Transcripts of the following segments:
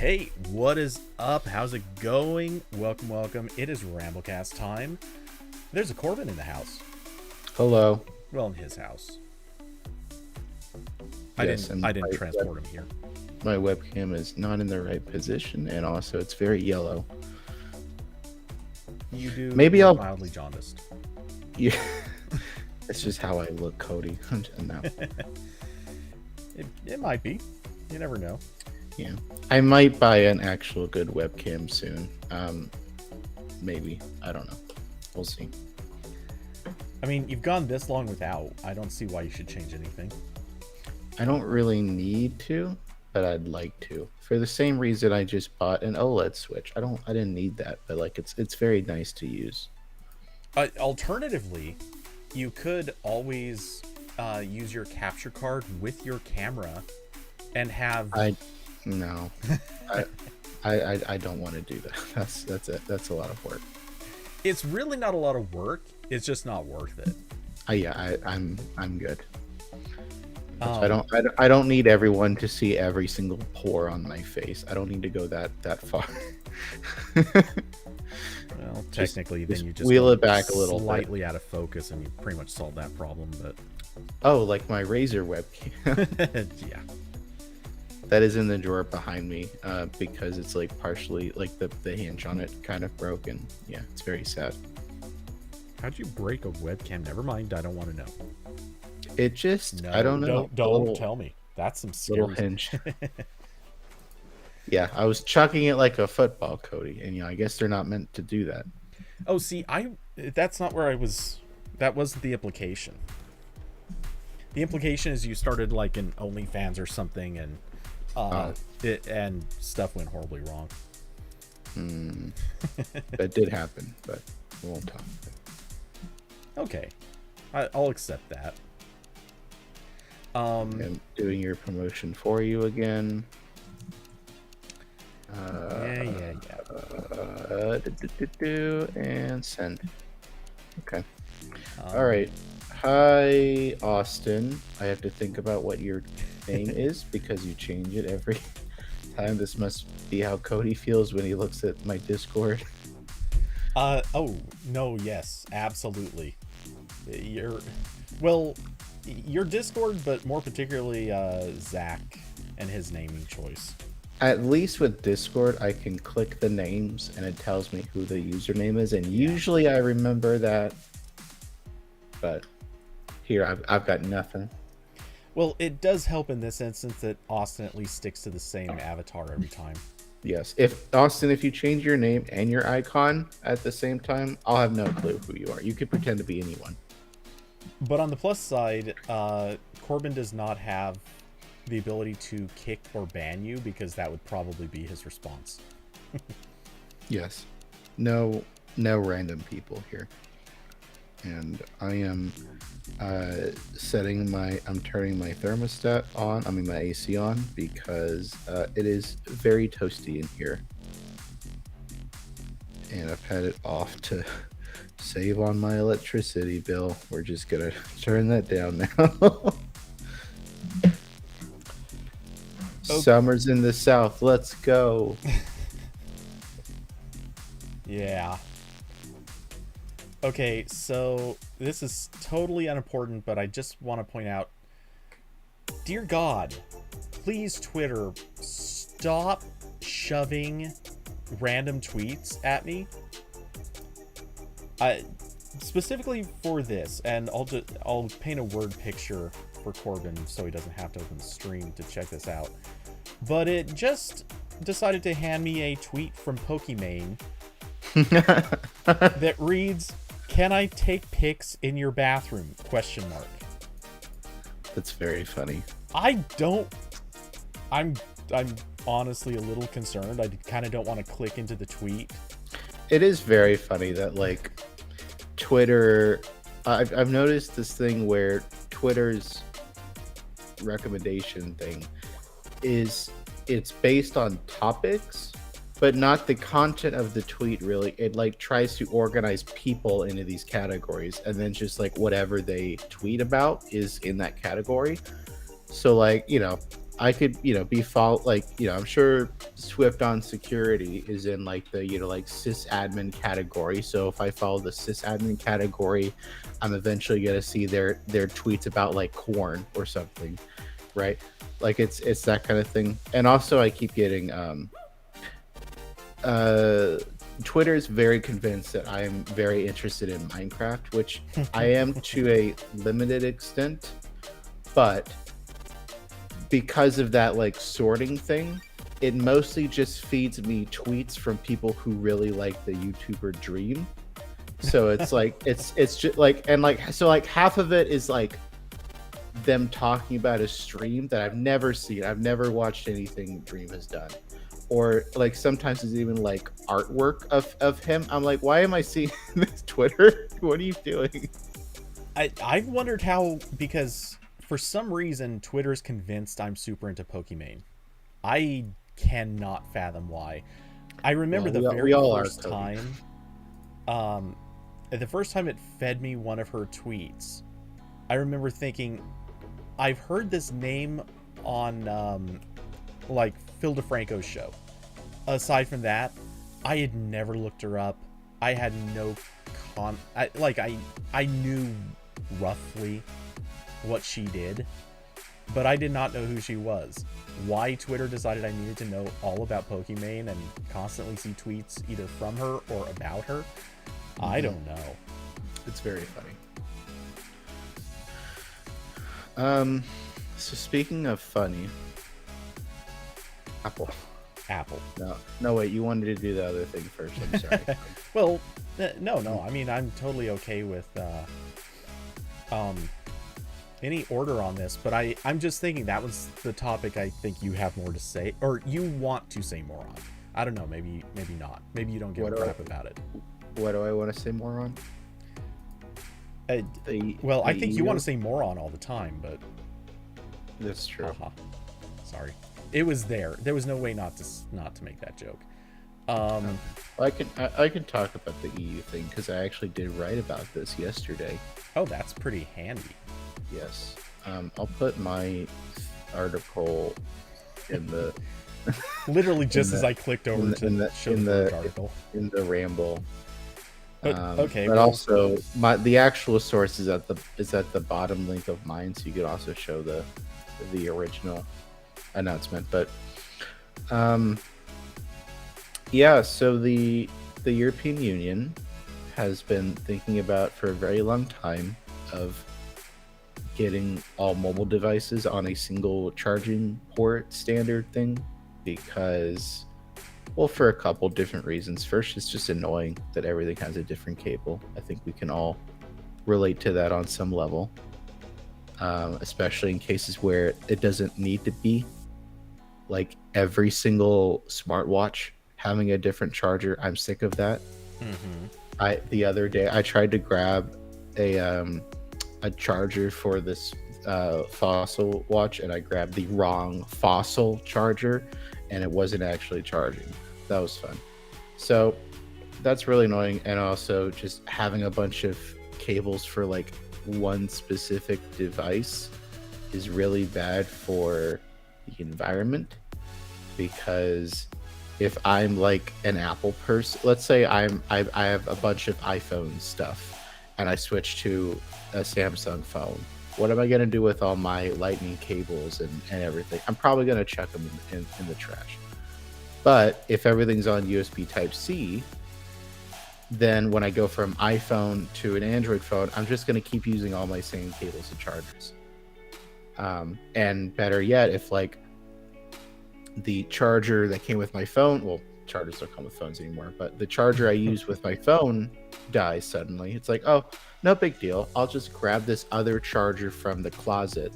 Hey, what is up? How's it going? Welcome. It is RambleCast time. There's a Corbin in the house. Hello. Well, in his house. Yes, I didn't transport him here. My webcam is not in the right position, and also it's very yellow. You do Maybe I'll mildly jaundiced. Yeah, it's just how I look, Cody. No. It might be. You never know. Yeah, I might buy an actual good webcam soon. Maybe, I don't know. We'll see. I mean, you've gone this long without. I don't see why you should change anything. I don't really need to, but I'd like to. For the same reason I just bought an OLED switch. I didn't need that, but like it's very nice to use. Alternatively, you could always use your capture card with your camera and have. No, I don't want to do that. That's a lot of work. It's really not a lot of work. It's just not worth it. I'm good. I don't need everyone to see every single pore on my face. I don't need to go that far. Well, technically, then you just wheel it back a little slightly out of focus, and you pretty much solved that problem. But like my Razer webcam. Yeah, that is in the drawer behind me because it's like partially like the hinge on it kind of broken. Yeah, it's very sad. How'd you break a webcam? Never mind. I don't want to know. It just, No, I don't know. Don't tell me. That's some scary little hinge. Yeah, I was chucking it like a football, Cody, and I guess they're not meant to do that. Oh, see, that's not where I was. That wasn't the implication. The implication is you started like an OnlyFans or something, and and stuff went horribly wrong. That did happen, but we won't talk. Okay, I'll accept that. I'm doing your promotion for you again. Yeah. And send. Okay. All right. Hi, Austin. I have to think about what your name is because you change it every time. This must be how Cody feels when he looks at my Discord. Oh no, yes, absolutely. Your Discord, but more particularly Zach and his naming choice. At least with Discord, I can click the names and it tells me who the username is, and usually I remember that. But here, I've got nothing. Well, it does help in this instance that Austin at least sticks to the same avatar every time. Yes. If you change your name and your icon at the same time, I'll have no clue who you are. You could pretend to be anyone. But on the plus side, Corbin does not have the ability to kick or ban you because that would probably be his response. Yes. No random people here. And I am turning my thermostat on, my AC on, because it is very toasty in here. And I've had it off to save on my electricity bill. We're just gonna turn that down now. Okay. Summer's in the south. Let's go. Yeah. Okay, so this is totally unimportant, but I just want to point out, dear God, please Twitter, stop shoving random tweets at me. Specifically for this, and I'll paint a word picture for Corbin so he doesn't have to open the stream to check this out. But it just decided to hand me a tweet from Pokimane that reads, "Can I take pics in your bathroom?" ? That's very funny. I'm honestly a little concerned. I kind of don't want to click into the tweet. It is very funny that like Twitter, I've noticed this thing where Twitter's recommendation thing it's based on topics, but not the content of the tweet really. It like tries to organize people into these categories, and then just like whatever they tweet about is in that category. So like, I could, be I'm sure Swift on security is in like the, like sysadmin category. So if I follow the sysadmin category, I'm eventually going to see their tweets about like corn or something, right? Like it's that kind of thing. And also I keep getting, Twitter is very convinced that I am very interested in Minecraft, which I am to a limited extent, but because of that like sorting thing, it mostly just feeds me tweets from people who really like the YouTuber Dream. So it's like it's just like, and like, so like half of it is like them talking about a stream that I've never seen. I've never watched anything Dream has done. Or like sometimes it's even like artwork of him. I'm like, why am I seeing this Twitter? What are you doing? I've wondered how, because for some reason Twitter's convinced I'm super into Pokimane. I cannot fathom why. I remember the very first time it fed me one of her tweets. I remember thinking, I've heard this name on like Phil DeFranco's show. Aside from that, I had never looked her up. I had no I knew roughly what she did, but I did not know who she was. Why Twitter decided I needed to know all about Pokimane and constantly see tweets either from her or about her, I don't know. It's very funny. So speaking of funny, Apple. No, wait, you wanted to do the other thing first. I'm sorry. Well, no. I mean, I'm totally okay with any order on this, but I'm just thinking that was the topic I think you have more to say, or you want to say more on. I don't know. Maybe not. Maybe you don't give a crap about it. What do I want to say more on? I think you want to say more on all the time, but that's true. Sorry. It was there. There was no way not to make that joke. I can talk about the EU thing because I actually did write about this yesterday. Oh, that's pretty handy. Yes. I'll put my article in the literally just as I clicked over to show the article in the Ramble. Okay. But also the actual source is at the bottom link of mine, so you could also show the original announcement. But so the European Union has been thinking about for a very long time of getting all mobile devices on a single charging port standard thing, because, well, for a couple different reasons. First, it's just annoying that everything has a different cable. I think we can all relate to that on some level, especially in cases where it doesn't need to be. Like every single smartwatch having a different charger. I'm sick of that. The other day I tried to grab a charger for this Fossil watch, and I grabbed the wrong Fossil charger, and it wasn't actually charging. That was fun. So that's really annoying. And also just having a bunch of cables for like one specific device is really bad for the environment, because if I'm like an Apple person, let's say I have a bunch of iPhone stuff and I switch to a Samsung phone, what am I going to do with all my lightning cables and everything? I'm probably going to chuck them in the trash. But if everything's on USB Type-C, then when I go from iPhone to an Android phone, I'm just going to keep using all my same cables and chargers. And better yet, if like the charger that came with my phone, well, chargers don't come with phones anymore, but the charger I use with my phone dies suddenly, it's like, oh, no big deal. I'll just grab this other charger from the closet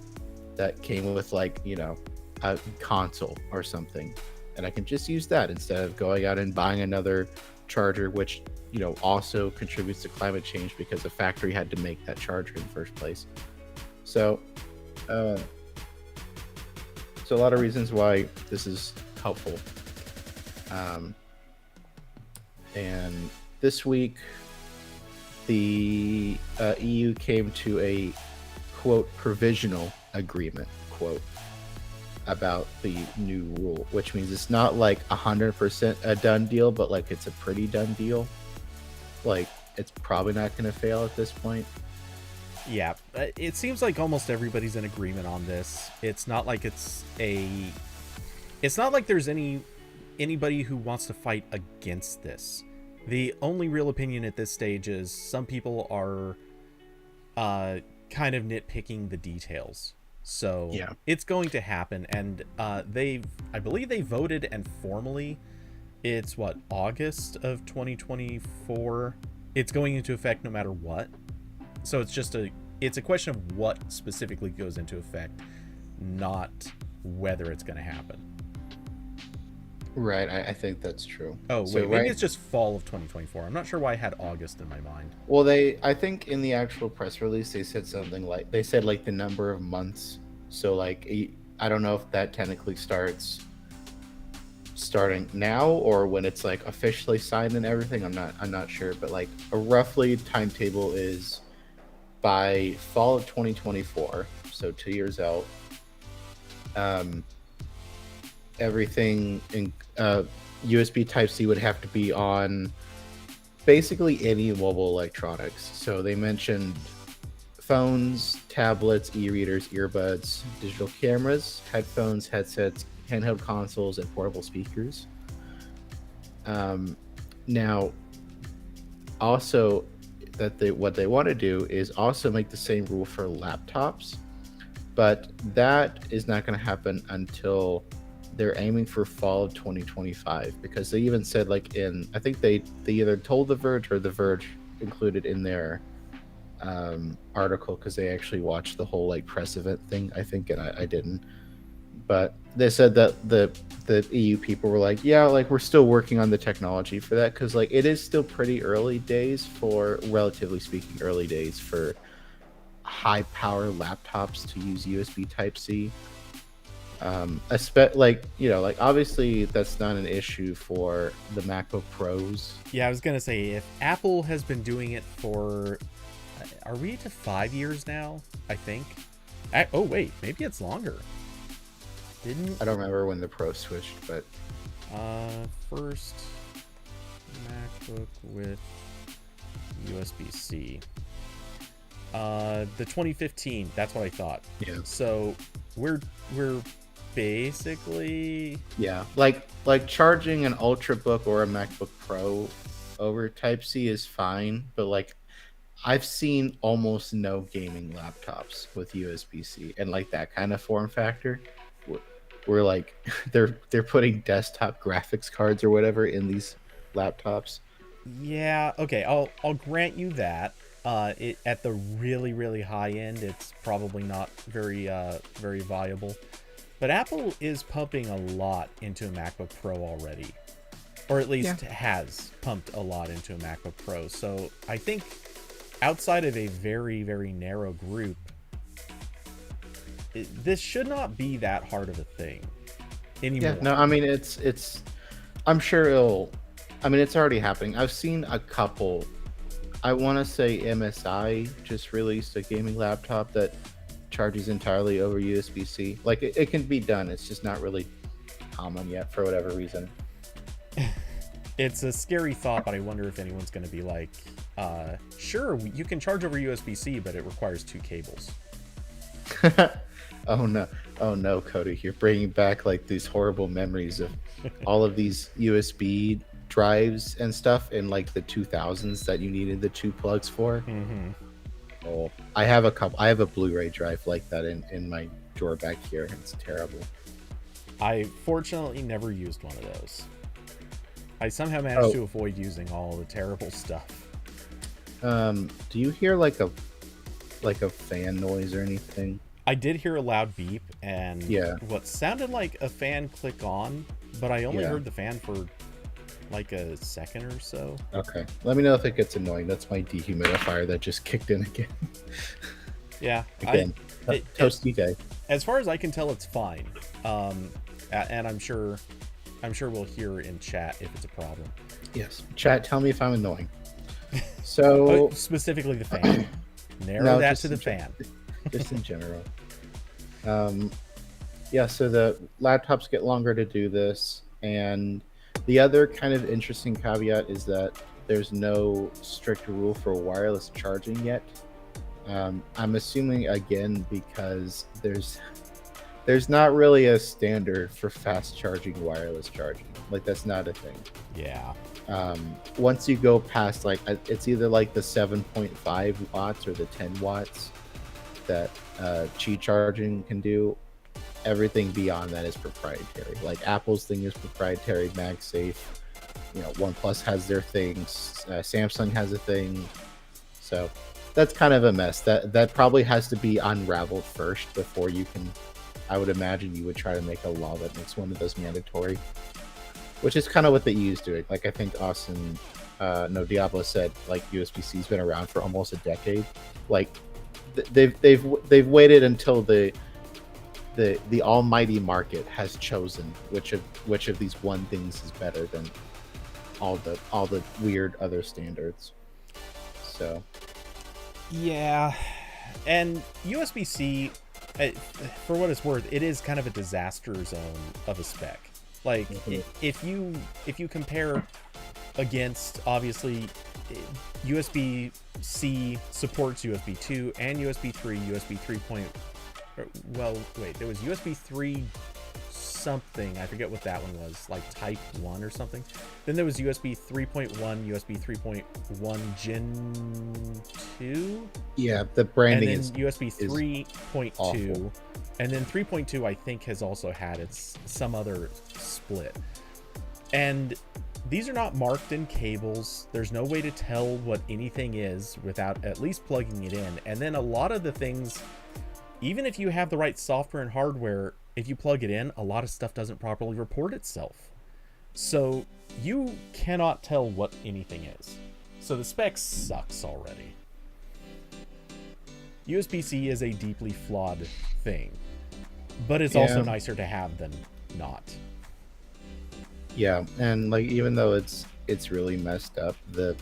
that came with like, a console or something, and I can just use that instead of going out and buying another charger, which, also contributes to climate change because the factory had to make that charger in the first place. So a lot of reasons why this is helpful. And this week, the EU came to a, quote, provisional agreement, quote, about the new rule, which means it's not like 100% a done deal, but like it's a pretty done deal. Like it's probably not going to fail at this point. Yeah, it seems like almost everybody's in agreement on this. It's not like it's not like there's anybody who wants to fight against this. The only real opinion at this stage is some people are kind of nitpicking the details. So Yeah. it's going to happen, and I believe they voted, and formally it's August of 2024. It's going into effect no matter what. So it's a question of what specifically goes into effect, not whether it's going to happen. Right, I think that's true. Oh, So, wait, maybe right, it's just fall of 2024. I'm not sure why I had August in my mind. well, I think in the actual press release they said something like the number of months. So like I don't know if that technically starting now or when it's like officially signed and everything. I'm not sure, but like a roughly timetable is by fall of 2024, so 2 years out. Everything in USB Type-C would have to be on basically any mobile electronics. So they mentioned phones, tablets, e-readers, earbuds, digital cameras, headphones, headsets, handheld consoles, and portable speakers. Now, also, what they want to do is also make the same rule for laptops, but that is not going to happen until they're aiming for fall of 2025, because they even said like I think they either told The Verge or The Verge included in their article, because they actually watched the whole like press event thing, I think, and I didn't, but they said that the EU people were like, yeah, like we're still working on the technology for that, because like it is still pretty relatively speaking early days for high power laptops to use USB Type-C. Like obviously that's not an issue for the MacBook Pros. Yeah, I was going to say, if Apple has been doing it for, are we to 5 years now? I think. Oh, wait, maybe it's longer. I don't remember when the Pro switched, but first MacBook with USB-C. The 2015, that's what I thought. yeah. So we're basically, Yeah, like charging an Ultrabook or a MacBook Pro over Type-C is fine, but like I've seen almost no gaming laptops with USB-C and like that kind of form factor, where like they're putting desktop graphics cards or whatever in these laptops. yeah, okay, I'll grant you that. At the really, really high end, it's probably not very viable. But Apple is pumping a lot into a MacBook Pro already. Or at least has pumped a lot into a MacBook Pro. So I think outside of a very, very narrow group, this should not be that hard of a thing anymore. Yeah, no, I mean it's I'm sure it's already happening. I've seen a couple. I want to say MSI just released a gaming laptop that charges entirely over USB-C. Like it can be done. It's just not really common yet for whatever reason. It's a scary thought, but I wonder if anyone's going to be like, sure, you can charge over USB-C, but it requires 2 cables. Oh no, Cody, you're bringing back like these horrible memories of all of these USB drives and stuff in like the 2000s that you needed the 2 plugs for. Mm-hmm. Oh, I have a couple. I have a Blu-ray drive like that in my drawer back here. It's terrible. I fortunately never used one of those. I somehow managed to avoid using all the terrible stuff. Do you hear like a fan noise or anything? I did hear a loud beep and Yeah. what sounded like a fan click on, but I only heard the fan for like a second or so. Okay. Let me know if it gets annoying. That's my dehumidifier that just kicked in again. Yeah. Again. Toasty day. As far as I can tell, it's fine. And I'm sure we'll hear in chat if it's a problem. Yes. Chat, tell me if I'm annoying. So specifically the fan. Narrow that to the fan. Just in general. Yeah, so the laptops get longer to do this, and the other kind of interesting caveat is that there's no strict rule for wireless charging yet. I'm assuming again because there's not really a standard for fast charging wireless charging. Like that's not a thing. Yeah. Once you go past like it's either like the 7.5 watts or the 10 watts that Qi charging can do. Everything beyond that is proprietary. Like Apple's thing is proprietary, MagSafe. You know, OnePlus has their things. Samsung has a thing. So that's kind of a mess. That probably has to be unraveled first before you can. I would imagine you would try to make a law that makes one of those mandatory, which is kind of what the EU's doing. Like I think Austin, no Diablo said like USB-C's been around for almost a decade. Like they've waited until the almighty market has chosen which of these one things is better than all the weird other standards. So Yeah, and USB-C, for what it's worth, it is kind of a disaster zone of a spec. Like if you compare against, obviously USB-C supports USB 2 and USB 3, USB 3. Well, wait, there was USB 3 something. I forget what that one was, like Type 1 or something. Then there was USB 3.1, USB 3.1 Gen 2. yeah, the branding and is then USB 3.2, awful. and then 3.2 I think has also had its some other split. And these are not marked in cables. There's no way to tell what anything is without at least plugging it in. And then a lot of the things, even if you have the right software and hardware, if you plug it in, a lot of stuff doesn't properly report itself. So you cannot tell what anything is. So the spec sucks already. USB-C is a deeply flawed thing, but it's also nicer to have than not. Yeah, and like even though it's really messed up, the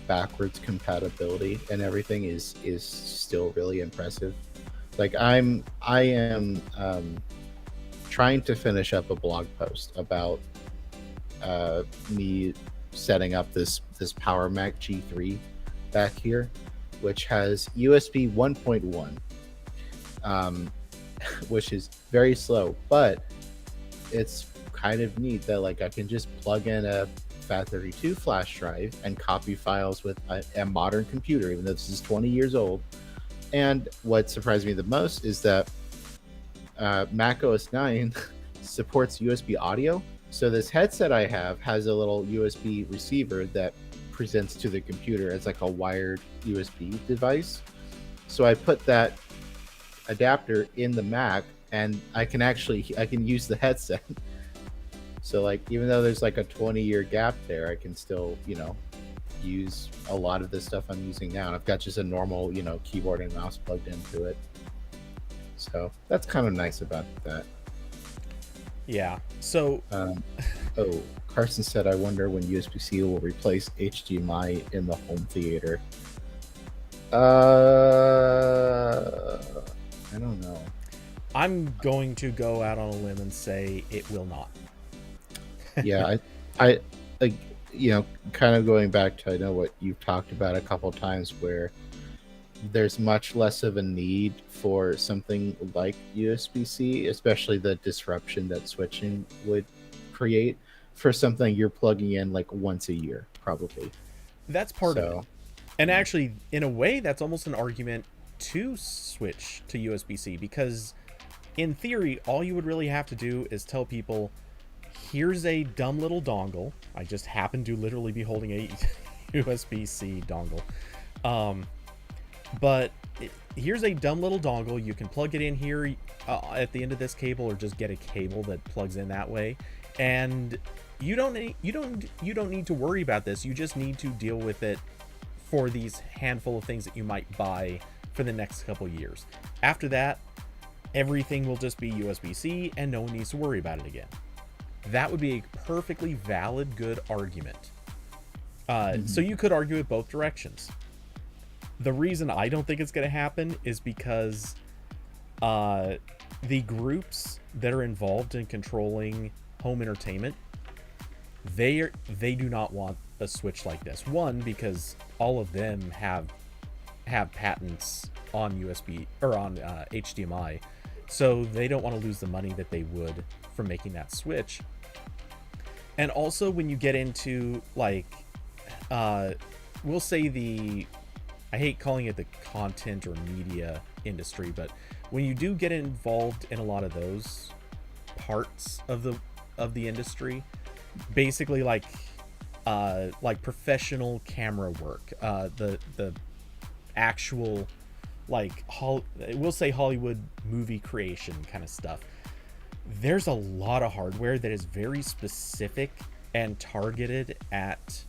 backwards compatibility and everything is still really impressive. Like I am trying to finish up a blog post about me setting up this Power Mac G3 back here, which has USB 1.1, which is very slow, but it's kind of neat that like I can just plug in a FAT32 flash drive and copy files with a modern computer, even though this is 20 years old. And what surprised me the most is that Mac OS 9 supports USB audio. So this headset I have has a little USB receiver that presents to the computer as like a wired USB device. So I put that adapter in the Mac and I can use the headset. So like even though there's like a 20-year gap there, I can still, use a lot of the stuff I'm using now. And I've got just a normal, keyboard and mouse plugged into it. So that's kind of nice about that. Yeah. So Carson said, I wonder when USB-C will replace HDMI in the home theater. I don't know. I'm going to go out on a limb and say it will not. Yeah, I kind of going back to, I know what you've talked about a couple times, where there's much less of a need for something like USB-C, especially the disruption that switching would create for something you're plugging in like once a year, probably. That's part of it. And actually, in a way, that's almost an argument to switch to USB-C, because in theory, all you would really have to do is tell people, here's a dumb little dongle. I just happen to literally be holding a USB-C dongle. But here's a dumb little dongle. You can plug it in here at the end of this cable, or just get a cable that plugs in that way. And you don't need to worry about this. You just need to deal with it for these handful of things that you might buy for the next couple years. After that, everything will just be USB-C and no one needs to worry about it again. That would be a perfectly valid, good argument. So you could argue it both directions. The reason I don't think it's going to happen is because the groups that are involved in controlling home entertainment, they do not want a switch like this. One, because all of them have patents on USB or on HDMI, so they don't want to lose the money that they would from making that switch. And also, when you get into like, we'll say I hate calling it the content or media industry, but when you do get involved in a lot of those parts of the industry, basically like professional camera work, the actual like we'll say Hollywood movie creation kind of stuff, there's a lot of hardware that is very specific and targeted at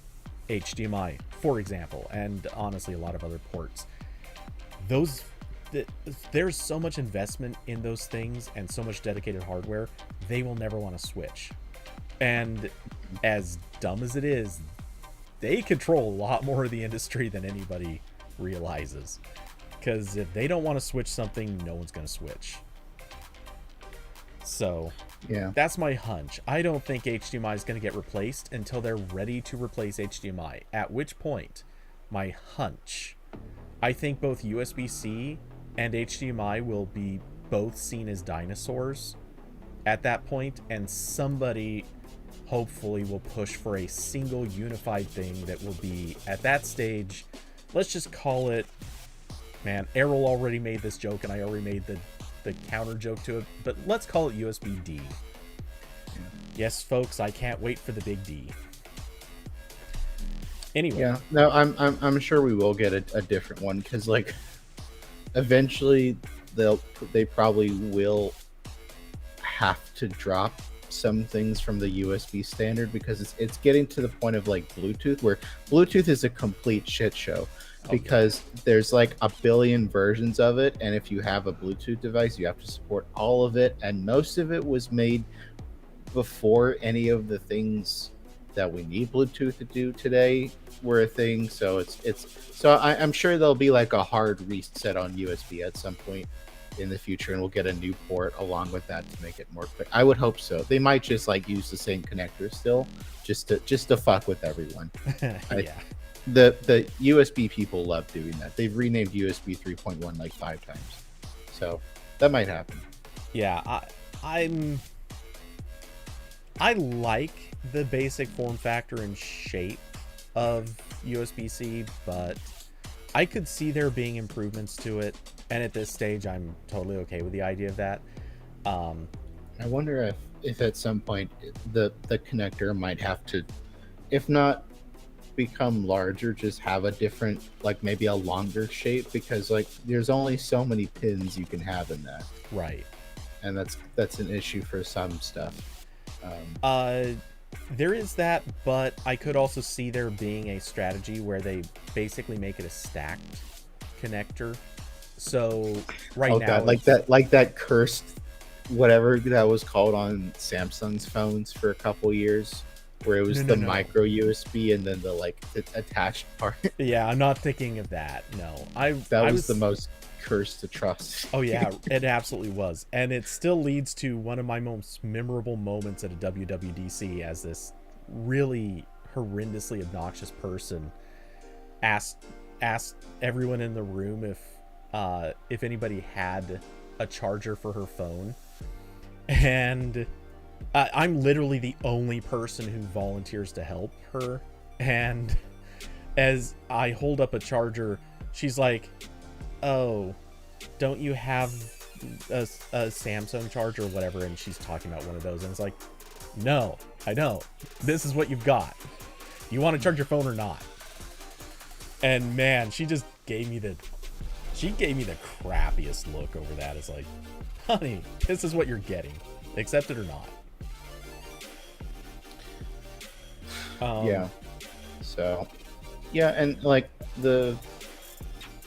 HDMI, for example, and honestly a lot of other ports. There's so much investment in those things and so much dedicated hardware, they will never want to switch. And as dumb as it is, they control a lot more of the industry than anybody realizes. Because if they don't want to switch something, no one's going to switch. So, yeah, that's my hunch. I don't think HDMI is going to get replaced until they're ready to replace HDMI. At which point, my hunch, I think both USB-C and HDMI will be both seen as dinosaurs at that point, and somebody hopefully will push for a single unified thing that will be, at that stage, let's just call it, man, Errol already made this joke and I already made the counter joke to it, but let's call it USB-D. Yeah. Yes, folks, I can't wait for the big D. Anyway. Yeah, no, I'm sure we will get a different one, because like eventually they probably will have to drop some things from the USB standard, because it's getting to the point of like Bluetooth, where Bluetooth is a complete shit show. Because there's like a billion versions of it, and if you have a Bluetooth device, you have to support all of it, and most of it was made before any of the things that we need Bluetooth to do today were a thing. So I'm sure there'll be like a hard reset on USB at some point in the future, and we'll get a new port along with that to make it more quick. I would hope so. They might just like use the same connector still, just to fuck with everyone. Yeah. The USB people love doing that. They've renamed USB 3.1 like 5 times, so that might happen. Yeah, I like the basic form factor and shape of USB-C, but I could see there being improvements to it, and at this stage I'm totally okay with the idea of that. I wonder if at some point the connector might have to, if not become larger, just have a different, like maybe a longer shape, because like there's only so many pins you can have in that, right? And that's an issue for some stuff. There is that, but I could also see there being a strategy where they basically make it a stacked connector. So right now, God, like that cursed whatever that was called on Samsung's phones for a couple years, where it was micro USB and then the attached part. Yeah, I'm not thinking of that. No, that was the most cursed atrocity. Oh yeah, it absolutely was, and it still leads to one of my most memorable moments at a WWDC, as this really horrendously obnoxious person asked everyone in the room if anybody had a charger for her phone, and I'm literally the only person who volunteers to help her, and as I hold up a charger, she's like, "Oh, don't you have a Samsung charger or whatever?" And she's talking about one of those, and it's like, "No, I don't. This is what you've got. You want to charge your phone or not?" And man, she just gave me the crappiest look over that. It's like, honey, this is what you're getting. Accept it or not. Yeah. So, yeah, and like the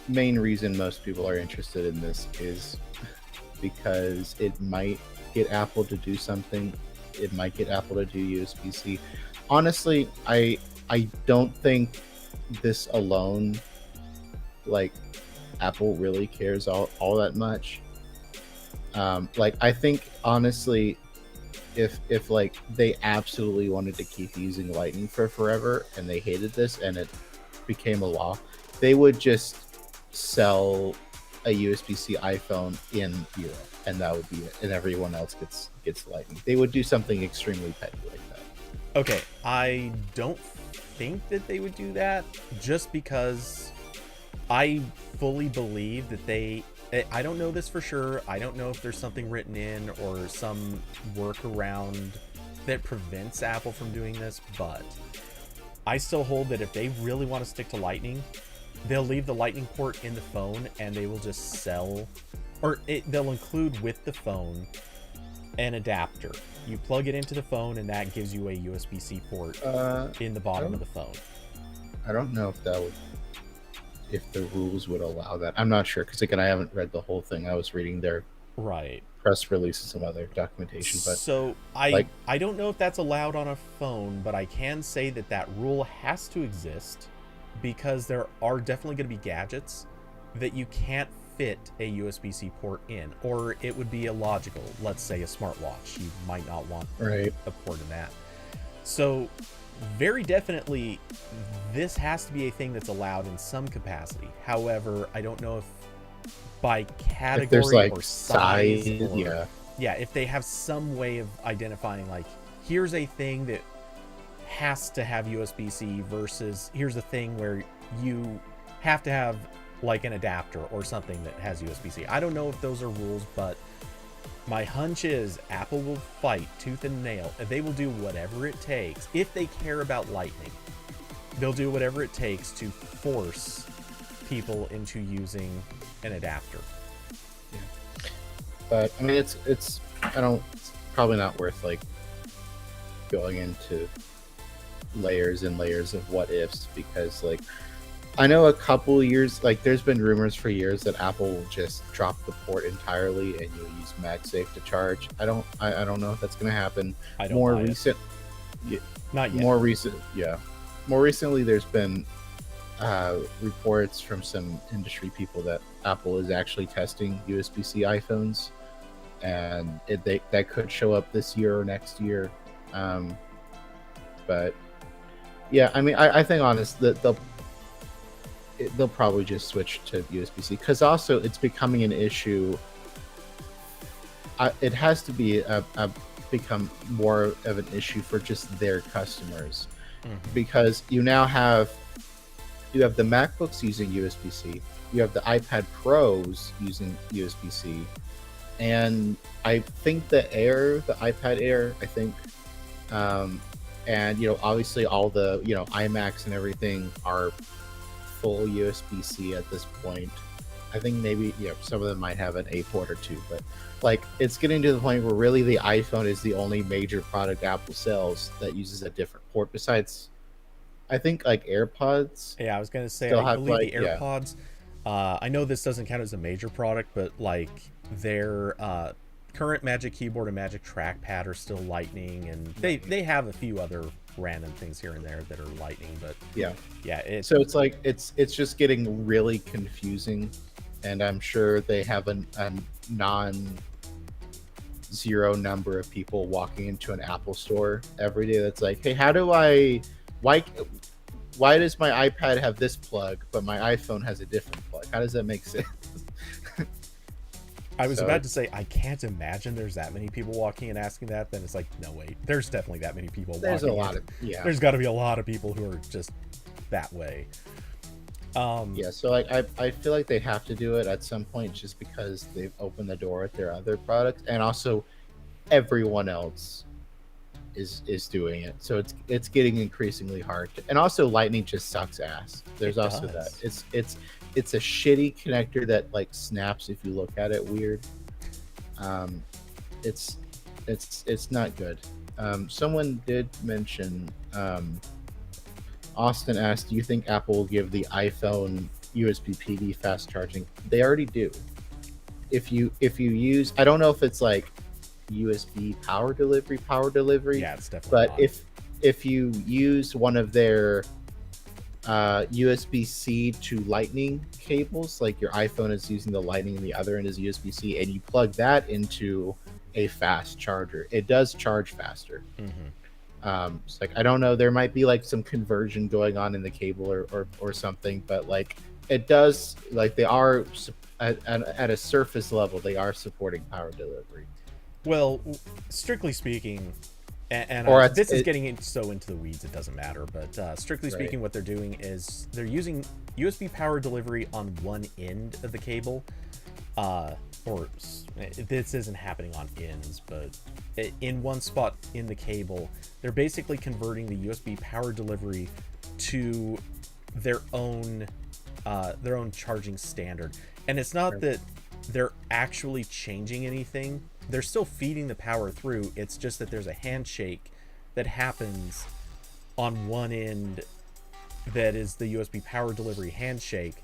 main reason most people are interested in this is because it might get Apple to do something. It might get Apple to do USB-C. Honestly, I don't think this alone, like, Apple really cares all that much. Like I think honestly, if like they absolutely wanted to keep using Lightning for forever and they hated this and it became a law, they would just sell a USB-C iPhone in Europe, and that would be it. And everyone else gets Lightning. They would do something extremely petty like that. Okay, I don't think that they would do that, just because I fully believe that they. I don't know this for sure. I don't know if there's something written in or some workaround that prevents Apple from doing this, but I still hold that if they really want to stick to Lightning, they'll leave the Lightning port in the phone and they will just sell, or they'll include with the phone an adapter. You plug it into the phone and that gives you a USB-C port in the bottom of the phone. I don't know if that would, if the rules would allow that. I'm not sure, because again, I haven't read the whole thing. I was reading their press release and some other documentation. But so I don't know if that's allowed on a phone, but I can say that that rule has to exist, because there are definitely going to be gadgets that you can't fit a USB-C port in, or it would be illogical. Let's say a smartwatch, you might not want a port in that. So very definitely this has to be a thing that's allowed in some capacity. However, I don't know if by category, if there's like or size or, if they have some way of identifying, like, here's a thing that has to have USB-C versus here's a thing where you have to have like an adapter or something that has USB-C. I don't know if those are rules, but my hunch is Apple will fight tooth and nail, and they will do whatever it takes. If they care about Lightning, they'll do whatever it takes to force people into using an adapter. Yeah. But I mean, it's probably not worth like going into layers and layers of what ifs, because like I know a couple years, like there's been rumors for years that Apple will just drop the port entirely and you'll use MagSafe to charge. I don't know if that's going to happen. I don't more buy recent, it. Not yet. More recently, there's been reports from some industry people that Apple is actually testing USB-C iPhones, and that could show up this year or next year. But yeah, I mean, I think honestly that they'll probably just switch to USB-C, because also it's becoming an issue. It has to be become more of an issue for just their customers, because you have the MacBooks using USB-C, you have the iPad Pros using USB-C, and I think the iPad Air, I think, and obviously all the iMacs and everything are full USB-C at this point. I think maybe some of them might have an A port or two, but like it's getting to the point where really the iPhone is the only major product Apple sells that uses a different port, besides I think like AirPods. Yeah, I was gonna say I believe the AirPods. I know this doesn't count as a major product, but like their current Magic Keyboard and Magic Trackpad are still Lightning, and they have a few other random things here and there that are Lightning, but so it's like it's just getting really confusing, and I'm sure they have a non-zero number of people walking into an Apple store every day that's like, hey, why does my iPad have this plug but my iPhone has a different plug? How does that make sense? I was about to say, I can't imagine there's that many people walking and asking that. Then it's like, no, wait, there's definitely that many people there's walking. There's got to be a lot of people who are just that way. So like I feel like they have to do it at some point, just because they've opened the door with their other products, and also everyone else is doing it. So it's getting increasingly hard. And also Lightning just sucks ass. There's also that. It's a shitty connector that like snaps if you look at it weird. It's not good. Someone did mention, Austin asked, do you think Apple will give the iPhone USB PD fast charging? They already do. If you use, I don't know if it's like USB power delivery. Yeah, it's definitely But not. if you use one of their USB-C to Lightning cables. Like your iPhone is using the Lightning and the other end is USB-C, and you plug that into a fast charger. It does charge faster. It's like, I don't know, there might be like some conversion going on in the cable or something, but like it does, like they are at a surface level, they are supporting power delivery. Well, strictly speaking, this is getting into the weeds, it doesn't matter, but strictly speaking, what they're doing is they're using USB power delivery on one end of the cable, or this isn't happening on ends, but in one spot in the cable, they're basically converting the USB power delivery to their own charging standard. And it's not that they're actually changing anything. They're still feeding the power through. It's just that there's a handshake that happens on one end that is the USB power delivery handshake,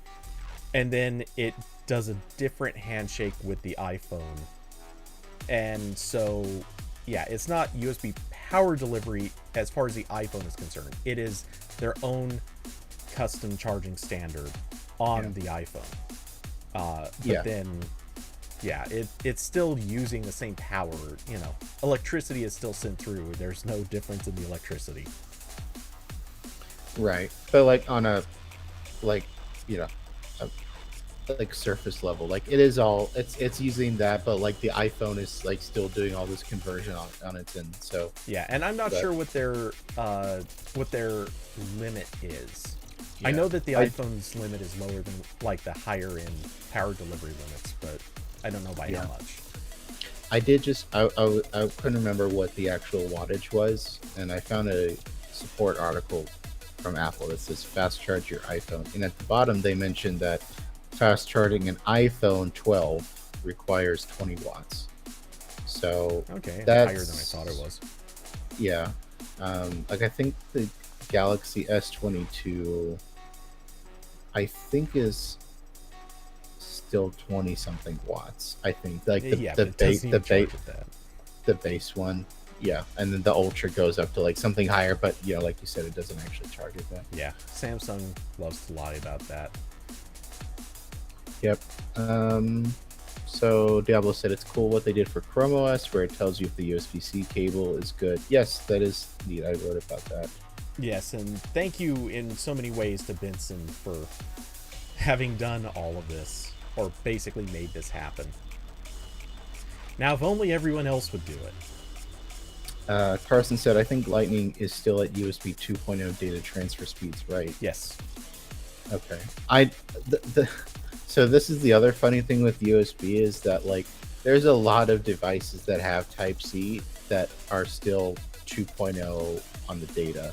and then it does a different handshake with the iPhone. And so, yeah, it's not USB power delivery as far as the iPhone is concerned. It is their own custom charging standard on the iPhone. But then, yeah, it's still using the same power. You know, electricity is still sent through. There's no difference in the electricity. Right. But like on a, like, you know, like surface level, like it is all, it's using that, but like the iPhone is like still doing all this conversion on its end. So yeah, and I'm not sure what their limit is. Yeah. I know that the iPhone's limit is lower than like the higher end power delivery limits, but I don't know by how much. I couldn't remember what the actual wattage was, and I found a support article from Apple that says fast charge your iPhone, and at the bottom they mentioned that fast charging an iPhone 12 requires 20 watts. So okay, that's higher than I thought it was. Yeah, like I think the Galaxy S22, I think think still 20 something watts. I think like the base one. Yeah, and then the Ultra goes up to like something higher, but you know, like you said, it doesn't actually charge it that. Yeah, Samsung loves to lie about that. Yep. So Diablo said it's cool what they did for Chrome OS, where it tells you if the USB-C cable is good. Yes, that is neat. I wrote about that. Yes, and thank you in so many ways to Benson for having done all of this, or basically made this happen. Now, if only everyone else would do it. Carson said, I think Lightning is still at USB 2.0 data transfer speeds, right? Yes. Okay. So this is the other funny thing with USB is that like there's a lot of devices that have Type-C that are still 2.0 on the data,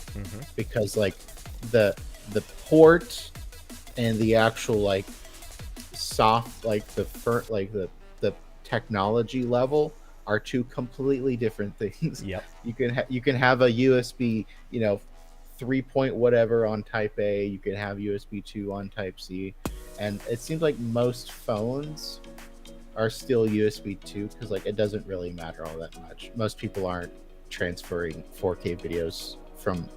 because like the port and the actual like soft, like the technology level are two completely different things. Yep. You can have a USB, 3 point whatever on Type A. You can have USB 2 on Type C, and it seems like most phones are still USB 2 because like it doesn't really matter all that much. Most people aren't transferring 4K videos from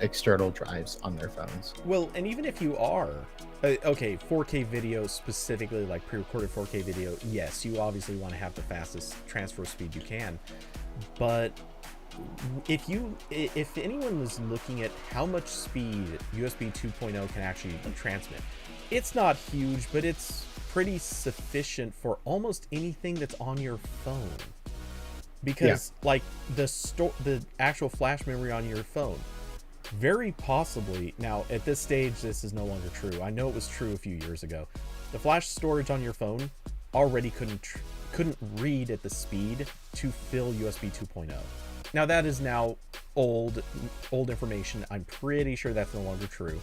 external drives on their phones. Well, and even if you are, 4K video specifically, like pre-recorded 4K video, yes, you obviously want to have the fastest transfer speed you can. But if anyone was looking at how much speed USB 2.0 can actually transmit, it's not huge, but it's pretty sufficient for almost anything that's on your phone. Because like the actual flash memory on your phone, very possibly, now at this stage this is no longer true. I know it was true a few years ago. The flash storage on your phone already couldn't read at the speed to fill USB 2.0. Now that is now old information. I'm pretty sure that's no longer true.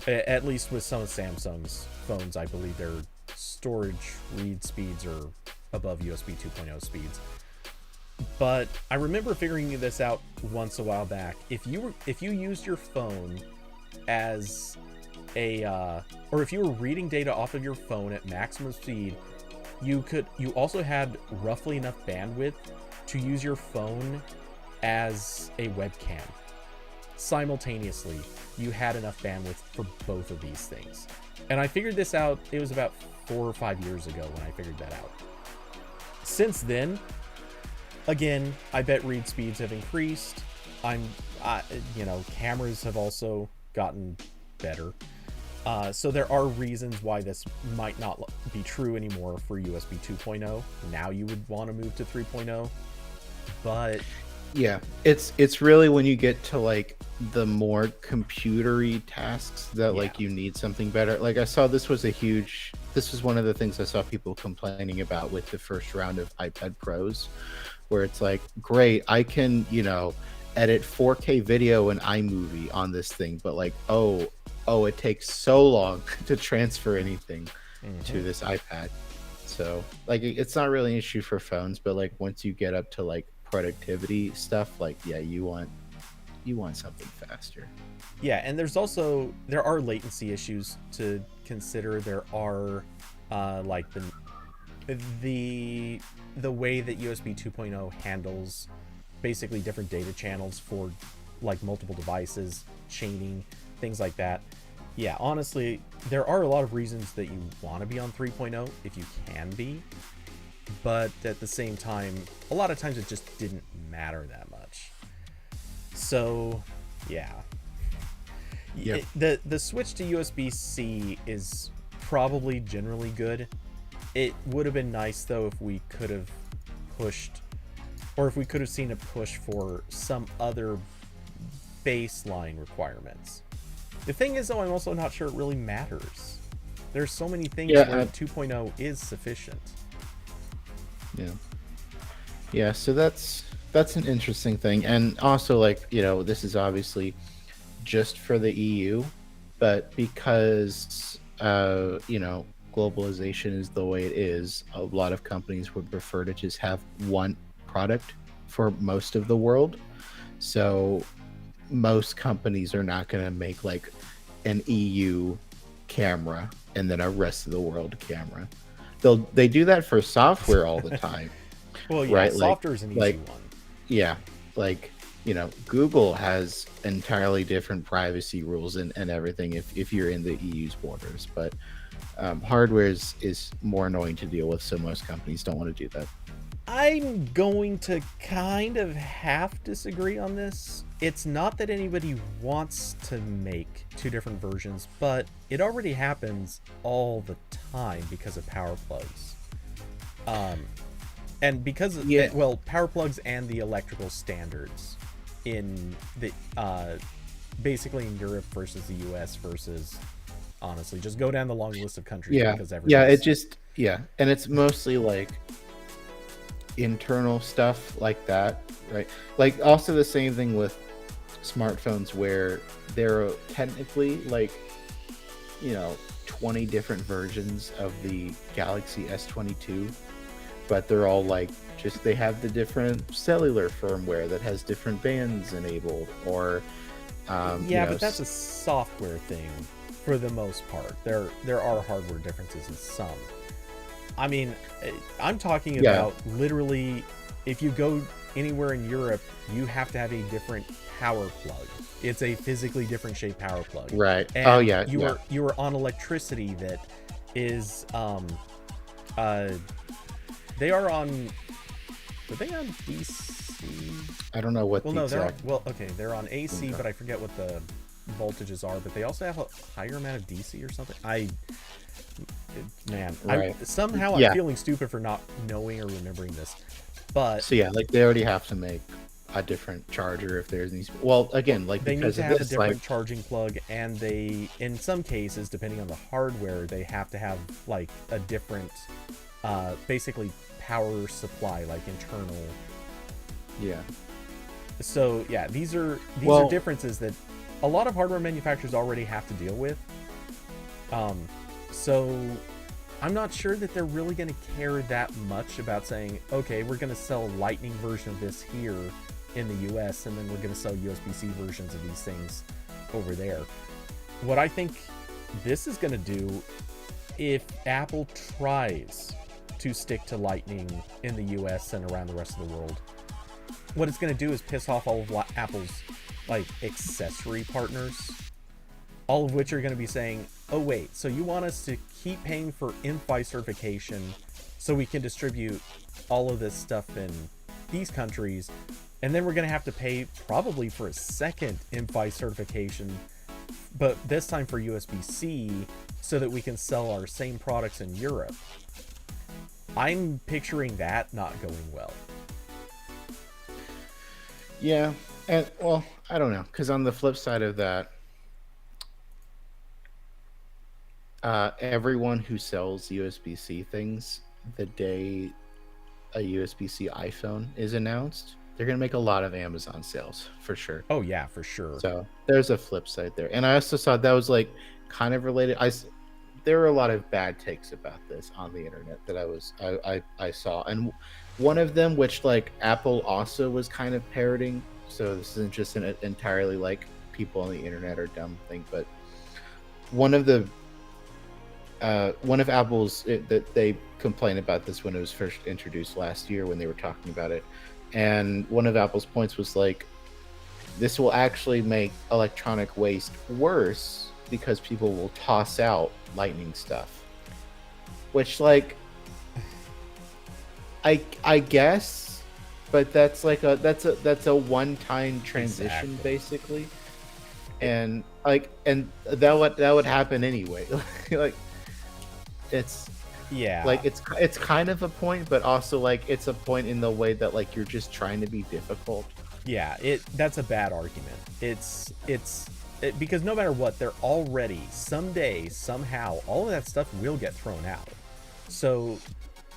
At least with some of Samsung's phones, I believe their storage read speeds are above USB 2.0 speeds. But I remember figuring this out once a while back. If you used your phone as or if you were reading data off of your phone at maximum speed, you also had roughly enough bandwidth to use your phone as a webcam. simultaneously you had enough bandwidth for both of these things. And I figured this out, it was about 4 or 5 years ago when I figured that out. Since then, again, I bet read speeds have increased. Cameras have also gotten better. So there are reasons why this might not be true anymore for USB 2.0. Now you would want to move to 3.0, but yeah, it's really when you get to like the more computery tasks that like you need something better. Like I saw this was one of the things I saw people complaining about with the first round of iPad Pros, where it's like, great, I can, edit 4K video in iMovie on this thing, but like, oh, it takes so long to transfer anything to this iPad. So like, it's not really an issue for phones, but like once you get up to like productivity stuff, like, yeah, you want something faster. Yeah, and there are latency issues to consider. There are like the way that USB 2.0 handles basically different data channels for like multiple devices, chaining, things like that. Yeah, honestly, there are a lot of reasons that you want to be on 3.0 if you can be, but at the same time, a lot of times it just didn't matter that much. So, yeah. Yep. The switch to USB-C is probably generally good. It would have been nice, though, if we could have pushed, or if we could have seen a push for some other baseline requirements. The thing is, though, I'm also not sure it really matters. There's so many things where 2.0 is sufficient. Yeah, so that's an interesting thing. And also, like, this is obviously just for the EU, but because globalization is the way it is, a lot of companies would prefer to just have one product for most of the world. So most companies are not going to make like an EU camera and then a rest of the world camera. They do that for software all the time. Well, yeah, right? software is an easy one. Yeah, like, Google has entirely different privacy rules and everything if you're in the EU's borders, but hardware is more annoying to deal with, so most companies don't want to do that. I'm going to kind of half disagree on this. It's not that anybody wants to make two different versions, but it already happens all the time because of power plugs. And because of, power plugs and the electrical standards in the basically in Europe versus the US versus, honestly, just go down the long list of countries because and it's mostly like internal stuff like that, right? Like also the same thing with smartphones where there are technically like 20 different versions of the Galaxy S22, but they're all like they have the different cellular firmware that has different bands enabled, or but that's a software thing for the most part. There are hardware differences in some. I mean, I'm talking about literally, if you go anywhere in Europe, you have to have a different power plug. It's a physically different shaped power plug. Right. And you are on electricity that is they are on DC? I don't know what they're on AC, but I forget what the voltages are, but they also have a higher amount of DC or something. I'm feeling stupid for not knowing or remembering this, but so like they already have to make a different charger if there's these. Well, again, like they need to have a different charging plug, and they, in some cases, depending on the hardware, they have to have like a different, basically power supply, like internal. Yeah. So these are differences that a lot of hardware manufacturers already have to deal with. So I'm not sure that they're really going to care that much about saying, okay, we're going to sell a Lightning version of this here in the US, and then we're going to sell USB-C versions of these things over there. What I think this is going to do, if Apple tries to stick to Lightning in the US and around the rest of the world, what it's going to do is piss off all of Apple's like accessory partners, all of which are going to be saying, oh wait, so you want us to keep paying for INFI certification so we can distribute all of this stuff in these countries, and then we're going to have to pay probably for a second INFI certification, but this time for USB-C, so that we can sell our same products in Europe. I'm picturing that not going well. Yeah, and well, I don't know, because on the flip side of that, everyone who sells USB-C things, the day a USB-C iPhone is announced, they're gonna make a lot of Amazon sales for sure. Oh yeah, for sure. So there's a flip side there, and I also saw that was like kind of related. There were a lot of bad takes about this on the internet that I saw, and one of them, which like Apple also was kind of parroting. So this isn't just an entirely like people on the internet are dumb thing, but one of Apple's that they complained about this when it was first introduced last year when they were talking about it, and one of Apple's points was like, this will actually make electronic waste worse because people will toss out Lightning stuff, which like I guess, but that's like that's a one-time transition. Exactly. Basically, and like that would happen anyway. Like it's like it's kind of a point, but also like it's a point in the way that like you're just trying to be difficult. Yeah, that's a bad argument. It's because no matter what, they're already someday, somehow, all of that stuff will get thrown out. So,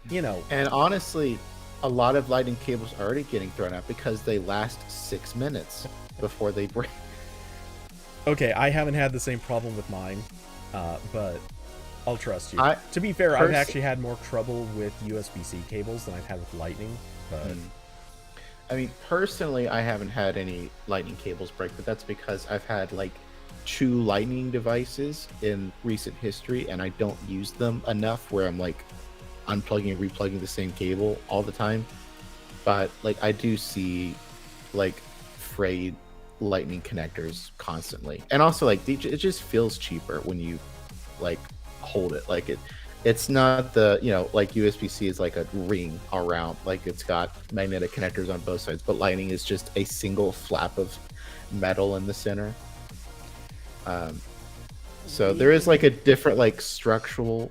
you know. And honestly, a lot of Lightning cables are already getting thrown out because they last 6 minutes before they break. Okay, I haven't had the same problem with mine, but I'll trust you. To be fair, I've actually had more trouble with USB-C cables than I've had with Lightning, but... I mean, personally, I haven't had any Lightning cables break, but that's because I've had like 2 Lightning devices in recent history, and I don't use them enough where I'm like unplugging and replugging the same cable all the time. But like I do see like frayed Lightning connectors constantly, and also like it just feels cheaper when you like hold it. Like it's not the, you know, like USB-C is like a ring around, like it's got magnetic connectors on both sides, but Lightning is just a single flap of metal in the center. So there is like a different like structural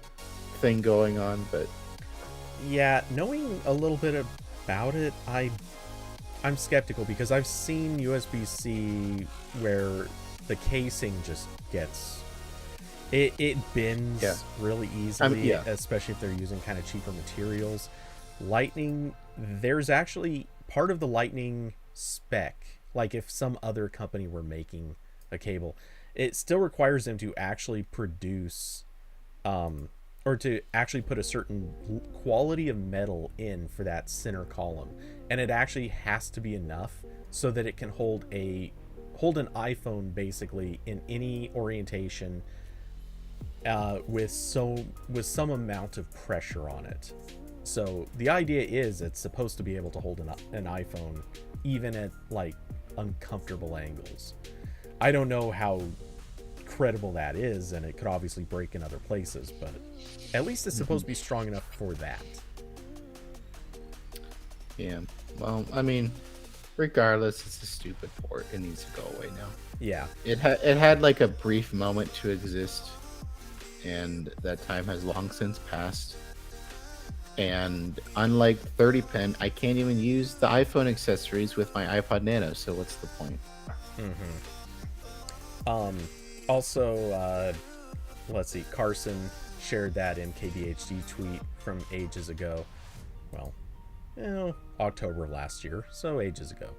thing going on, but yeah, knowing a little bit about it, I'm skeptical because I've seen USB-C where the casing just gets it bends really easily, especially if they're using kind of cheaper materials. Lightning, there's actually part of the Lightning spec, like if some other company were making a cable, it still requires them to actually produce or to actually put a certain quality of metal in for that center column, and it actually has to be enough so that it can hold an iPhone basically in any orientation with some amount of pressure on it. So the idea is it's supposed to be able to hold an iPhone even at like uncomfortable angles. I don't know how credible that is, and it could obviously break in other places, but at least it's supposed to be strong enough for that. Yeah, well, I mean, regardless, it's a stupid port. It needs to go away now. Yeah, it had like a brief moment to exist, and that time has long since passed. And unlike 30-pin, I can't even use the iPhone accessories with my iPod Nano, so what's the point? Also, let's see, Carson shared that MKBHD tweet from ages ago. Well, October last year, so ages ago.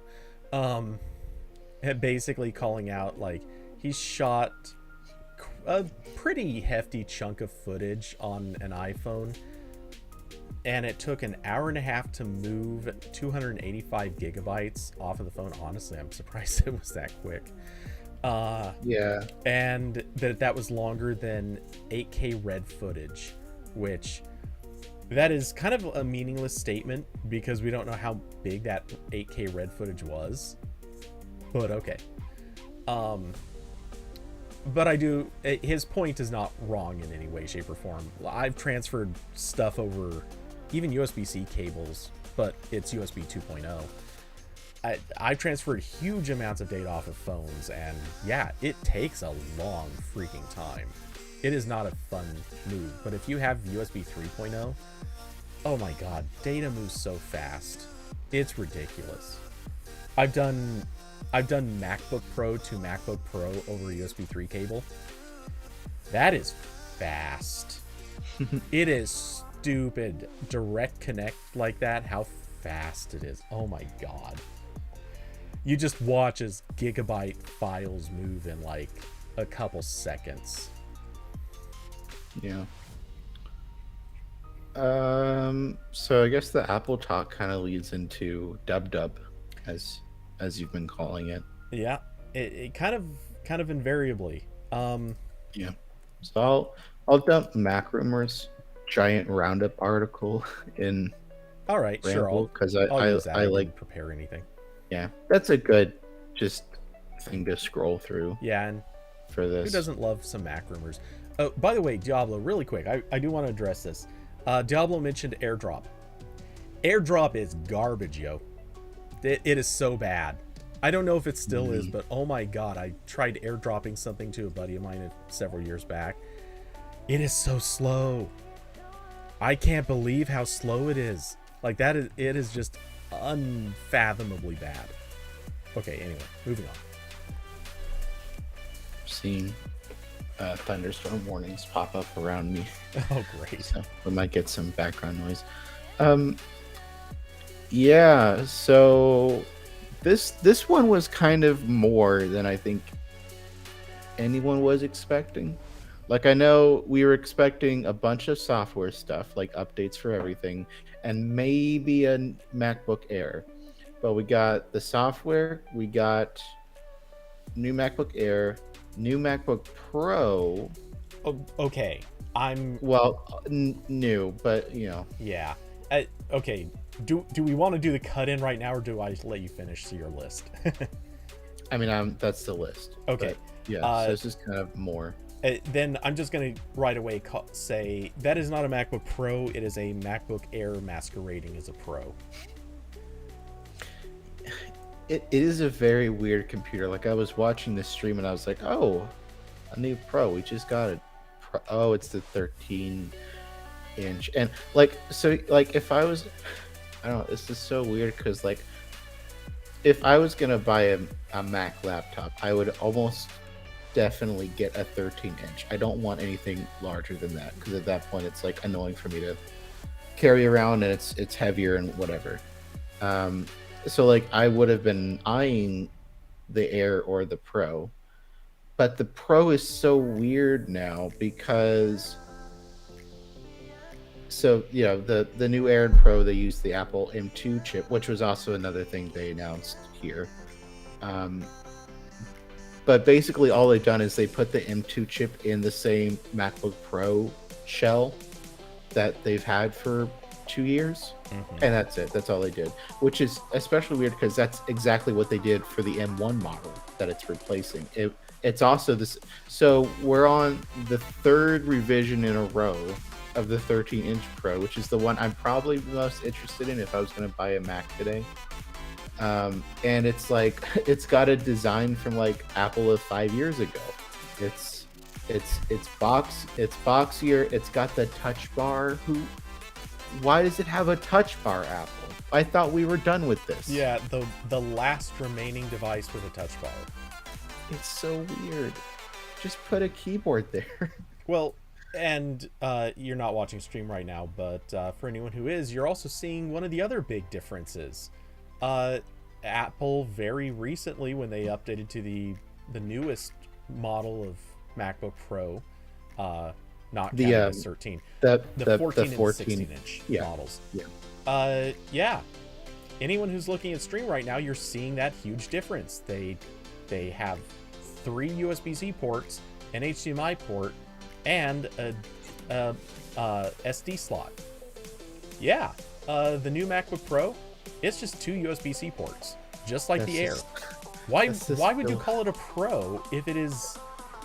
And basically calling out, like, he shot a pretty hefty chunk of footage on an iPhone, and it took an hour and a half to move 285 gigabytes off of the phone. Honestly, I'm surprised it was that quick. Yeah. And that was longer than 8K red footage, which that is kind of a meaningless statement because we don't know how big that 8K red footage was. But okay. But his point is not wrong in any way, shape, or form. I've transferred stuff over even USB-C cables, but it's USB 2.0. I've transferred huge amounts of data off of phones, and yeah, it takes a long freaking time. It is not a fun move, but if you have USB 3.0, oh my god, data moves so fast. It's ridiculous. I've done MacBook Pro to MacBook Pro over USB 3 cable. That is fast. It is stupid. Direct connect like that, how fast it is. Oh my god. You just watch as gigabyte files move in like a couple seconds. Yeah. So I guess the Apple talk kind of leads into dub as you've been calling it. Yeah, it kind of invariably. Yeah. So I'll dump Mac Rumors giant roundup article in. All right, Ramble, sure. because I'll use that. I like didn't prepare anything. Yeah, that's a good just thing to scroll through. Yeah, and for this, who doesn't love some Mac Rumors? Oh, by the way, Diablo, really quick, I do want to address this. Diablo mentioned AirDrop. AirDrop is garbage, yo. It is so bad. I don't know if it still is, but oh my god, I tried airdropping something to a buddy of mine several years back. It is so slow. I can't believe how slow it is. Like it is just unfathomably bad. Okay, anyway, moving on. Seeing thunderstorm warnings pop up around me. Oh, great. So we might get some background noise. Yeah, so this one was kind of more than I think anyone was expecting. Like, I know we were expecting a bunch of software stuff, like updates for everything, and maybe a MacBook Air. But we got the software, we got new MacBook Air, new MacBook Pro. Oh, okay. New, but you know. Yeah. Okay. Do we want to do the cut-in right now, or do I let you finish your list? I mean, that's the list. Okay. But, yeah, so this is kind of more. Then I'm just going to right away say that is not a MacBook Pro. It is a MacBook Air masquerading as a Pro. It is a very weird computer. Like, I was watching this stream and I was like, oh, a new Pro. We just got it. Oh, it's the 13-inch. And if I was, I don't know, this is so weird because like if I was gonna buy a Mac laptop, I would almost definitely get a 13-inch. I don't want anything larger than that because at that point it's like annoying for me to carry around, and it's heavier and whatever. So like I would have been eyeing the Air or the Pro, but the Pro is so weird now because the new Air and Pro, they use the Apple M2 chip, which was also another thing they announced here. But basically all they've done is they put the M2 chip in the same MacBook Pro shell that they've had for 2 years. And that's it. That's all they did, which is especially weird because that's exactly what they did for the M1 model that it's replacing. It's also this. So we're on the third revision in a row of the 13-inch Pro, which is the one I'm probably most interested in if I was going to buy a Mac today. And it's like it's got a design from like Apple of 5 years ago. It's boxier. It's got the touch bar. Why does it have a touch bar, Apple? I thought we were done with this. Yeah, the last remaining device with a touch bar. It's so weird. Just put a keyboard there. Well, and you're not watching stream right now, but for anyone who is, you're also seeing one of the other big differences. Apple very recently, when they updated to the newest model of MacBook Pro, not counting the 13, the 14 and 16-inch models. Yeah. Anyone who's looking at stream right now, you're seeing that huge difference. They have 3 USB-C ports, an HDMI port, and a SD slot. Yeah, the new MacBook Pro, it's just 2 USB-C ports, just like the Air. Why That's just would you call it a Pro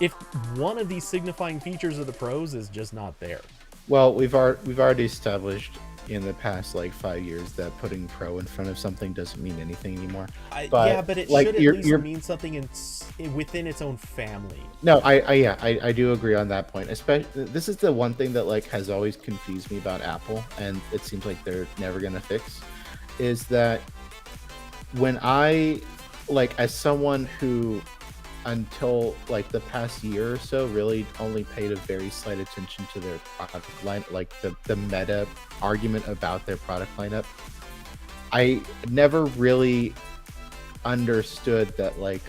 if one of these signifying features of the Pros is just not there? Well, we've already established in the past like 5 years that putting Pro in front of something doesn't mean anything anymore. Yeah, but it like, should at least mean something within its own family. No, I do agree on that point. Especially, this is the one thing that like has always confused me about Apple, and it seems like they're never gonna fix, is that when I, like, as someone who until like the past year or so really only paid a very slight attention to their product line, like the meta argument about their product lineup, I never really understood that like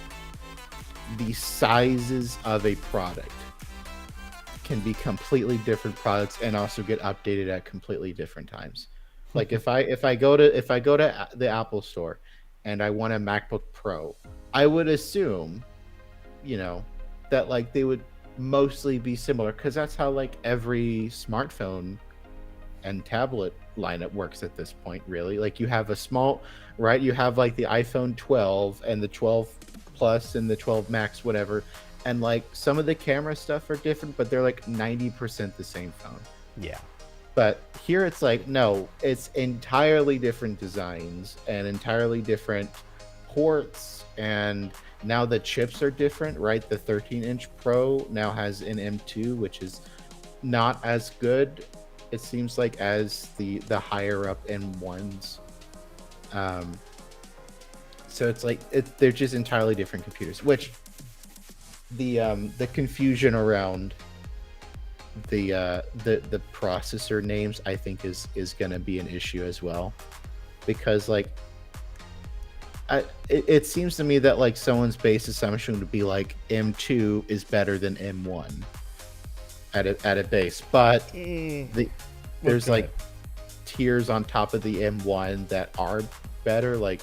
the sizes of a product can be completely different products and also get updated at completely different times. Like if I go to the Apple store and I want a MacBook Pro, I would assume, that like they would mostly be similar, because that's how like every smartphone and tablet lineup works at this point, really. Like you have a small, right? You have like the iPhone 12 and the 12 Plus and the 12 Max, whatever. And like some of the camera stuff are different, but they're like 90% the same phone. Yeah. But here it's like, no, it's entirely different designs and entirely different ports, and now the chips are different, right? The 13-inch Pro now has an M2, which is not as good, it seems like, as the higher up M1s. So it's like they're just entirely different computers, which the confusion around the processor names, I think, is going to be an issue as well, because like it seems to me that like someone's base assumption would be like M2 is better than M1 at a base, but there's like tiers on top of the M1 that are better, like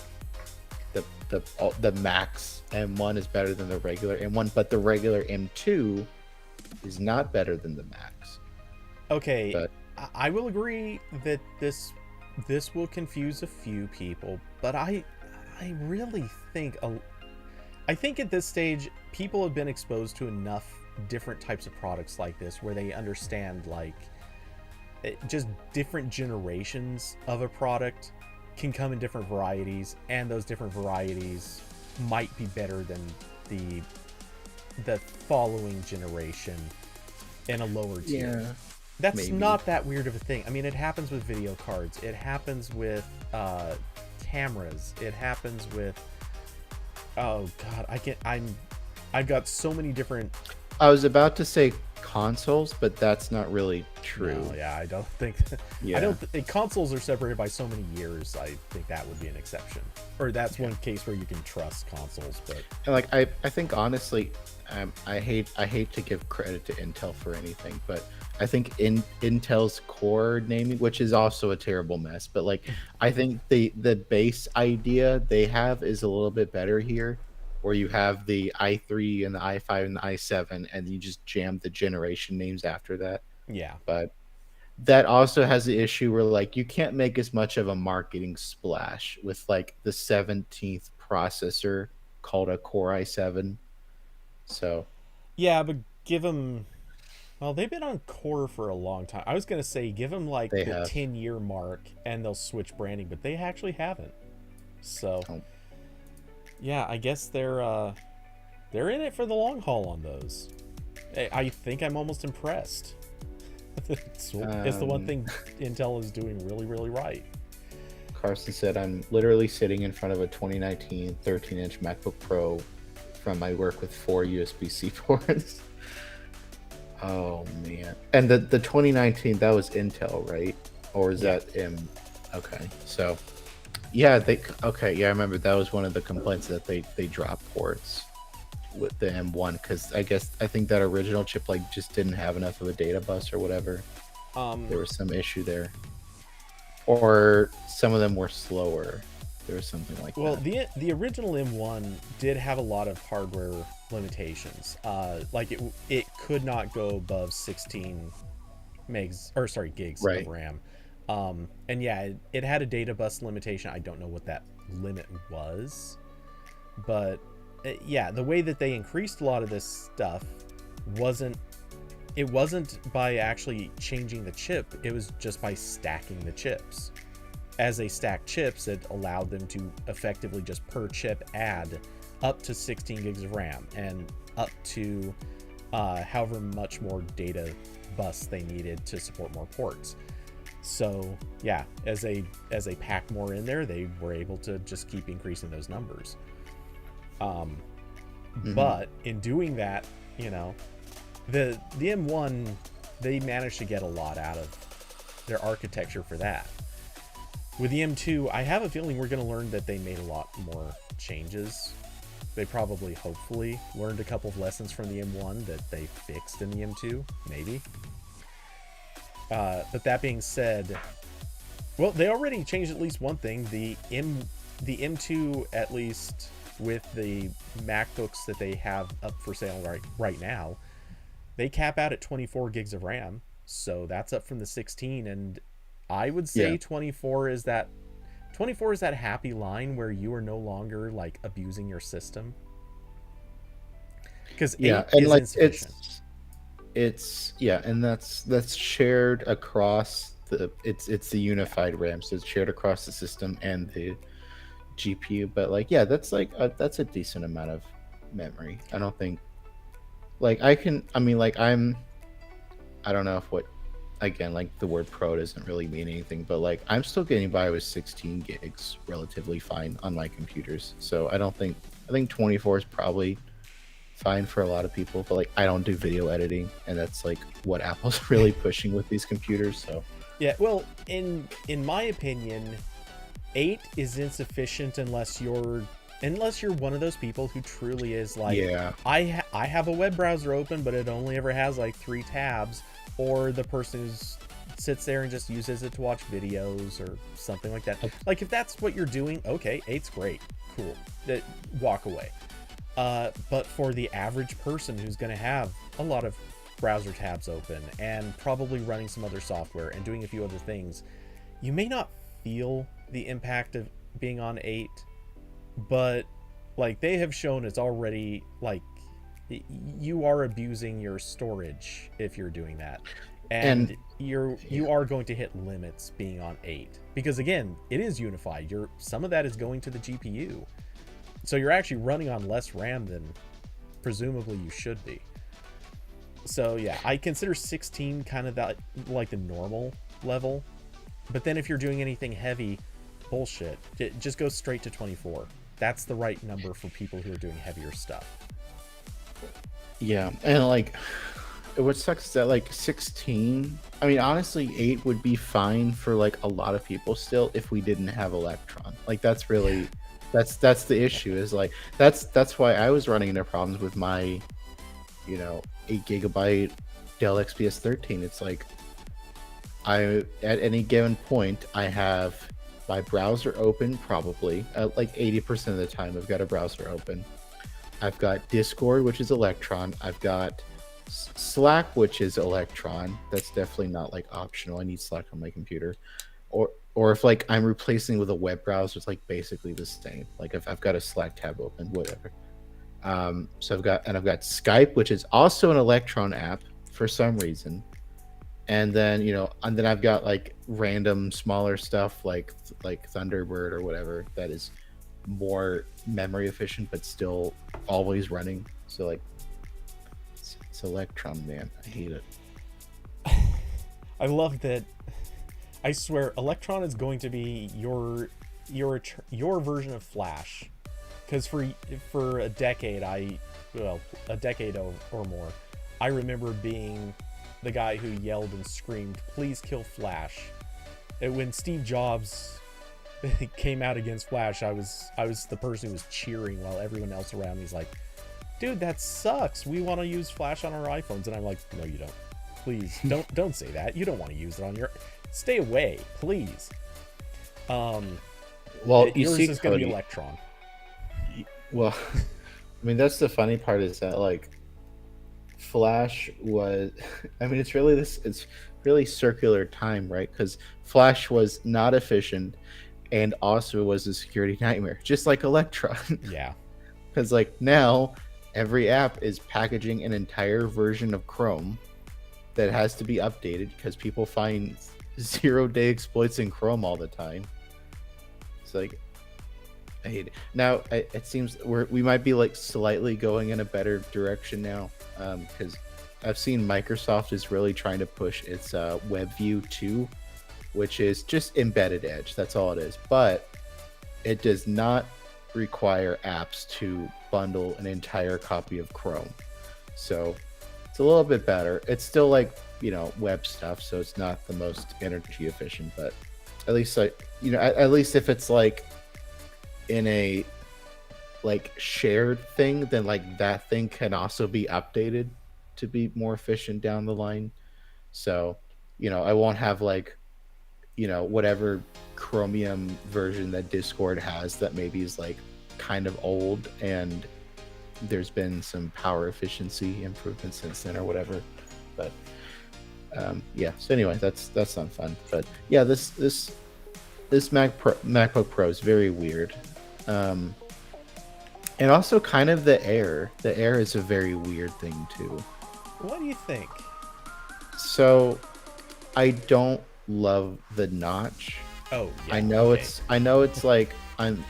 the Max M1 is better than the regular M1, but the regular M2 is not better than the Max. Okay, but I will agree that this will confuse a few people, but I really think I think at this stage people have been exposed to enough different types of products like this where they understand like just different generations of a product can come in different varieties, and those different varieties might be better than the following generation in a lower tier. Yeah, that's maybe not that weird of a thing. I mean, it happens with video cards, it happens with cameras, it happens with, oh god, I've got so many different. I was about to say consoles, but that's not really true. No, yeah, I don't think. Yeah. Consoles are separated by so many years. I think that would be an exception, or that's one case where you can trust consoles. But and like I think honestly, I hate to give credit to Intel for anything, but I think Intel's core naming, which is also a terrible mess, but like I think the base idea they have is a little bit better here, where you have the i3 and the i5 and the i7, and you just jam the generation names after that. Yeah. But that also has the issue where like you can't make as much of a marketing splash with like the 17th processor called a Core i7. So yeah, but give them, well, they've been on Core for a long time. I was gonna say give them like the 10-year mark and they'll switch branding, but they actually haven't. So yeah, I guess they're in it for the long haul on those. I think I'm almost impressed. It's the one thing Intel is doing really, really right. Carson said, I'm literally sitting in front of a 2019 13-inch MacBook Pro from my work with 4 USB-C ports. Oh, man. And the 2019, that was Intel, right? Or is that Okay, so... Yeah, I remember that was one of the complaints, that they dropped ports with the M1, because I think that original chip like just didn't have enough of a data bus or whatever. There was some issue there, or some of them were slower. There was something like that. Well, the original M1 did have a lot of hardware limitations. Like it could not go above 16 gigs of RAM. And yeah, it had a data bus limitation. I don't know what that limit was, but yeah, the way that they increased a lot of this stuff wasn't by actually changing the chip. It was just by stacking the chips. As they stacked chips, it allowed them to effectively just per chip add up to 16 gigs of RAM and up to however much more data bus they needed to support more ports. So yeah, as they packed more in there, they were able to just keep increasing those numbers. But in doing that, you know, the M1, they managed to get a lot out of their architecture for that. With the M2, I have a feeling we're going to learn that they made a lot more changes. They probably, hopefully, learned a couple of lessons from the M1 that they fixed in the M2, maybe. But that being said, well, they already changed at least one thing. The M2, at least with the MacBooks that they have up for sale right now, they cap out at 24 gigs of RAM. So that's up from the 16, and I would say 24 is that happy line where you are no longer like abusing your system. Because 8 is like insufficient. And that's shared across it's the unified RAM, so it's shared across the system and the GPU. But like, yeah, that's a decent amount of memory. I don't think like I don't know if what, again, like the word pro doesn't really mean anything, but like I'm still getting by with 16 gigs relatively fine on my computers. So I think 24 is probably fine for a lot of people, but like I don't do video editing, and that's like what Apple's really pushing with these computers. So yeah, well, in my opinion, 8 is insufficient unless you're one of those people who truly is like, I have a web browser open, but it only ever has like 3 tabs. Or the person who sits there and just uses it to watch videos or something like that. Like, if that's what you're doing, okay, 8's great. Cool. Walk away. But for the average person who's going to have a lot of browser tabs open and probably running some other software and doing a few other things, you may not feel the impact of being on 8, but like they have shown it's already like, you are abusing your storage if you're doing that, and you are going to hit limits being on 8, because again, it is unified. Some of that is going to the GPU, so you're actually running on less RAM than presumably you should be. So yeah, I consider 16 kind of that like the normal level, but then if you're doing anything heavy, bullshit, it just goes straight to 24. That's the right number for people who are doing heavier stuff. Yeah, and like what sucks is that like 16, I mean honestly 8 would be fine for like a lot of people still if we didn't have Electron. Like that's really that's the issue, is like that's why I was running into problems with my 8GB Dell XPS 13. It's like at any given point I have my browser open, probably like 80% of the time I've got a browser open. I've got Discord, which is Electron. I've got Slack, which is Electron. That's definitely not like optional. I need Slack on my computer. Or if like I'm replacing with a web browser, it's like basically the same. Like if I've got a Slack tab open, whatever. So I've got Skype, which is also an Electron app for some reason. And then I've got like random smaller stuff like Thunderbird or whatever that is more memory efficient but still always running. So like it's Electron, man. I hate it. I love that. I swear Electron is going to be your version of Flash, because for a decade or more, I remember being the guy who yelled and screamed, "Please kill Flash." And when Steve Jobs came out against Flash, I was the person who was cheering while everyone else around me is like, "Dude, that sucks. We want to use Flash on our iPhones." And I'm like, "No, you don't. Please don't say that. You don't want to use it on your. Stay away, please." Well, yours is going to be Electron. Well, I mean that's the funny part, is that like Flash was, I mean it's really circular time, right? Because Flash was not efficient and also was a security nightmare, just like Electron. Yeah. Because like now, every app is packaging an entire version of Chrome that has to be updated because people find 0-day exploits in Chrome all the time. It's like, I hate it. Now it seems we might be like slightly going in a better direction now, because I've seen Microsoft is really trying to push its WebView 2, which is just embedded Edge. That's all it is. But it does not require apps to bundle an entire copy of Chrome. So it's a little bit better. It's still like, web stuff, so it's not the most energy efficient, but at least at least if it's like in a like shared thing, then like that thing can also be updated to be more efficient down the line. So, I won't have like, whatever Chromium version that Discord has that maybe is like kind of old and there's been some power efficiency improvements since then or whatever. But yeah, so anyway, that's not fun. But yeah, this MacBook Pro is very weird. And also kind of the Air is a very weird thing too. What do you think? So I don't love the notch. Oh, yeah. I know it's like I'm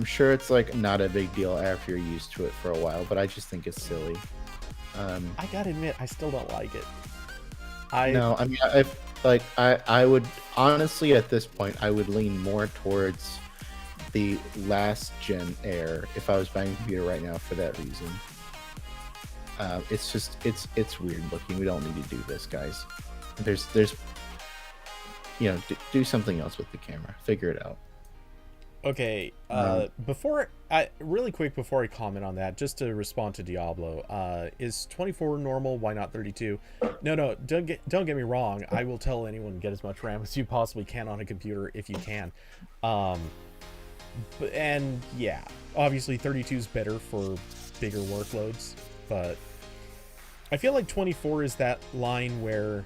sure it's like not a big deal after you're used to it for a while, but I just think it's silly. I gotta admit, I still don't like it. I would honestly at this point I would lean more towards the last gen Air if I was buying a computer right now for that reason. It's just it's weird looking. We don't need to do this, guys. There's do something else with the camera. Figure it out. Okay, really quick before I comment on that, just to respond to Diablo, is 24 normal? Why not 32? No, don't get me wrong. I will tell anyone get as much RAM as you possibly can on a computer if you can. And yeah, obviously 32 is better for bigger workloads, but I feel like 24 is that line where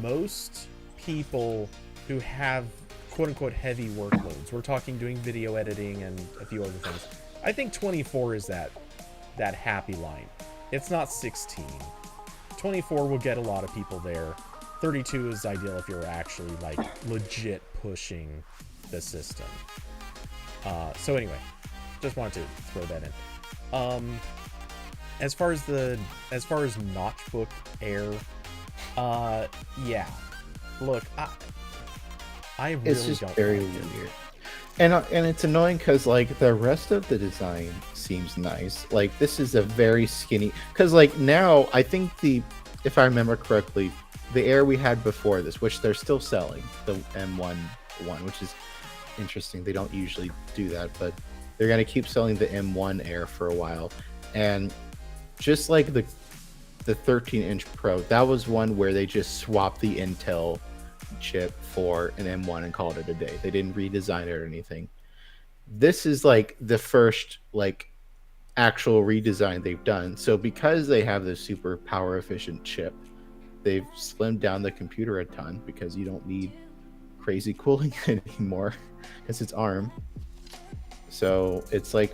most people who have quote-unquote heavy workloads, we're talking doing video editing and a few other things, I think 24 is that happy line. It's not 16. 24 will get a lot of people there. 32 is ideal if you're actually like legit pushing the system. So anyway, just wanted to throw that in. As far as Notchbook Air, yeah, look, I really it's just don't very like it. weird, and it's annoying because like the rest of the design seems nice. Like this is a very skinny, because like now I think if I remember correctly, the Air we had before this, which they're still selling, the M1, which is interesting. They don't usually do that, but they're gonna keep selling the M1 Air for a while. And just like the 13-inch Pro, that was one where they just swapped the Intel chip for an M1 and called it a day. They didn't redesign it or anything. This is like the first like actual redesign they've done. So because they have this super power efficient chip, they've slimmed down the computer a ton because you don't need crazy cooling anymore because it's ARM. So it's like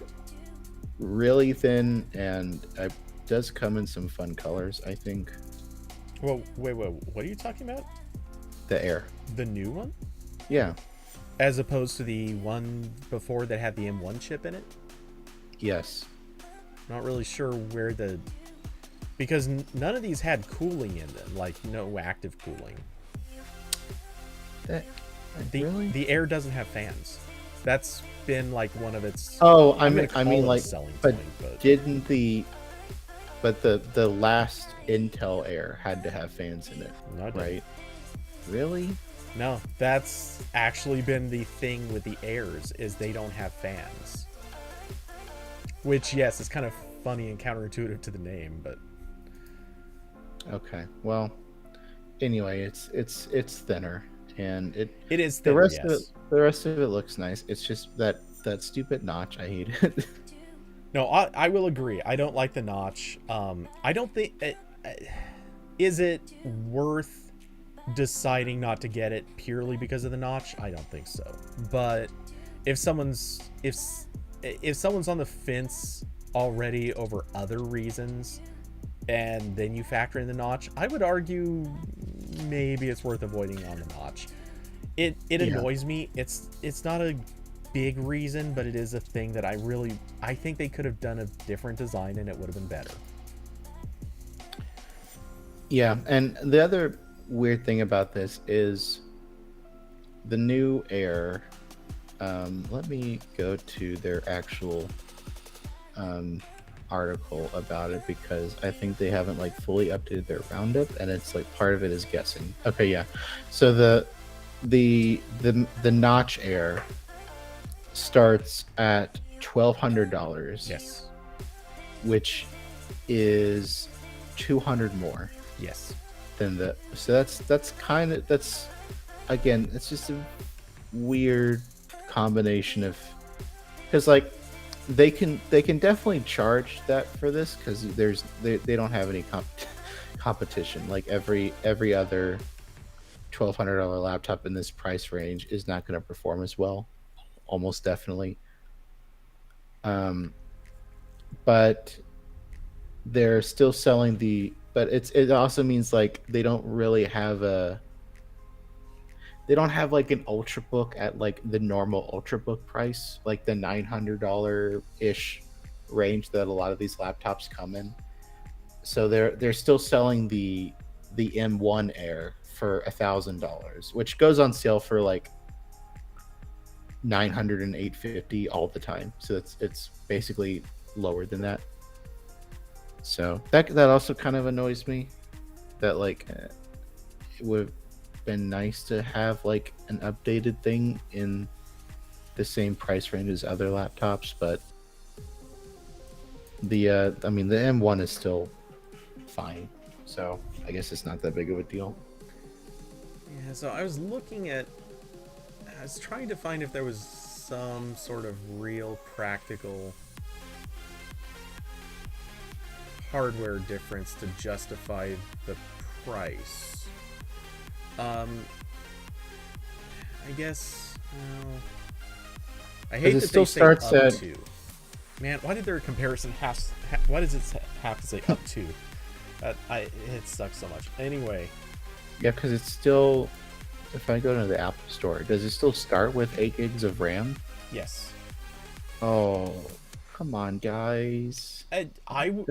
really thin, and it does come in some fun colors, I think. Well, wait, what are you talking about? The Air. The new one? Yeah. As opposed to the one before that had the M1 chip in it? Yes. Not really sure where because none of these had cooling in them, like no active cooling. Really? The Air doesn't have fans. That's been like one of its. Oh, I mean, like, selling but point, but didn't the last Intel Air had to have fans in it, no, it right? didn't. Really? No, that's actually been the thing with the Airs, is they don't have fans. Which, yes, is kind of funny and counterintuitive to the name, but Okay. Well, anyway, it's thinner, and it is the thin, rest yes. of it the rest of it looks nice. It's just that stupid notch. I hate it. No, I will agree. I don't like the notch. I don't think is it worth deciding not to get it purely because of the notch? I don't think so. But if if someone's on the fence already over other reasons, and then you factor in the notch, I would argue maybe it's worth avoiding on the notch. It annoys me. It's not a big reason, but it is a thing that I think they could have done a different design and it would have been better. Yeah, and the other weird thing about this is the new Air. Let me go to their actual article about it, because I think they haven't like fully updated their roundup, and it's like part of it is guessing. Okay, yeah. So the Notch Air starts at $1,200. Yes. Which is 200 more. Yes. Than the that's again, it's just a weird combination of, because like they can definitely charge that for this, because they don't have any competition. Like every other $1,200 laptop in this price range is not going to perform as well, almost definitely. But they're still selling but it also means like they don't have like an Ultrabook at like the normal Ultrabook price, like the $900 ish range that a lot of these laptops come in. So they're still selling the M1 Air for $1,000, which goes on sale for like $900 and $850 all the time. So it's basically lower than that. So that also kind of annoys me, that like it would have been nice to have like an updated thing in the same price range as other laptops, but the M1 is still fine, so I guess it's not that big of a deal. Yeah, so I was trying to find if there was some sort of real practical hardware difference to justify the price. I guess, well, I hate that it still they say starts up at... to. Man, why did their comparison why does it have to say up to? It sucks so much. Anyway. Yeah, because it's still, if I go to the Apple Store, does it still start with 8 gigs of RAM? Yes. Oh, come on, guys. I will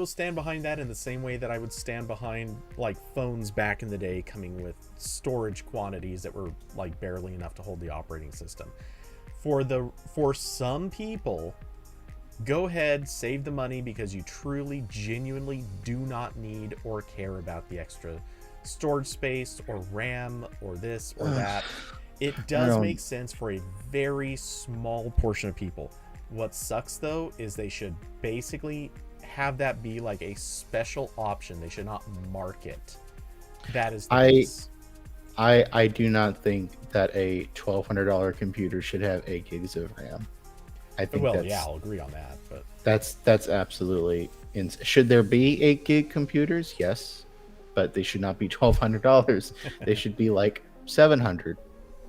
stand behind that in the same way that I would stand behind like phones back in the day coming with storage quantities that were like barely enough to hold the operating system. For some people, go ahead, save the money, because you truly, genuinely do not need or care about the extra storage space or RAM or this or that. It does make sense for a very small portion of people. What sucks though is they should basically have that be like a special option. They should not market that is the case. I do not think that a $1,200 computer should have 8 gigs of RAM. I think I'll agree on that, but that's absolutely should there be 8 gig computers? Yes, but they should not be $1,200. They should be like $700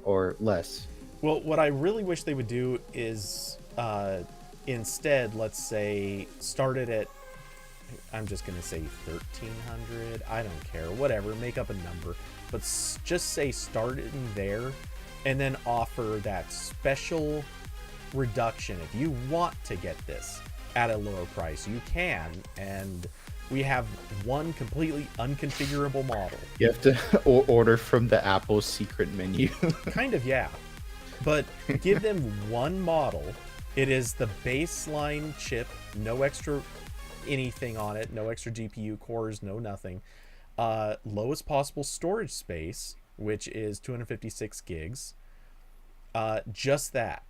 or less. Well, what I really wish they would do is instead, let's say, start it at, I'm just going to say 1,300. I don't care. Whatever. Make up a number. But just say start it in there and then offer that special reduction. If you want to get this at a lower price, you can. And we have one completely unconfigurable model. You have to order from the Apple secret menu. Kind of, yeah. But give them one model. It is the baseline chip, no extra anything on it, no extra GPU cores, no nothing. Lowest possible storage space, which is 256 gigs. Just that.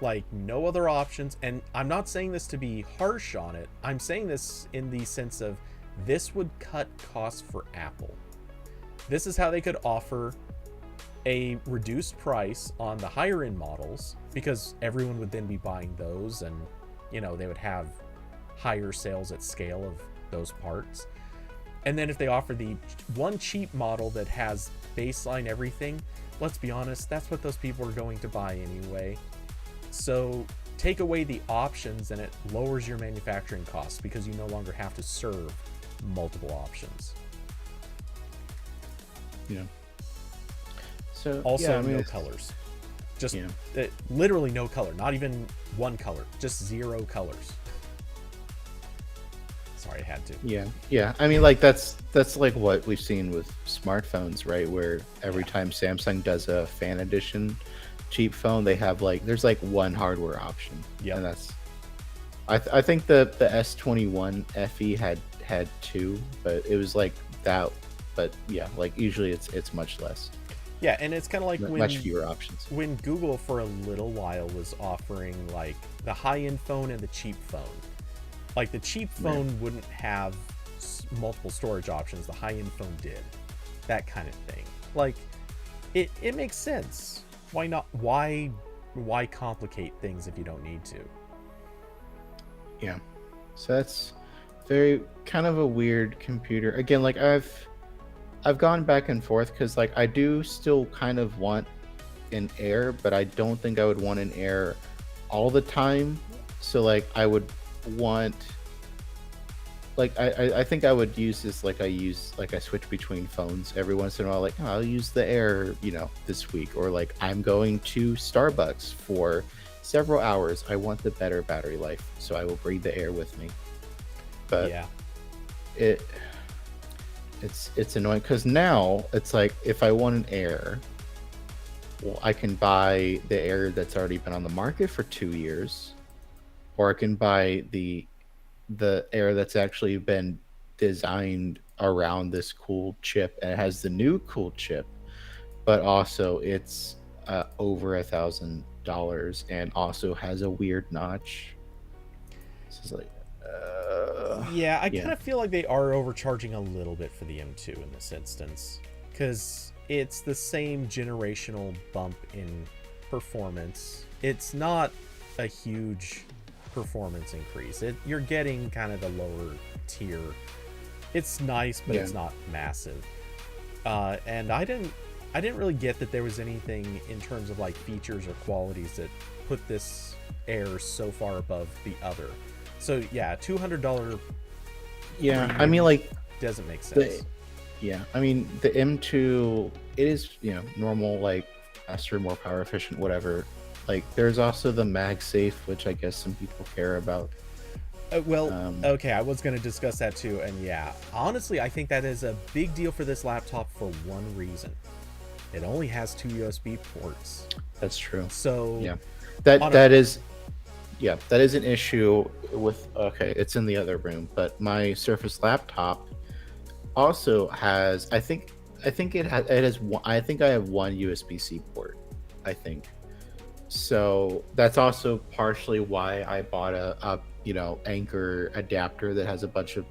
Like, no other options. And I'm not saying this to be harsh on it. I'm saying this in the sense of this would cut costs for Apple. This is how they could offer a reduced price on the higher end models, because everyone would then be buying those, and they would have higher sales at scale of those parts. And then if they offer the one cheap model that has baseline everything, let's be honest, that's what those people are going to buy anyway. So take away the options and it lowers your manufacturing costs because you no longer have to serve multiple options. Yeah. So Also, yeah, I mean, no colors. Just yeah. Literally no color. Not even one color. Just 0 colors. Sorry, I had to. Yeah. I mean, like that's like what we've seen with smartphones, right? Where every time Samsung does a fan edition cheap phone, they have like there's like one hardware option. Yep. And that's I think the S21 FE had 2, but it was like that. But yeah, like usually it's much less. Yeah, and it's kind of like much fewer options. When Google for a little while was offering like the high-end phone and the cheap phone. Like the cheap phone wouldn't have multiple storage options, the high-end phone did. That kind of thing. Like it makes sense. Why not? Why complicate things if you don't need to? Yeah. So that's very kind of a weird computer. Again, like I've gone back and forth because like I do still kind of want an Air, but I don't think I would want an Air all the time. So like I would want like I think I would use this like I switch between phones every once in a while. Like I'll use the Air, this week, or like I'm going to Starbucks for several hours. I want the better battery life, so I will bring the Air with me. But yeah, it's annoying because now it's like if I want an Air, well, I can buy the Air that's already been on the market for 2 years, or I can buy the Air that's actually been designed around this cool chip, and it has the new cool chip, but also it's over $1,000 and also has a weird notch. This is like yeah, I kind of feel like they are overcharging a little bit for the M2 in this instance, because it's the same generational bump in performance. It's not a huge performance increase. You're getting kind of the lower tier. It's nice, but it's not massive. And I didn't really get that there was anything in terms of like features or qualities that put this Air so far above the other. So yeah, $200. Yeah, I mean, like, doesn't make sense. I mean, the M2, it is normal, like faster, more power efficient, whatever. Like, there's also the MagSafe, which I guess some people care about. Okay, I was going to discuss that too, and yeah, honestly, I think that is a big deal for this laptop for one reason. It only has 2 USB ports. That's true. So yeah, that is an issue with. Okay, it's in the other room, but my Surface laptop also has. I think it has one. I think I have one USB-C port. I think. So that's also partially why I bought a Anchor adapter that has a bunch of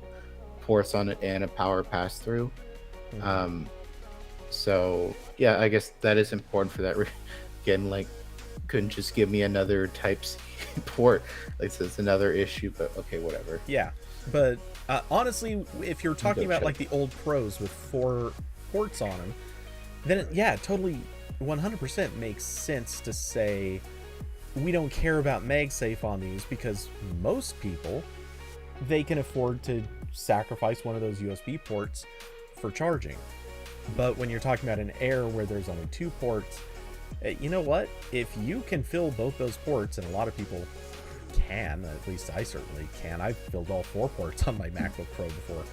ports on it and a power pass-through. Mm-hmm. So yeah, I guess that is important for that. Again, like, couldn't just give me another Type-C port. Like, so it's another issue, but okay, whatever. Yeah, but honestly, if you're talking about like the old Pros with 4 ports on them, then totally 100% makes sense to say we don't care about MagSafe on these, because most people, they can afford to sacrifice one of those USB ports for charging. But when you're talking about an Air where there's only 2 ports, you know what? If you can fill both those ports, and a lot of people can, at least I certainly can. I've filled all 4 ports on my MacBook Pro before.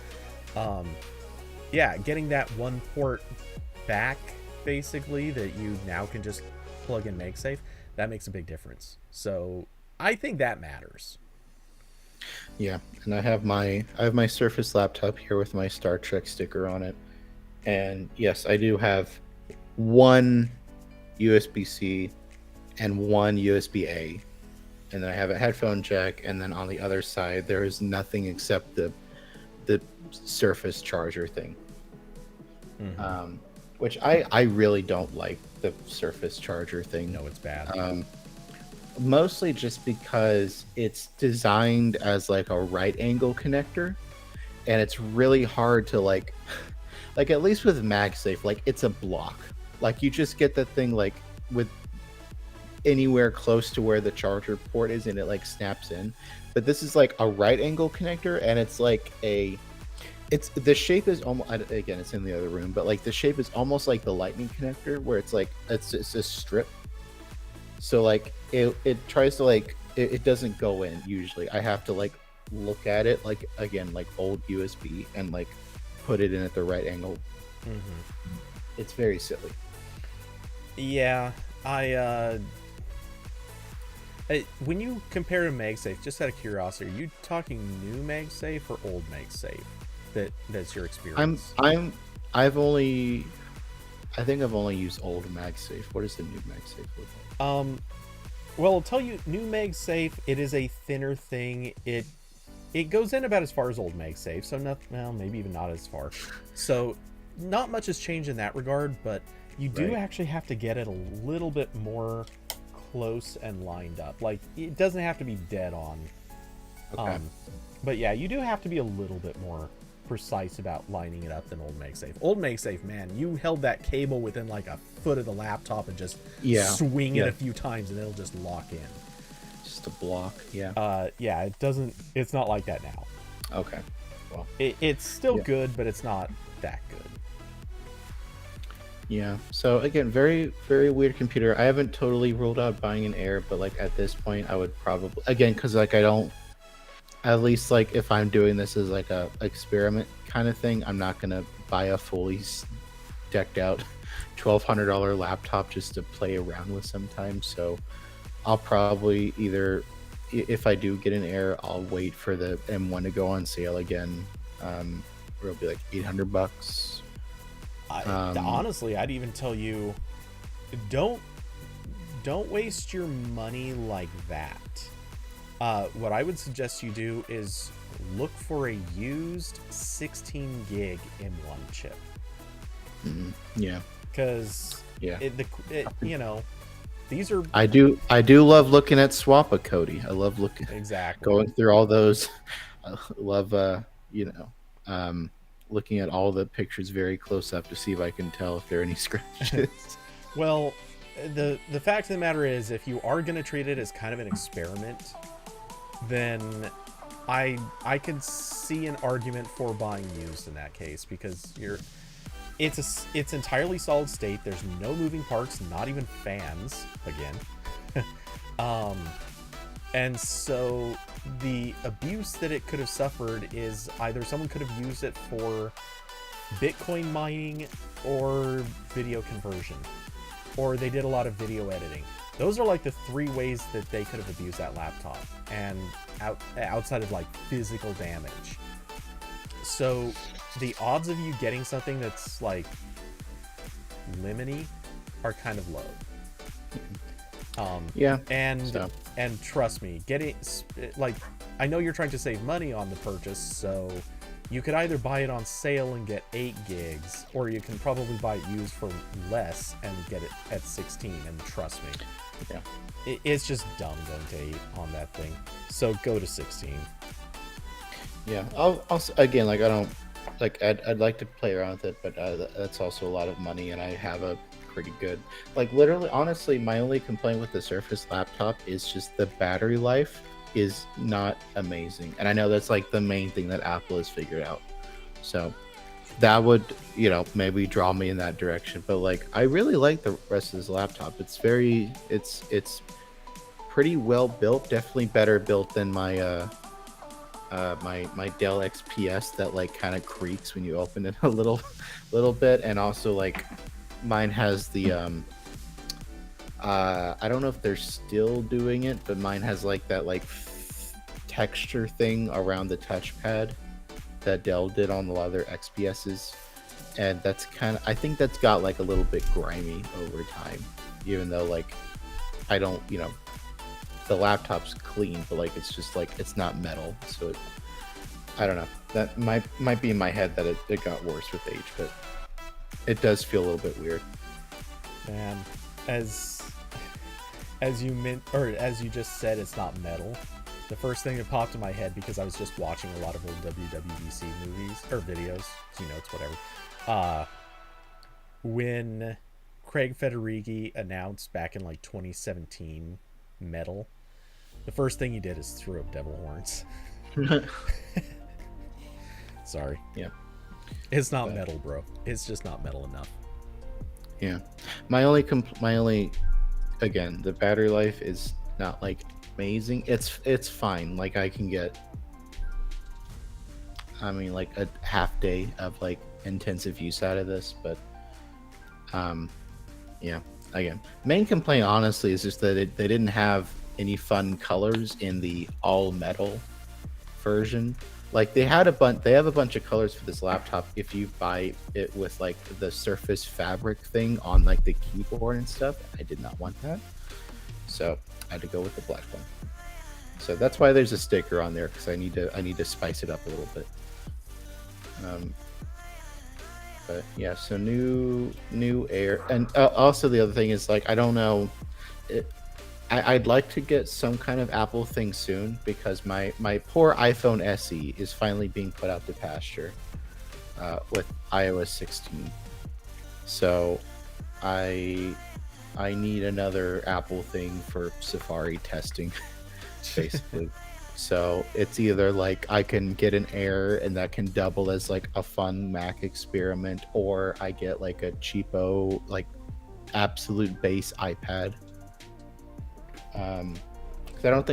Getting that one port back, basically, that you now can just plug in MagSafe, that makes a big difference. So I think that matters. Yeah, and I have my Surface laptop here with my Star Trek sticker on it, and yes, I do have one USB-C and one USB-A, and then I have a headphone jack, and then on the other side there is nothing except the Surface charger thing. Mm-hmm. Which I really don't like the Surface charger thing. No, it's bad. Mostly just because it's designed as like a right angle connector, and it's really hard to like at least with MagSafe, like, it's a block. Like, you just get that thing like with anywhere close to where the charger port is, and it like snaps in. But this is like a right angle connector, and it's like it's the shape is almost, again, it's in the other room, but like the shape is almost like the lightning connector, where it's like it's a strip. So like it tries to like it doesn't go in usually. I have to like look at it like, again, like old USB, and like put it in at the right angle. It's very silly. Yeah, when you compare to MagSafe, just out of curiosity, are you talking new MagSafe or old MagSafe? That's your experience. I've only, I think I've only used old MagSafe. What does the new MagSafe look like? Well, I'll tell you, new MagSafe, it is a thinner thing. It goes in about as far as old MagSafe, so not, well, maybe even not as far. So not much has changed in that regard, but you do actually have to get it a little bit more close and lined up. Like, it doesn't have to be dead on. Okay. But yeah, you do have to be a little bit more precise about lining it up than old MagSafe. Old MagSafe, man, you held that cable within like a foot of the laptop and just swing it a few times and it'll just lock in. Just a block. Yeah. It's not like that now. Okay. Well, it's still good, but it's not that good. Yeah. So again, very, very weird computer. I haven't totally ruled out buying an Air, but like at this point I would probably, again, because like I don't, at least like if I'm doing this as like a experiment kind of thing, I'm not gonna buy a fully decked out $1,200 laptop just to play around with sometimes. So I'll probably either, if I do get an Air, I'll wait for the M1 to go on sale again, where it'll be like $800. Honestly, I'd even tell you, don't waste your money like that. What I would suggest you do is look for a used 16 gig M1 chip. Yeah. Because you know, these are. I do love looking at Swap-A-Cody. I love looking going through all those. I love looking at all the pictures very close up to see if I can tell if there are any scratches. Well, the fact of the matter is, if you are going to treat it as kind of an experiment, then I can see an argument for buying used in that case, because it's entirely solid state. There's no moving parts, not even fans again. And so the abuse that it could have suffered is either someone could have used it for Bitcoin mining or video conversion, or they did a lot of video editing. Those are like the three ways that they could have abused that laptop, and outside of like physical damage. So the odds of you getting something that's like lemony are kind of low. And trust me, getting, like, I know you're trying to save money on the purchase, so you could either buy it on sale and get 8 gigs, or you can probably buy it used for less and get it at 16. And trust me, it's just dumb going to 8 on that thing. So go to 16. Yeah, I'll again, like, I don't like, I'd like to play around with it, but that's also a lot of money, and I have a pretty good, like, literally, honestly, my only complaint with the Surface laptop is just the battery life is not amazing, and I know that's like the main thing that Apple has figured out. So that would, maybe draw me in that direction. But like, I really like the rest of this laptop. It's pretty well built, definitely better built than my my Dell XPS that like kind of creaks when you open it a little bit. And also, like, mine has the I don't know if they're still doing it, but mine has like that like texture thing around the touchpad that Dell did on a lot of their XPSs, and that's kind of, I think that's got like a little bit grimy over time, even though like I don't, the laptop's clean, but like it's just like, it's not metal, so I don't know, that might be in my head that it got worse with age, but it does feel a little bit weird. Man, as you just said, it's not metal. The first thing that popped in my head, because I was just watching a lot of old WWDC movies or videos, keynotes, whatever. When Craig Federighi announced back in like 2017 metal, the first thing he did is threw up devil horns. Sorry. Yeah. It's not metal, bro. It's just not metal enough. Yeah. My only again, the battery life is not like amazing. It's fine. Like I can get like a half day of like intensive use out of this, but yeah. Again, main complaint honestly is just that they didn't have any fun colors in the all metal version. Like they have a bunch of colors for this laptop if you buy it with like the Surface Fabric thing on like the keyboard and stuff. I did not want that, so I had to go with the black one. So that's why there's a sticker on there, because I need to spice it up a little bit. But yeah, so new Air, and also the other thing is like I don't know. I'd like to get some kind of Apple thing soon, because my poor iPhone SE is finally being put out to pasture with iOS 16. So I need another Apple thing for Safari testing, basically. So it's either like I can get an Air and that can double as like a fun Mac experiment, or I get like a cheapo like absolute base iPad. Because I don't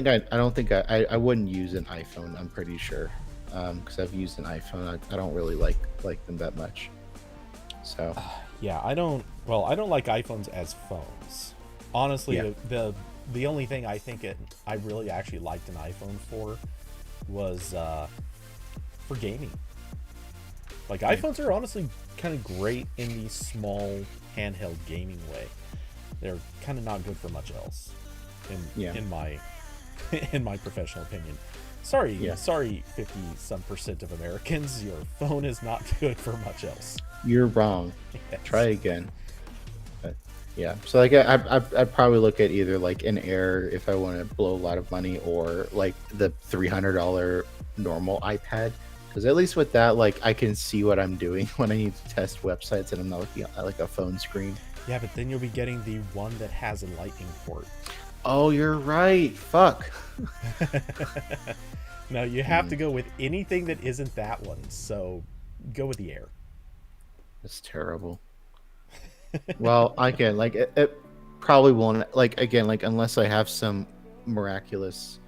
think I wouldn't use an iPhone. I'm pretty sure, because I've used an iPhone. I don't really like them that much. So yeah, I don't like iPhones as phones. Honestly, yeah. The only thing I think I really actually liked an iPhone for was for gaming. Like iPhones are honestly kind of great in the small handheld gaming way. They're kind of not good for much else. In my professional opinion. Sorry, 50% of Americans, your phone is not good for much else. You're wrong. Yes. Try again. But yeah, so like I'd probably look at either like an Air if I want to blow a lot of money, or like the $300 normal iPad, because at least with that, like I can see what I'm doing when I need to test websites and I'm not looking at like a phone screen. Yeah, but then you'll be getting the one that has a lightning port. Oh, you're right. Fuck. No, you have to go with anything that isn't that one. So go with the Air. That's terrible. Well, again, like it probably won't. Like again, like unless I have some miraculous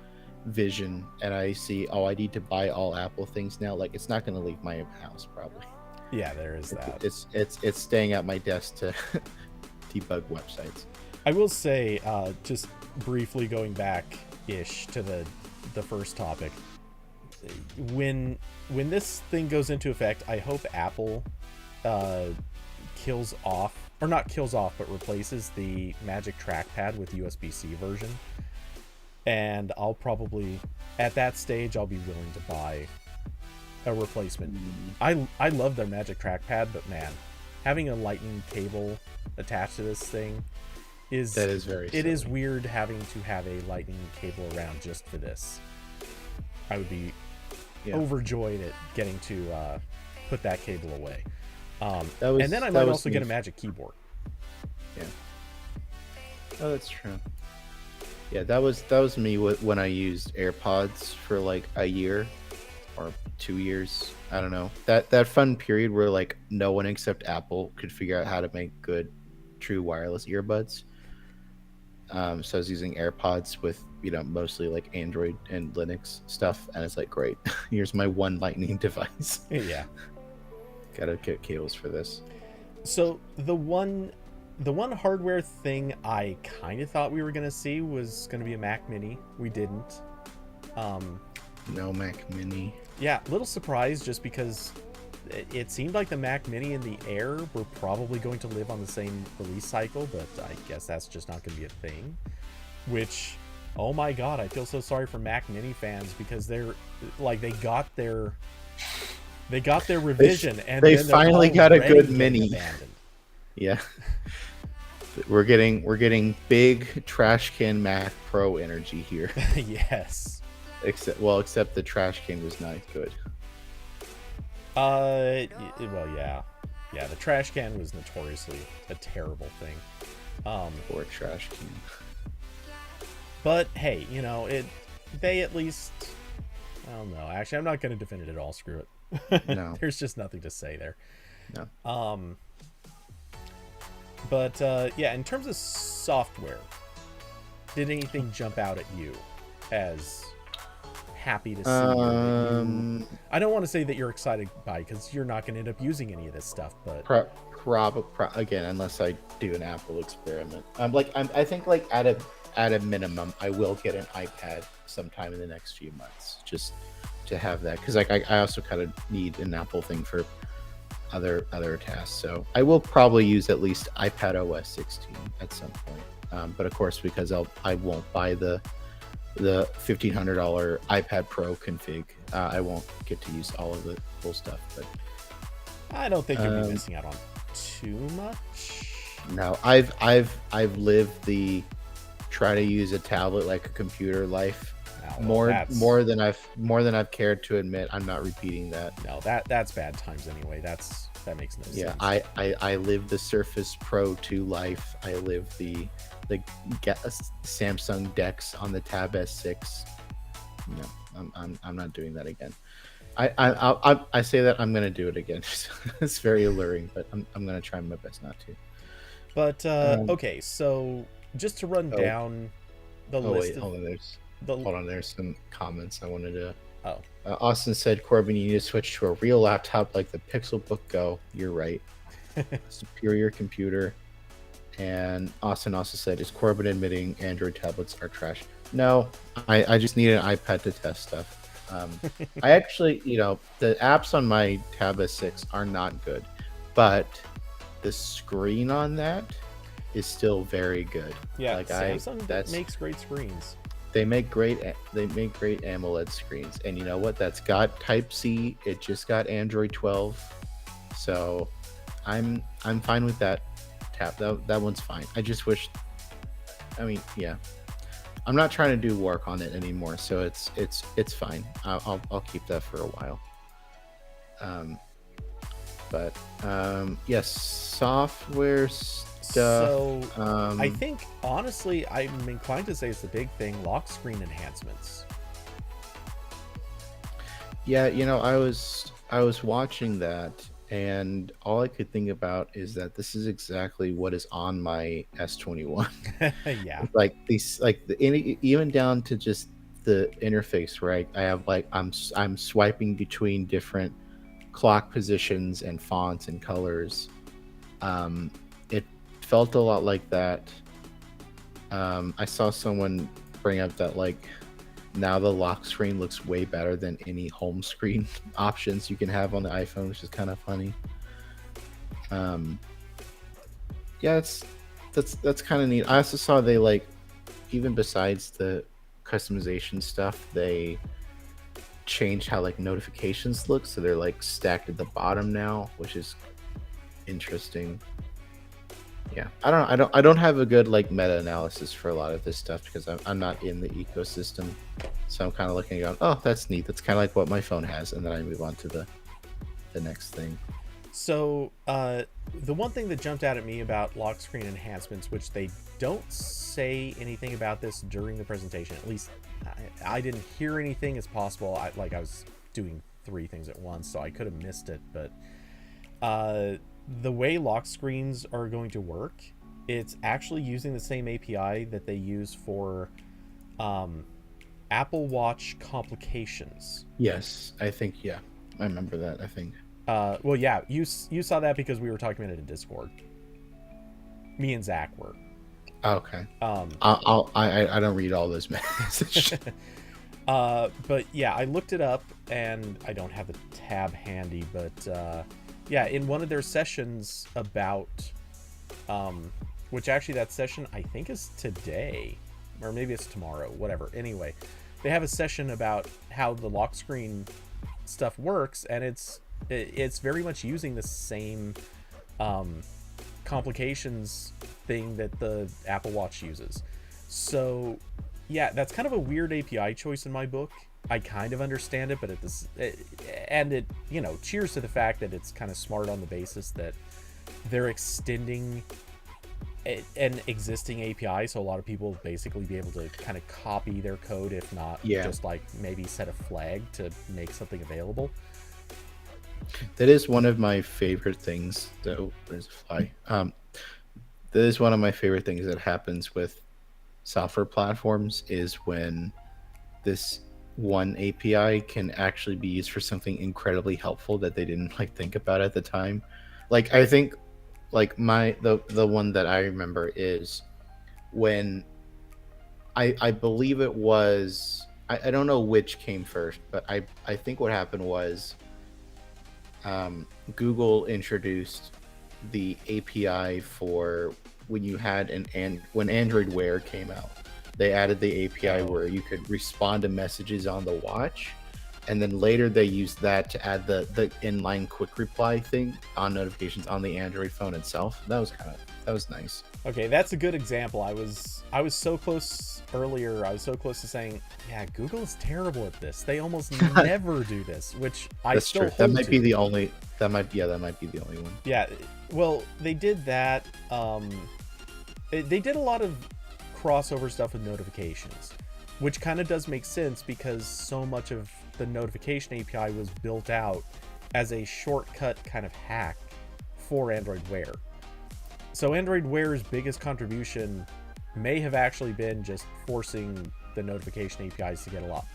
vision and I see, oh, I need to buy all Apple things now. Like it's not going to leave my house probably. Yeah, there is that. It's staying at my desk to debug websites. I will say, just briefly going back-ish to the first topic, when this thing goes into effect, I hope Apple kills off, or not kills off, but replaces the Magic Trackpad with USB-C version. And I'll probably, at that stage, I'll be willing to buy a replacement. I love their Magic Trackpad, but man, having a lightning cable attached to this thing is very silly. It is weird having to have a lightning cable around just for this. I would be overjoyed at getting to put that cable away. And then I might also get a Magic Keyboard. Yeah. Oh, that's true. Yeah, that was me when I used AirPods for like a year or 2 years. I don't know. That fun period where like no one except Apple could figure out how to make good, true wireless earbuds. So I was using AirPods with, mostly like Android and Linux stuff, and it's like, great, here's my one lightning device. Yeah. Gotta get cables for this. So the one hardware thing I kind of thought we were gonna see was gonna be a Mac Mini. We didn't. No Mac Mini. Yeah, a little surprised just because it seemed like the Mac Mini and the Air were probably going to live on the same release cycle, but I guess that's just not going to be a thing. Which, oh my god, I feel so sorry for Mac Mini fans, because they're like they got their revision and they finally got a good Mini. Abandoned. Yeah, we're getting big trash can Mac Pro energy here. Yes. Except the trash can was not good. Well, yeah. Yeah, the trash can was notoriously a terrible thing. Or trash can. But hey, they at least, I don't know. Actually, I'm not going to defend it at all. Screw it. No. There's just nothing to say there. No. But yeah, in terms of software, did anything jump out at you as happy to see? I don't want to say that you're excited by, because you're not going to end up using any of this stuff. But again, unless I do an Apple experiment, I think like at a minimum, I will get an iPad sometime in the next few months, just to have that, because like I also kind of need an Apple thing for other tasks. So I will probably use at least iPad OS 16 at some point. But of course, because I won't buy the $1,500 iPad Pro config, I won't get to use all of the cool stuff. But I don't think you'll be missing out on too much. No, I've lived the try to use a tablet like a computer life. More than I've cared to admit. I'm not repeating that. No, that's bad times anyway. That makes no sense. Yeah, I lived the Surface Pro 2 life. I lived the Samsung Dex on the Tab S6. No, I'm not doing that again. I say that I'm gonna do it again. It's very alluring, but I'm gonna try my best not to. But okay, so just to run down the list. Hold on, there's some comments I wanted to. Oh. Austin said, Corbin, you need to switch to a real laptop like the Pixelbook Go. You're right. Superior computer. And Austin also said, is Corbin admitting Android tablets are trash? No, I just need an iPad to test stuff. I actually, the apps on my Tab S6 are not good, but the screen on that is still very good. Yeah, like Samsung makes great screens. They make great AMOLED screens, and you know what? That's got Type-C. It just got Android 12, so I'm fine with that tab. That one's fine. I just wish. I mean, yeah, I'm not trying to do work on it anymore, so it's fine. I'll keep that for a while. Yes, software stuff. So I think honestly, I'm inclined to say it's the big thing: lock screen enhancements. Yeah, I was watching that, and all I could think about is that this is exactly what is on my S21. Yeah, like these, even down to just the interface, right? I have I'm swiping between different clock positions and fonts and colors. It felt a lot like that. I saw someone bring up that now the lock screen looks way better than any home screen options you can have on the iPhone, which is kind of funny. Yeah, that's kind of neat. I also saw they even besides the customization stuff, they changed how notifications look, so they're stacked at the bottom now, which is interesting. Yeah, I don't have a good meta analysis for a lot of this stuff because I'm not in the ecosystem, so I'm kind of looking and going, oh, that's neat. That's kind of like what my phone has, and then I move on to the next thing. So the one thing that jumped out at me about lock screen enhancements, which they don't say anything about this during the presentation, at least I didn't hear anything. It's possible I was doing 3 things at once, so I could have missed it, but the way lock screens are going to work, it's actually using the same API that they use for Apple Watch complications. Yes, I think, yeah. I remember that, I think. Well, yeah, you saw that because we were talking about it in Discord. Me and Zach were. Okay. I don't read all those messages. But yeah, I looked it up, and I don't have the tab handy, but yeah, in one of their sessions about, which actually that session I think is today, or maybe it's tomorrow, whatever. Anyway, they have a session about how the lock screen stuff works, and it's very much using the same complications thing that the Apple Watch uses. So yeah, that's kind of a weird API choice in my book, I kind of understand it, but cheers to the fact that it's kind of smart on the basis that they're extending an existing API, so a lot of people will basically be able to kind of copy their code, if not just like maybe set a flag to make something available. That is one of my favorite things, though. There's a fly. That is one of my favorite things that happens with software platforms is when this one API can actually be used for something incredibly helpful that they didn't like think about at the time. Like I think like the one that I remember is when I believe it was I don't know which came first, but I think what happened was Google introduced the API for when you had when Android Wear came out. They added the API where you could respond to messages on the watch, and then later they used that to add the inline quick reply thing on notifications on the Android phone itself. That was nice. Okay, that's a good example. I was so close earlier. I was so close to saying, yeah, Google is terrible at this. They almost never do this, which I still hold to. That might be the only one. Yeah, well, they did that. They did a lot of crossover stuff with notifications, which kind of does make sense because so much of the notification API was built out as a shortcut kind of hack for Android Wear. So Android Wear's biggest contribution may have actually been just forcing the notification APIs to get a lot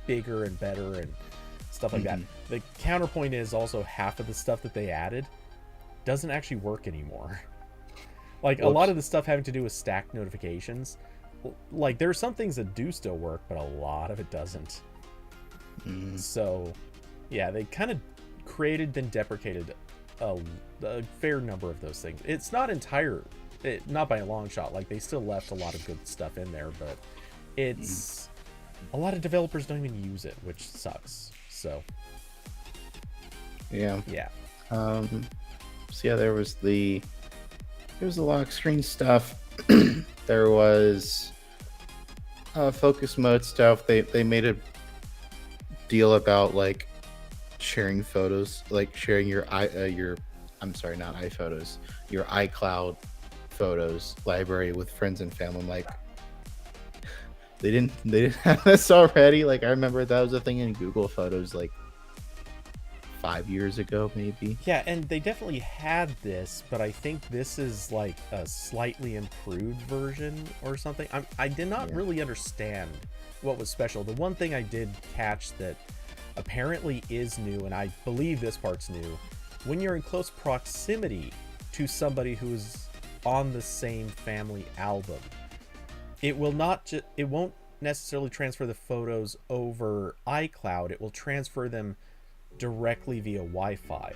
bigger and better and stuff like that. The counterpoint is also half of the stuff that they added doesn't actually work anymore. Like a lot of the stuff having to do with stacked notifications, like there are some things that do still work, but a lot of it doesn't. So yeah, they kind of created then deprecated a fair number of those things. It's not not by a long shot. Like they still left a lot of good stuff in there, but it's a lot of developers don't even use it, which sucks. So yeah. So yeah, there was the lock screen stuff. There was focus mode stuff. They made a deal about like sharing photos, like sharing your iCloud photos library with friends and family. I'm like, they didn't have this already. Like I remember that was a thing in Google Photos like 5 years ago, maybe. Yeah, and they definitely had this, but I think this is like a slightly improved version or something. I did not really understand what was special. The one thing I did catch that apparently is new, and I believe this part's new, when you're in close proximity to somebody who's on the same family album, it won't necessarily transfer the photos over iCloud. It will transfer them directly via Wi-Fi,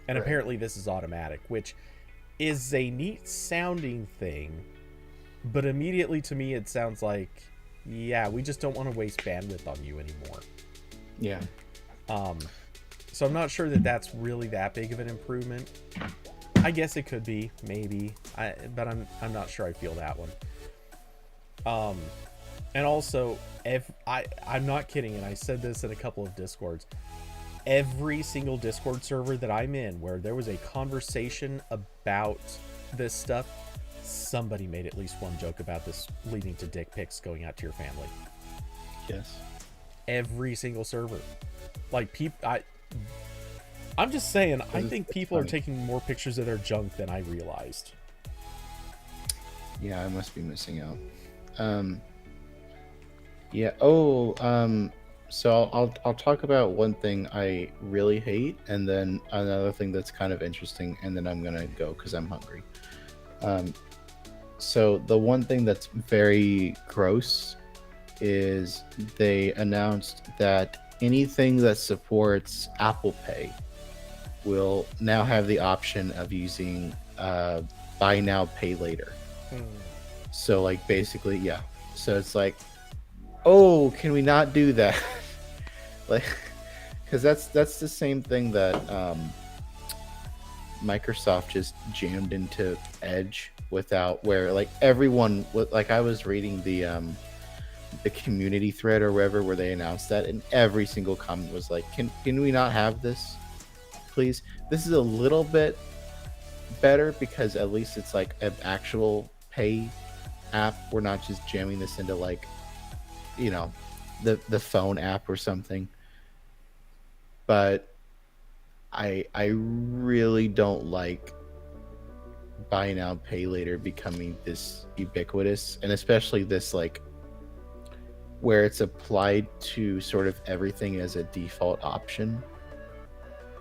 and apparently this is automatic, which is a neat sounding thing, but immediately to me it sounds like, yeah, we just don't want to waste bandwidth on you anymore. So I'm not sure that that's really that big of an improvement. I guess it could be, maybe, but I'm not sure I feel that one. And also, I'm not kidding, and I said this in a couple of Discords. Every single Discord server that I'm in where there was a conversation about this stuff, somebody made at least one joke about this leading to dick pics going out to your family. Yes. Every single server. Like, I'm just saying, I think people are taking more pictures of their junk than I realized. Yeah, I must be missing out. So I'll talk about one thing I really hate, and then another thing that's kind of interesting, and then I'm gonna go because I'm hungry. So the one thing that's very gross is they announced that anything that supports Apple Pay will now have the option of using buy now, pay later. So like basically, yeah. So it's like, oh, can we not do that? Like, because that's the same thing that Microsoft just jammed into Edge without, where like everyone, like I was reading the the community thread or wherever where they announced that, and every single comment was like, can we not have this, please? This is a little bit better because at least it's like an actual pay app. We're not just jamming this into like, you know, the phone app or something. But I really don't like buy now pay later becoming this ubiquitous, and especially this like where it's applied to sort of everything as a default option.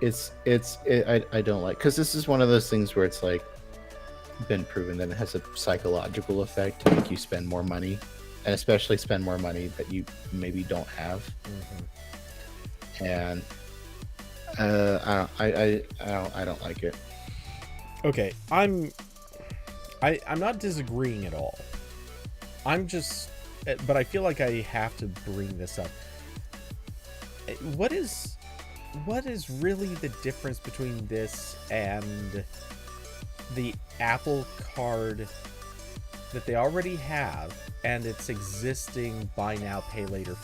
I don't like, because this is one of those things where it's like been proven that it has a psychological effect to make you spend more money, and especially spend more money that you maybe don't have. And I don't like it. Okay, I'm not disagreeing at all. I'm just, but I feel like I have to bring this up. What is really the difference between this and the Apple Card that they already have and its existing buy now pay later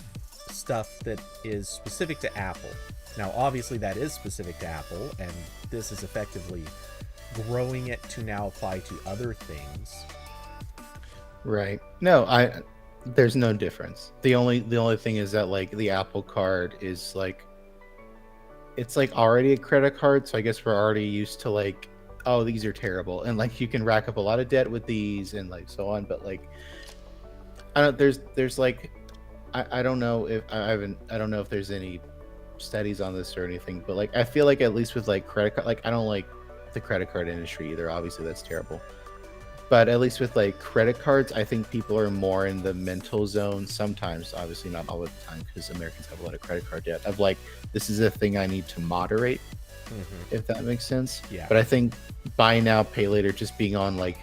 stuff that is specific to Apple? Now, obviously that is specific to Apple, and this is effectively growing it to now apply to other things. Right. No, there's no difference. The only thing is that like the Apple Card is like, it's like already a credit card, so I guess we're already used to like, oh, these are terrible, and like you can rack up a lot of debt with these and like so on. But like, there's like, I don't know if I don't know if there's any studies on this or anything, but like I feel like at least with like credit card, like I don't like the credit card industry either. Obviously, that's terrible. But at least with like credit cards, I think people are more in the mental zone sometimes, obviously not all the time, because Americans have a lot of credit card debt, of like, this is a thing I need to moderate, if that makes sense. Yeah. But I think buy now, pay later, just being on like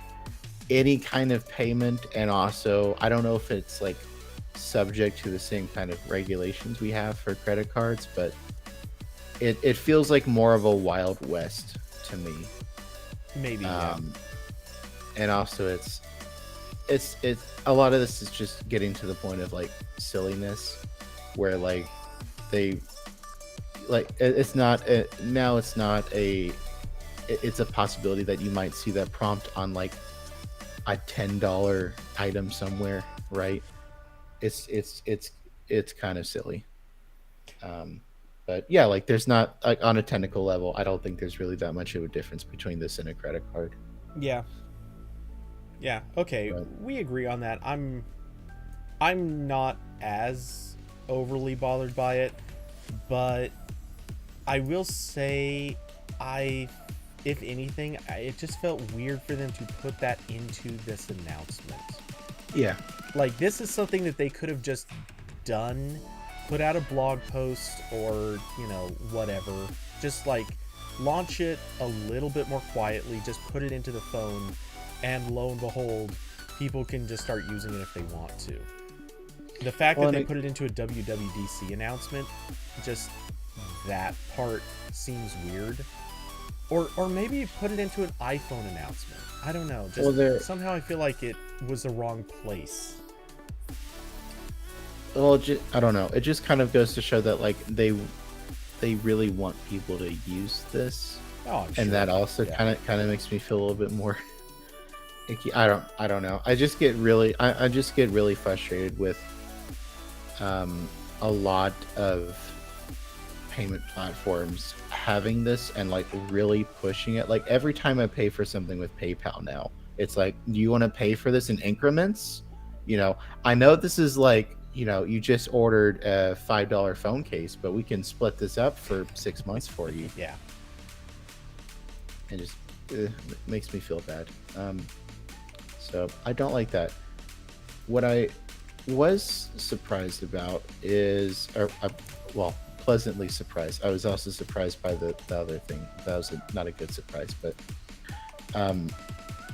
any kind of payment, and also, I don't know if it's like subject to the same kind of regulations we have for credit cards, but it feels like more of a Wild West to me. Maybe, yeah. And also it's a lot of this is just getting to the point of like silliness, where like they like it's a possibility that you might see that prompt on like a $10 item somewhere, right? It's kind of silly. But yeah, like there's not, like on a technical level, I don't think there's really that much of a difference between this and a credit card. Yeah, okay, Right. we agree on that. I'm not as overly bothered by it, but I will say, if anything, it just felt weird for them to put that into this announcement. Yeah. Like, this is something that they could have just done, put out a blog post, or, you know, whatever. Just, like, launch it a little bit more quietly, just put it into the phone, and lo and behold, people can just start using it if they want to. The fact that they put it into a WWDC announcement, just that part seems weird. Or maybe put it into an iPhone announcement. I don't know. Just somehow I feel like it was the wrong place. Well, I don't know. It just kind of goes to show that like they really want people to use this. Oh, I'm sure. And that also kind of makes me feel a little bit more icky. I don't know. I just get really frustrated with a lot of payment platforms having this and like really pushing it. Like every time I pay for something with PayPal now, it's like, do you want to pay for this in increments? You know, I know this is like, you know, you just ordered a $5 phone case, but we can split this up for 6 months for you. Yeah. And just it makes me feel bad. So I don't like that. What I was surprised about is, well, pleasantly surprised. I was also surprised by the other thing. That was not a good surprise, but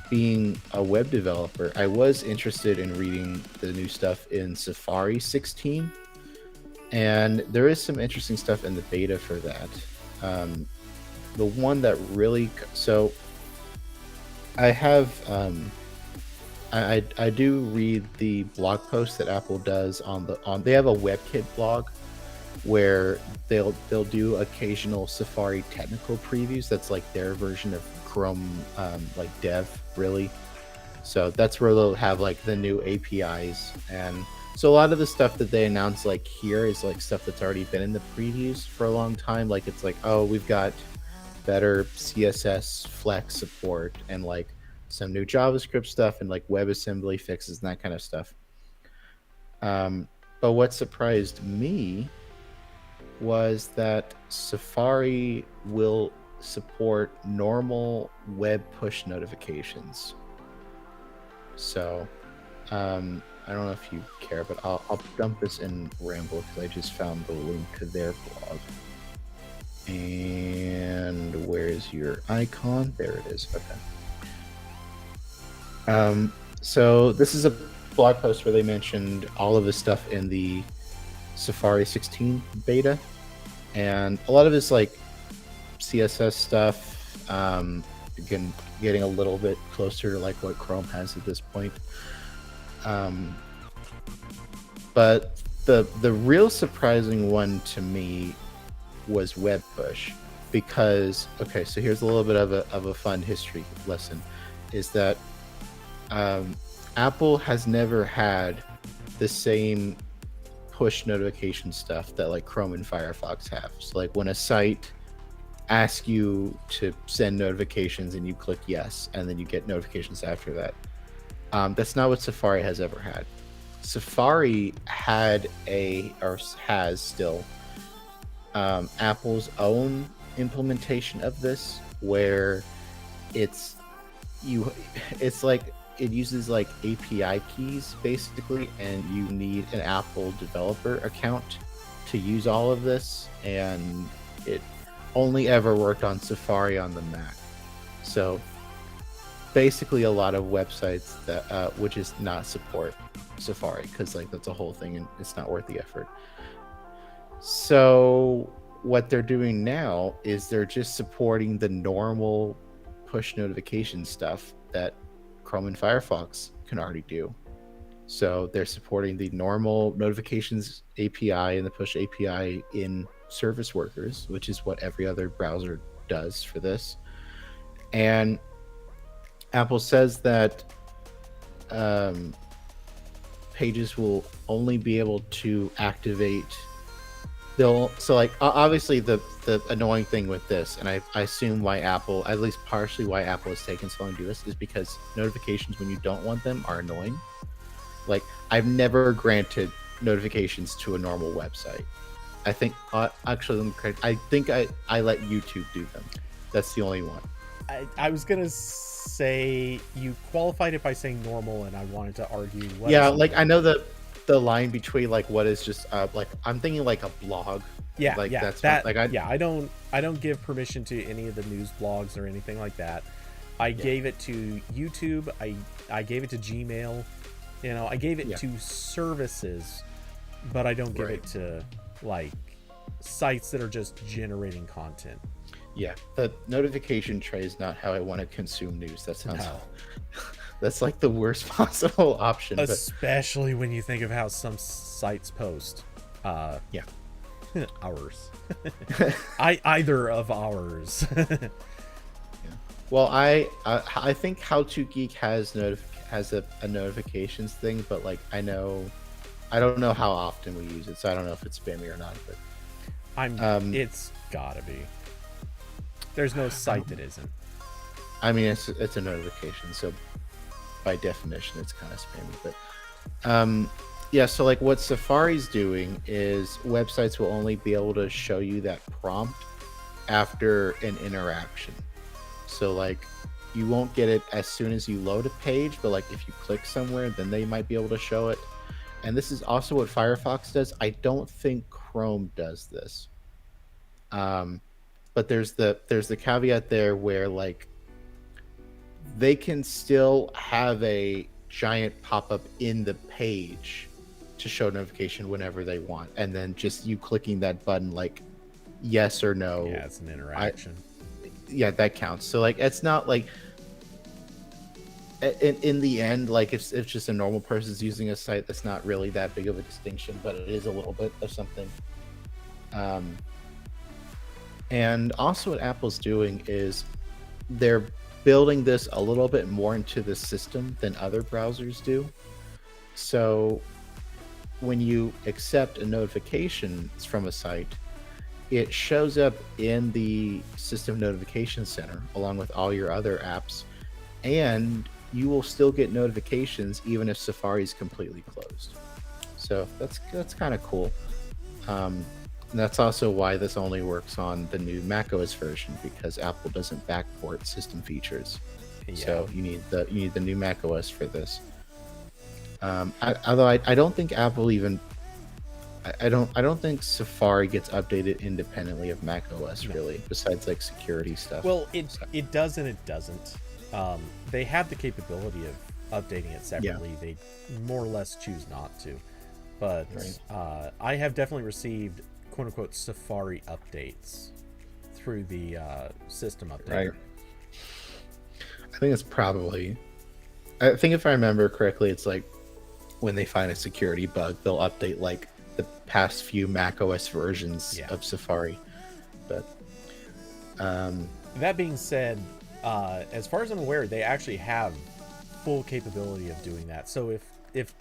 being a web developer, I was interested in reading the new stuff in Safari 16, and there is some interesting stuff in the beta for that. The one that really, so I have I do read the blog post that Apple does on they have a WebKit blog where they'll do occasional Safari technical previews. That's like their version of Chrome like dev, really. So that's where they'll have like the new APIs, and so a lot of the stuff that they announce like here is like stuff that's already been in the previews for a long time. Like it's like, oh, we've got better CSS Flex support and like some new JavaScript stuff and like WebAssembly fixes and that kind of stuff. But what surprised me was that Safari will support normal web push notifications. So I don't know if you care, but I'll dump this in Ramble because I just found the link to their blog. And where's your icon? There it is. Okay. So this is a blog post where they mentioned all of this stuff in the Safari 16 beta, and a lot of it's like CSS stuff. Again, getting a little bit closer to like what Chrome has at this point. But the real surprising one to me was web push, because okay, so here's a little bit of a fun history lesson, is that Apple has never had the same push notification stuff that like Chrome and Firefox have. So like when a site asks you to send notifications and you click yes, and then you get notifications after that. That's not what Safari has ever had. Safari had has still Apple's own implementation of this, where it's like it uses like API keys basically, and you need an Apple developer account to use all of this, and it only ever worked on Safari on the Mac. So basically a lot of websites that which is not support Safari, because like that's a whole thing and it's not worth the effort. So what they're doing now is they're just supporting the normal push notification stuff that Chrome and Firefox can already do. So they're supporting the normal notifications API and the push API in Service Workers, which is what every other browser does for this. And Apple says that pages will only be able to activate. So like obviously the annoying thing with this, and I assume why Apple, at least partially why Apple has taken so long to do this, is because notifications when you don't want them are annoying. Like I've never granted notifications to a normal website. I think actually let me correct. I think I let YouTube do them. That's the only one. I was gonna say you qualified it by saying normal, and I wanted to argue. Yeah, like I know the line between like what is just like I'm thinking like a blog. Yeah, like yeah, that's that. Like I don't give permission to any of the news blogs or anything like that. I gave it to YouTube. I gave it to Gmail. You know, I gave it to services, but I don't give it to like sites that are just generating content. Yeah, the notification tray is not how I want to consume news. That sounds that's like the worst possible option. Especially when you think of how some sites post. Ours. Either of ours. Well, I think How To Geek has a notifications thing, but like I don't know how often we use it, so I don't know if it's spammy or not. But it's gotta be. There's no site that isn't. I mean, it's a notification, so by definition, it's kind of spammy. But yeah, so like what Safari's doing is websites will only be able to show you that prompt after an interaction. So like you won't get it as soon as you load a page, but like if you click somewhere, then they might be able to show it. And this is also what Firefox does. I don't think Chrome does this. But there's the caveat there where like they can still have a giant pop-up in the page to show notification whenever they want, and then just you clicking that button like yes or no. Yeah, it's an interaction. Yeah, that counts. So like it's not like in the end, like if just a normal person's using a site, that's not really that big of a distinction, but it is a little bit of something. And also what Apple's doing is they're building this a little bit more into the system than other browsers do. So when you accept a notification from a site, it shows up in the system notification center along with all your other apps, and you will still get notifications even if Safari is completely closed. So that's kind of cool. And that's also why this only works on the new macOS version, because Apple doesn't backport system features. Yeah. So you need the new macOS for this. Although I don't think Apple even I don't think Safari gets updated independently of macOS really, besides like security stuff. Well, it does and it doesn't. They have the capability of updating it separately. Yeah. They more or less choose not to. But right. I have definitely received quote-unquote Safari updates through the system update. Right. I think if I remember correctly, it's like when they find a security bug, they'll update like the past few macOS versions of Safari. But that being said, as far as I'm aware, they actually have full capability of doing that. So if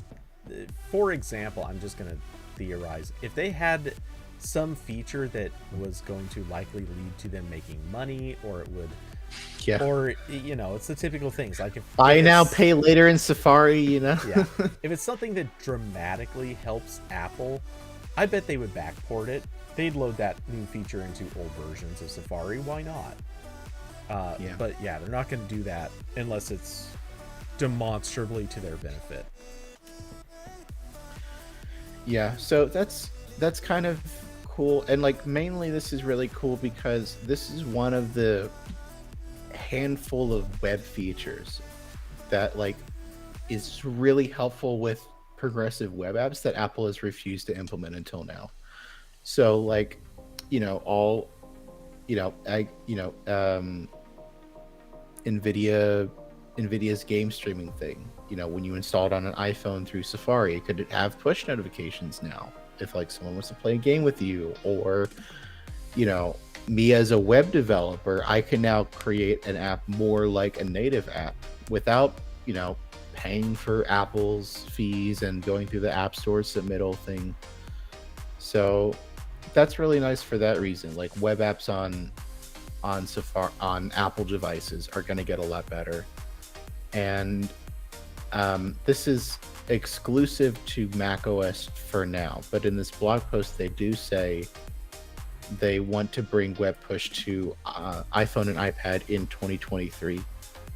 for example, I'm just going to theorize, if they had some feature that was going to likely lead to them making money, or it would, or it's the typical things like if buy now, pay later in Safari, if it's something that dramatically helps Apple, I bet they would backport it. They'd load that new feature into old versions of Safari. Why not? But they're not going to do that unless it's demonstrably to their benefit. Yeah, so that's kind of cool, and like mainly this is really cool because this is one of the handful of web features that like is really helpful with progressive web apps that Apple has refused to implement until now. So like, Nvidia's game streaming thing. When you install it on an iPhone through Safari, it could have push notifications now if like someone wants to play a game with you, or me as a web developer, I can now create an app more like a native app without paying for Apple's fees and going through the App Store submittal thing. So that's really nice for that reason. Like web apps on Safari on Apple devices are going to get a lot better, and this is exclusive to macOS for now. But in this blog post, they do say they want to bring web push to iPhone and iPad in 2023.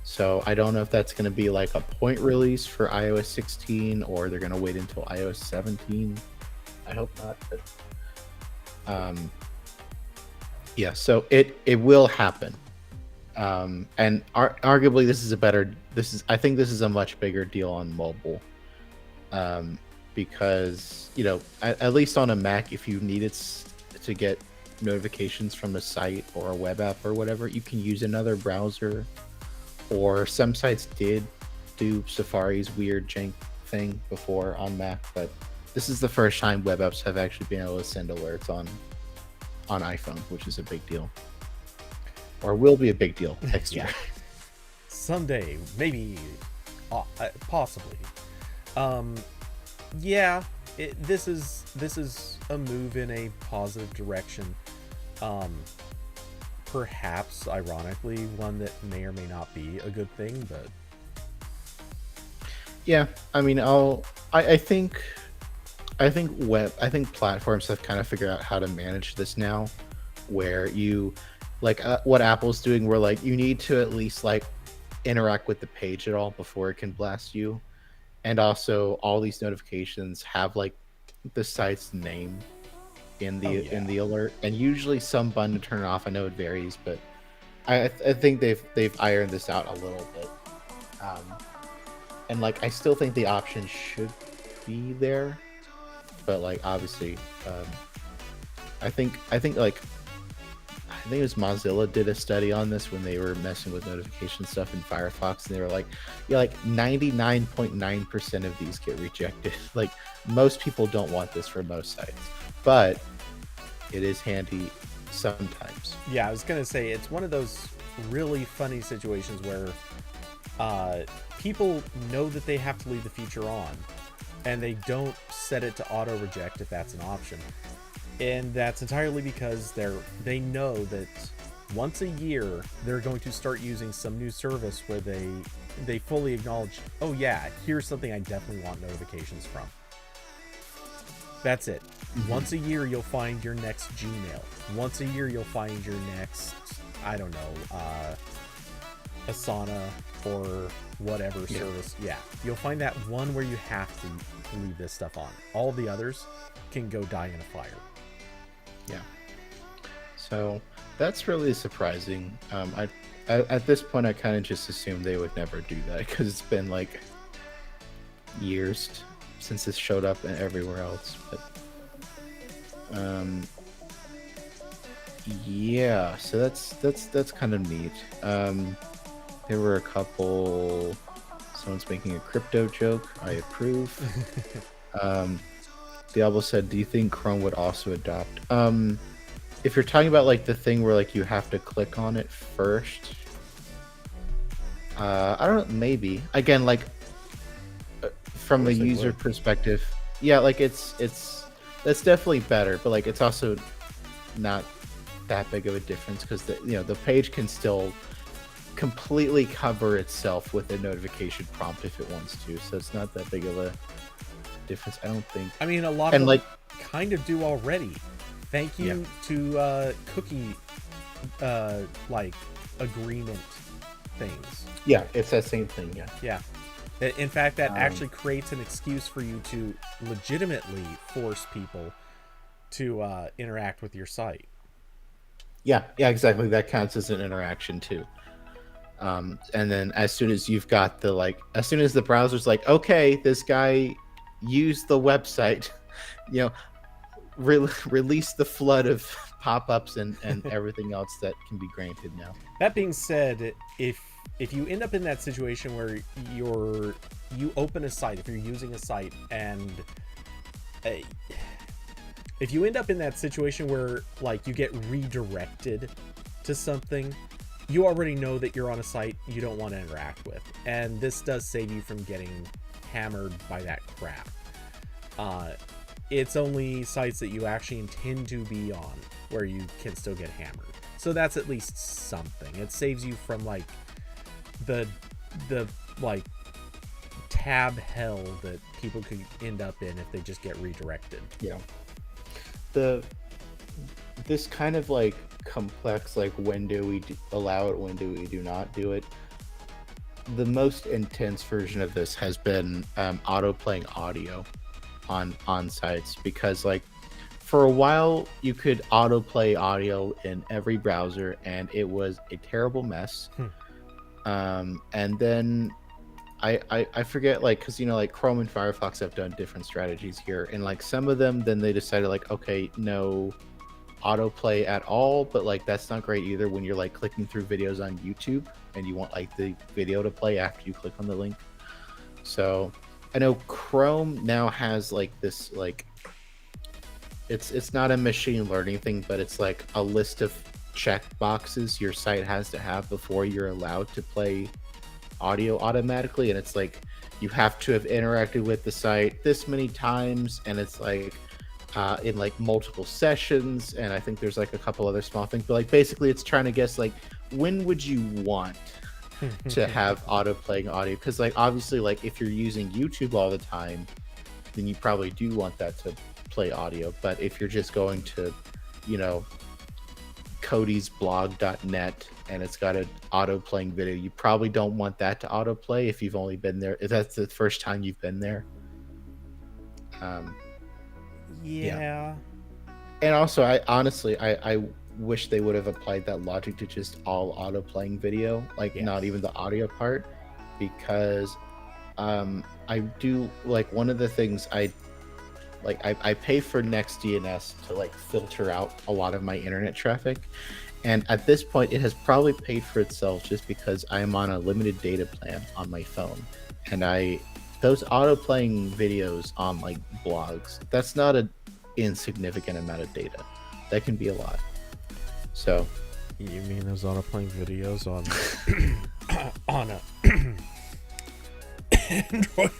So I don't know if that's going to be like a point release for iOS 16, or they're going to wait until iOS 17. I hope not. But so it will happen. And arguably I think this is a much bigger deal on mobile, because at least on a Mac, if you needed to get notifications from a site or a web app or whatever, you can use another browser, or some sites did do Safari's weird jank thing before on Mac, but this is the first time web apps have actually been able to send alerts on iPhone, which is a big deal, or will be a big deal next year. Someday, maybe, possibly. This is a move in a positive direction. Perhaps, ironically, one that may or may not be a good thing, but I think platforms have kind of figured out how to manage this now, where you what Apple's doing, where like you need to at least like interact with the page at all before it can blast you, and also all these notifications have like the site's name in the alert, and usually some button to turn it off. I know it varies, but I think they've ironed this out a little bit, and like I still think the option should be there, but like obviously I think like I think it was Mozilla did a study on this when they were messing with notification stuff in Firefox, and they were like, yeah, like 99.9% of these get rejected. Like most people don't want this for most sites, but it is handy sometimes. Yeah, I was gonna say it's one of those really funny situations where people know that they have to leave the feature on, and they don't set it to auto reject if that's an option. And that's entirely because they know that once a year they're going to start using some new service where they fully acknowledge, oh yeah, here's something I definitely want notifications from. That's it. Once a year you'll find your next Gmail. Once a year you'll find your next, I don't know, Asana or whatever service. Yeah, you'll find that one where you have to leave this stuff on. All the others can go die in a fire. Yeah. So that's really surprising. At this point, I kind of just assumed they would never do that because it's been like years since this showed up and everywhere else. But yeah, so that's kind of neat. There were a couple. Someone's making a crypto joke. I approve. Diablo said, "Do you think Chrome would also adopt?" If you're talking about like the thing where like you have to click on it first, I don't know. Maybe again, like from the user perspective, yeah, like it's that's definitely better, but like it's also not that big of a difference because the page can still completely cover itself with a notification prompt if it wants to, so it's not that big of a difference, I don't think. I mean, a lot of them kind of do already. Thank you to cookie like agreement things. Yeah, it's that same thing. Yeah. In fact, that actually creates an excuse for you to legitimately force people to interact with your site. Yeah, exactly. That counts as an interaction too. And then as soon as you've got as soon as the browser's like, okay, this guy used the website, release the flood of pop-ups and everything else that can be granted now. That being said, if you end up in that situation where you open a site, if you're using a site, and if you end up in that situation where like you get redirected to something, you already know that you're on a site you don't want to interact with, and this does save you from getting hammered by that crap. It's only sites that you actually intend to be on where you can still get hammered. So that's at least something. It saves you from like the like tab hell that people could end up in if they just get redirected. Yeah. This kind of like complex, like when do we allow it, when do we do not do it, the most intense version of this has been auto playing audio on sites, because like for a while you could autoplay audio in every browser and it was a terrible mess. And then I forget, like, because like Chrome and Firefox have done different strategies here, and like some of them then they decided like, okay, no autoplay at all, but like that's not great either when you're like clicking through videos on YouTube and you want like the video to play after you click on the link. So I know Chrome now has like this, like it's not a machine learning thing, but it's like a list of check boxes your site has to have before you're allowed to play audio automatically, and it's like you have to have interacted with the site this many times, and it's like in like multiple sessions, and I think there's like a couple other small things, but like basically it's trying to guess like when would you want to have auto playing audio, because like obviously like if you're using YouTube all the time, then you probably do want that to play audio. But if you're just going to codysblog.net and it's got an auto playing video, you probably don't want that to autoplay if you've only been there, if that's the first time you've been there. Yeah. And also I wish they would have applied that logic to just all auto playing video, like not even the audio part, because I do like one of the things I pay for NextDNS to like filter out a lot of my internet traffic, And at this point, it has probably paid for itself just because I'm on a limited data plan on my phone. And those auto playing videos on like blogs, that's not an insignificant amount of data. That can be a lot. So, you mean those auto playing videos on on a Android?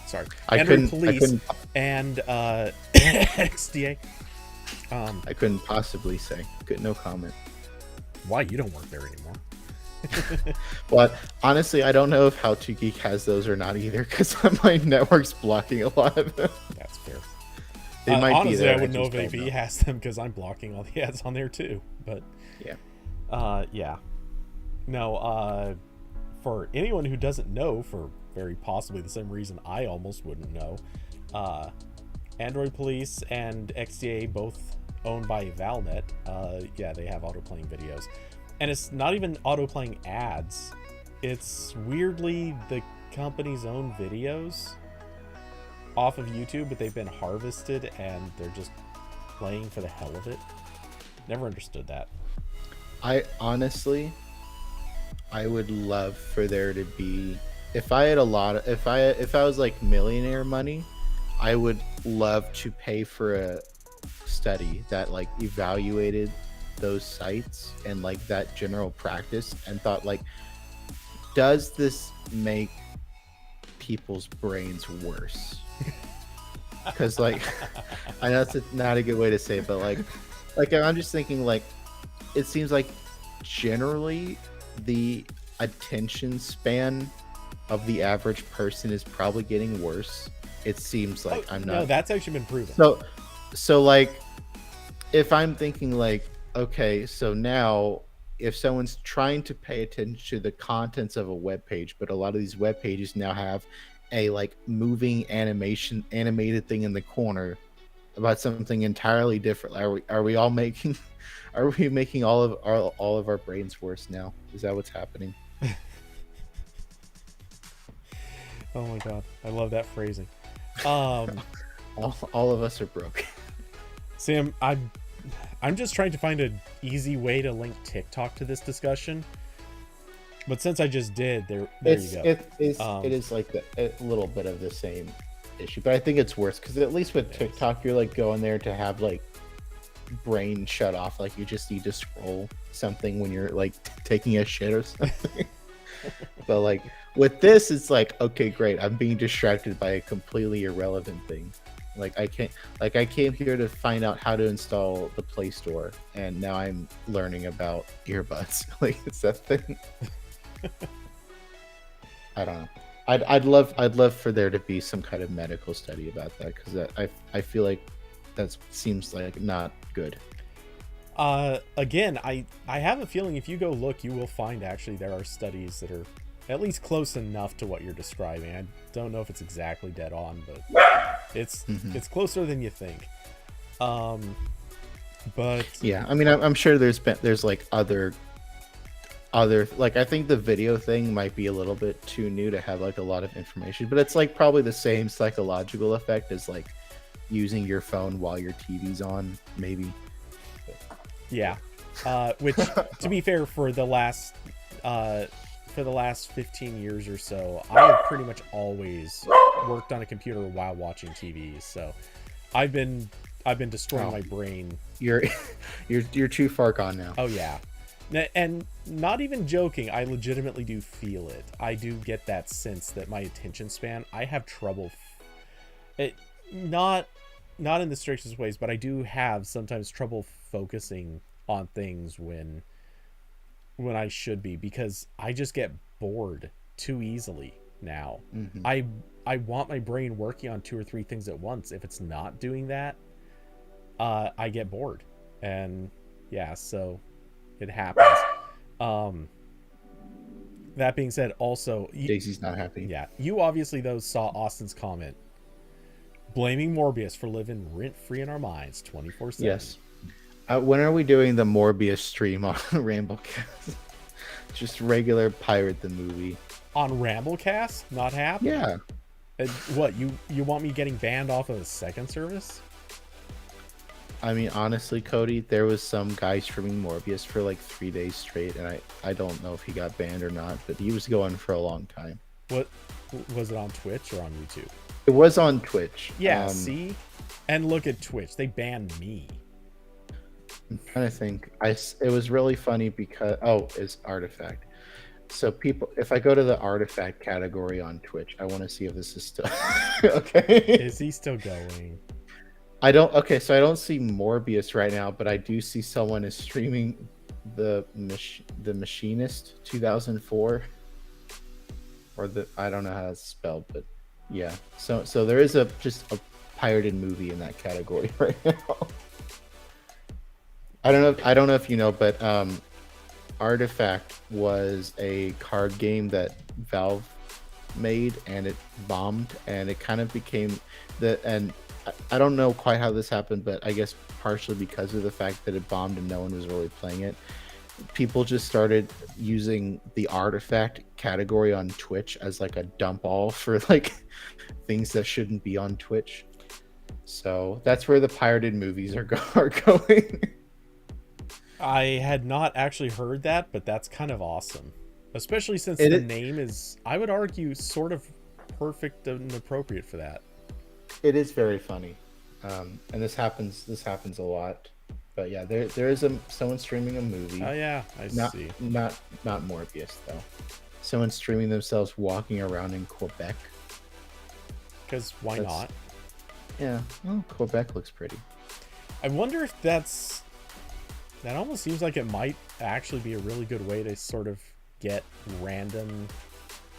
Sorry, Android Police and XDA. I couldn't possibly say. No comment. Why you don't work there anymore? But honestly, I don't know if How To Geek has those or not either, because my network's blocking a lot of them. That's fair. They might honestly, be there. I wouldn't know if AV has them because I'm blocking all the ads on there too. But yeah, yeah. No, for anyone who doesn't know, for very possibly the same reason I almost wouldn't know, Android Police and XDA, both owned by Valnet, yeah, they have auto-playing videos. And it's not even auto-playing ads. It's weirdly the company's own videos off of YouTube, but they've been harvested and they're just playing for the hell of it. Never understood that. I honestly, I would love for there to be, if I had a lot of, if I was like millionaire money, I would love to pay for a study that like evaluated those sites and like that general practice and thought like, does this make people's brains worse? Because like, I know it's not a good way to say it, but like I'm just thinking like, it seems like generally the attention span of the average person is probably getting worse. It seems like No, that's actually been proven. So like, if I'm thinking like, okay, so now if someone's trying to pay attention to the contents of a web page, but a lot of these web pages now have a like moving animated thing in the corner about something entirely different, are we all making all of our brains worse now? Is that what's happening? Oh my god, I love that phrasing. All of us are broke. Sam, I'm just trying to find an easy way to link TikTok to this discussion, but since I just did, there you go. It is like a little bit of the same issue, but I think it's worse because at least with TikTok, you're like going there to have like brain shut off, like you just need to scroll something when you're like taking a shit or something. But like with this, it's like, okay, great, I'm being distracted by a completely irrelevant thing. Like I came here to find out how to install the Play Store, and now I'm learning about earbuds. Like it's that thing. I don't know. I'd love for there to be some kind of medical study about that, because I feel like that seems like not good. Again, I have a feeling if you go look, you will find actually there are studies that are at least close enough to what you're describing. I don't know if it's exactly dead on, but it's closer than you think. But yeah, I mean, I'm sure there's like other like, I think the video thing might be a little bit too new to have like a lot of information, but it's like probably the same psychological effect as like using your phone while your TV's on, maybe. Yeah, which to be fair, for the last 15 years or so, I have pretty much always worked on a computer while watching TV. So I've been destroying my brain. You're too far gone now. Oh yeah. And not even joking, I legitimately do feel it. I do get that sense that my attention span, I have trouble. Not in the strictest ways, but I do have sometimes trouble focusing on things when I should be, because I just get bored too easily now. I want my brain working on 2 or 3 things at once. If it's not doing that, I get bored. And yeah, so it happens. That being said, also Daisy's not happy. Yeah, you obviously though saw Austin's comment blaming Morbius for living rent-free in our minds 24/7. Yes. When are we doing the Morbius stream on RambleCast? Just regular pirate the movie on RambleCast? Not happening. Yeah. What, you want me getting banned off of a second service? I mean, honestly, Cody, there was some guy streaming Morbius for like 3 days straight, and I don't know if he got banned or not, but he was going for a long time. What was it, on Twitch or on YouTube? It was on Twitch. Yeah, see? And look at Twitch. They banned me. I'm trying to think. It was really funny because it's Artifact. So people, if I go to the Artifact category on Twitch, I want to see if this is still okay. Is he still going? I don't. Okay, so I don't see Morbius right now, but I do see someone is streaming the Machinist 2004, or I don't know how it's spelled, but yeah. So there is just a pirated movie in that category right now. I don't know if you know, but Artifact was a card game that Valve made, and it bombed, and it kind of became and I don't know quite how this happened, but I guess partially because of the fact that it bombed and no one was really playing it, people just started using the Artifact category on Twitch as like a dump all for like things that shouldn't be on Twitch. So that's where the pirated movies are going. I had not actually heard that, but that's kind of awesome. Especially since the name is, I would argue, sort of perfect and appropriate for that. It is very funny, and this happens a lot. But yeah, there is someone streaming a movie. Oh yeah, I see. Not Morbius though. Someone streaming themselves walking around in Quebec. Because why not? Yeah, well, Quebec looks pretty. I wonder if that almost seems like it might actually be a really good way to sort of get random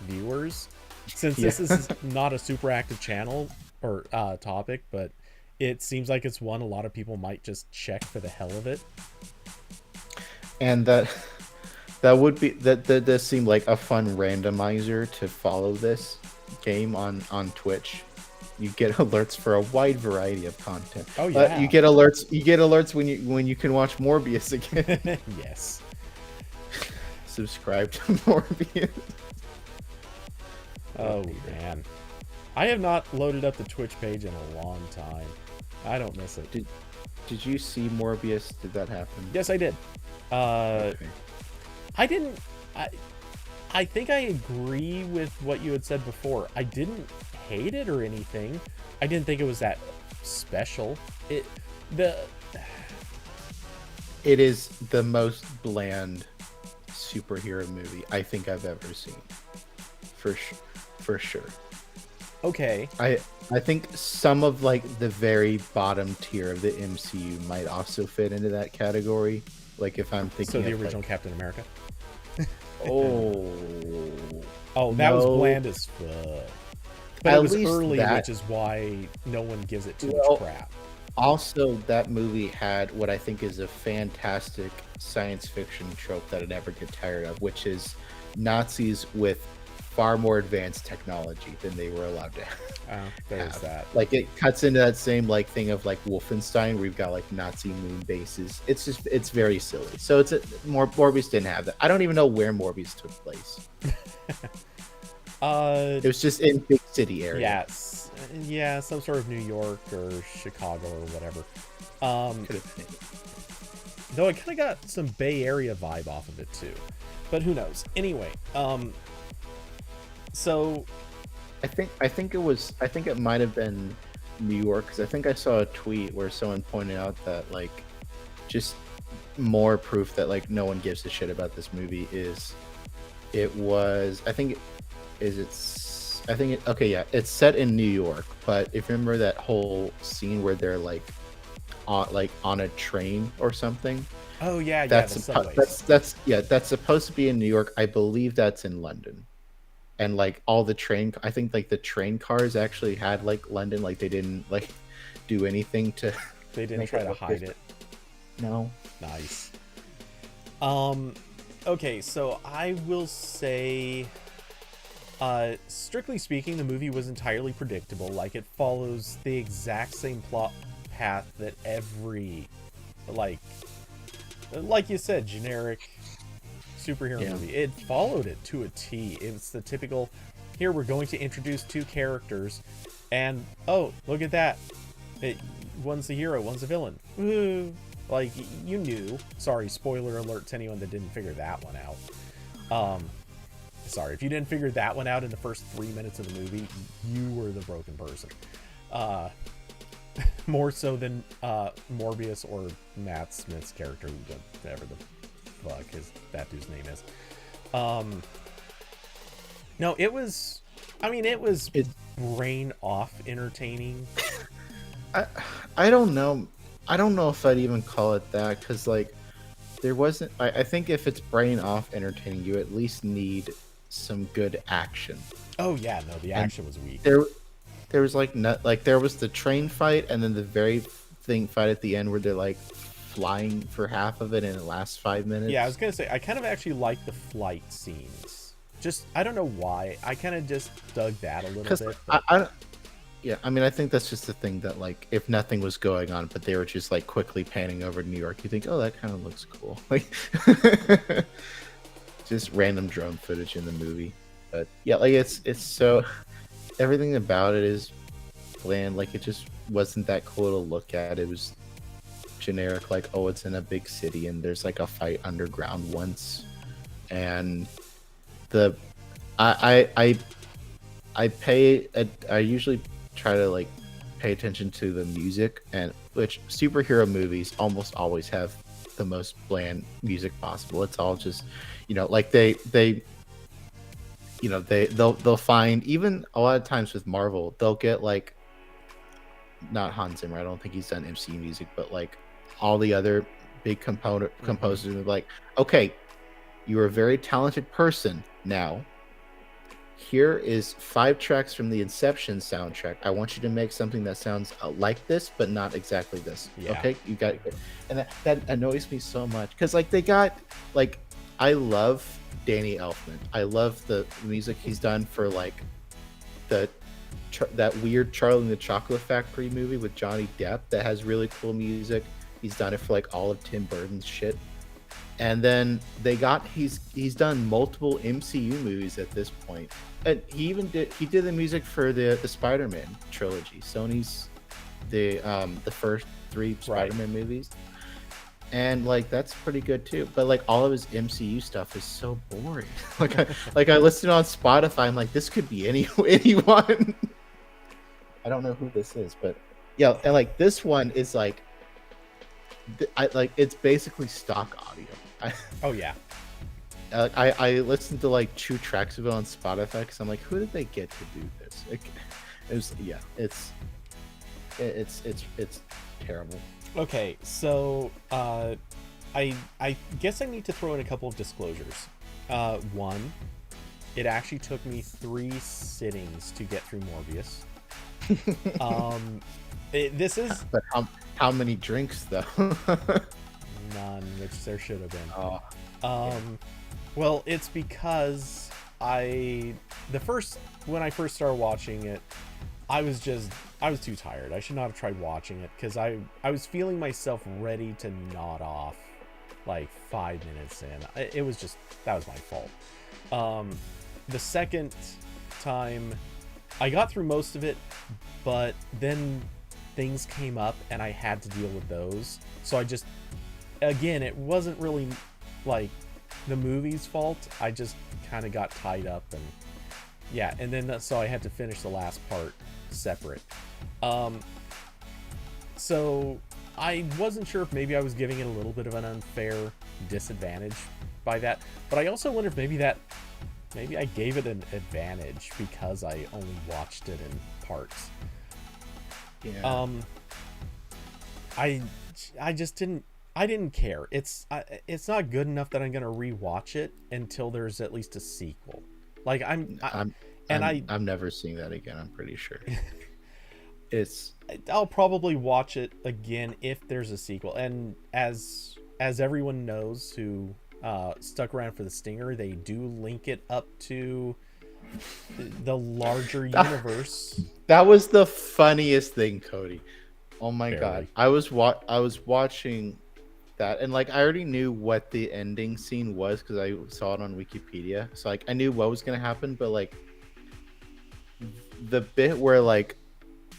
viewers, since this is not a super active channel or topic, but it seems like it's one a lot of people might just check for the hell of it. And that does seem like a fun randomizer to follow this game on Twitch. You get alerts for a wide variety of content. Oh yeah. You get alerts when you can watch Morbius again. Yes. Subscribe to Morbius. Oh man. I have not loaded up the Twitch page in a long time. I don't miss it. Did you see Morbius? Did that happen? Yes, I did. Okay. I didn't. I think I agree with what you had said before. I didn't hate it or anything. I didn't think it was that special. It is the most bland superhero movie I think I've ever seen. For sure. Okay. I think some of like the very bottom tier of the MCU might also fit into that category. Like if I'm thinking the original Captain America. Oh, that was bland as fuck. But it was early, which is why no one gives it too much crap. Also, that movie had what I think is a fantastic science fiction trope that I never get tired of, which is Nazis with far more advanced technology than they were allowed to have. There's that. Like it cuts into that same like thing of like Wolfenstein, where you've got like Nazi moon bases. It's very silly. So Morbius didn't have that. I don't even know where Morbius took place. It was just in big city area. Yes, yeah, some sort of New York or Chicago or whatever. Though I kind of got some Bay Area vibe off of it too, but who knows? Anyway, so I think it might have been New York, because I think I saw a tweet where someone pointed out that like just more proof that like no one gives a shit about this movie is it's set in New York, but if you remember that whole scene where they're like on a train or something. Oh yeah, that's supposed to be in New York. I believe that's in London. And like all I think like the train cars actually had like London, like they didn't like do anything to. They didn't try to hide it. No. Nice. Okay, so I will say, strictly speaking, the movie was entirely predictable. Like, it follows the exact same plot path that every, like you said, generic superhero movie. It followed it to a T. It's the typical, here we're going to introduce two characters, and oh, look at that. one's the hero, one's the villain. Woo. Like, you knew. Sorry, spoiler alert to anyone that didn't figure that one out. Sorry, if you didn't figure that one out in the first 3 minutes of the movie, you were the broken person. More so than Morbius or Matt Smith's character, whatever the fuck that dude's name is. No, it was brain off entertaining. I don't know. I don't know if I'd even call it that, because like there wasn't. I think if it's brain off entertaining, you at least need some good action. Oh yeah, no, the action was weak. There was there was the train fight, and then the very fight at the end where they're like flying for half of it and it lasts 5 minutes. Yeah, I was gonna say I kind of actually like the flight scenes. Just I don't know why. I kind of just dug that a little bit. Yeah, I mean, I think that's just the thing that, like, if nothing was going on, but they were just, like, quickly panning over New York, you think, oh, that kind of looks cool. Like, just random drone footage in the movie. But, yeah, like, it's so... Everything about it is bland. Like, it just wasn't that cool to look at. It was generic, like, oh, it's in a big city, and there's, like, a fight underground once. And I usually try to like pay attention to the music, and which superhero movies almost always have the most bland music possible. It's all just, like they'll find, even a lot of times with Marvel, they'll get like, not Hans Zimmer, I don't think he's done MCU music, but like all the other big composers are like, okay, you're a very talented person now. Here is 5 tracks from the Inception soundtrack. I want you to make something that sounds like this, but not exactly this. Yeah. Okay, you got it. And that annoys me so much, because like they got like, I love Danny Elfman. I love the music he's done for like that weird Charlie and the Chocolate Factory movie with Johnny Depp that has really cool music. He's done it for like all of Tim Burton's shit. And then he's done multiple MCU movies at this point. And he did the music for the Spider-Man trilogy. Sony's the first 3 Spider-Man movies. And like that's pretty good too. But like all of his MCU stuff is so boring. like I listened on Spotify, I'm like, this could be anyone. I don't know who this is, but yeah, and like this one is like it's basically stock audio. Oh yeah. I listened to like 2 tracks of it on Spotify because I'm like, who did they get to do this? It's terrible. Okay, so I guess I need to throw in a couple of disclosures. One, it actually took me 3 sittings to get through Morbius. This is. But how many drinks though? None, which there should have been. Yeah. Well, it's because when I first started watching it, I was too tired. I should not have tried watching it because I was feeling myself ready to nod off like 5 minutes in. It was just, that was my fault. The second time I got through most of it, but then things came up and I had to deal with those. So I just, again, it wasn't really like the movie's fault. I just kind of got tied up, and yeah, and then so I had to finish the last part separate. So I wasn't sure if maybe I was giving it a little bit of an unfair disadvantage by that, but I also wonder if maybe I gave it an advantage because I only watched it in parts. Yeah. I just didn't care. It's not good enough that I'm gonna rewatch it until there's at least a sequel. Like I'm never seeing that again. I'm pretty sure. I'll probably watch it again if there's a sequel. And as everyone knows who stuck around for the stinger, they do link it up to the larger universe. That was the funniest thing, Cody. Oh my Barely. God. I was watching that, and like I already knew what the ending scene was because I saw it on Wikipedia. So like I knew what was gonna happen, but like the bit where like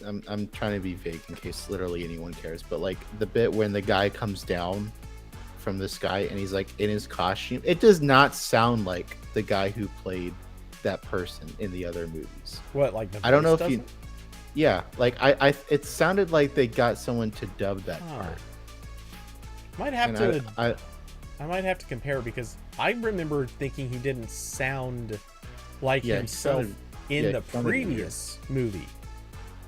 I'm trying to be vague in case literally anyone cares, but like the bit when the guy comes down from the sky and he's like in his costume, it does not sound like the guy who played that person in the other movies. What, like the I don't know if doesn't? you. Yeah, like I it sounded like they got someone to dub that part. Might have And to. I might have to compare because I remember thinking he didn't sound like himself in the previous movie.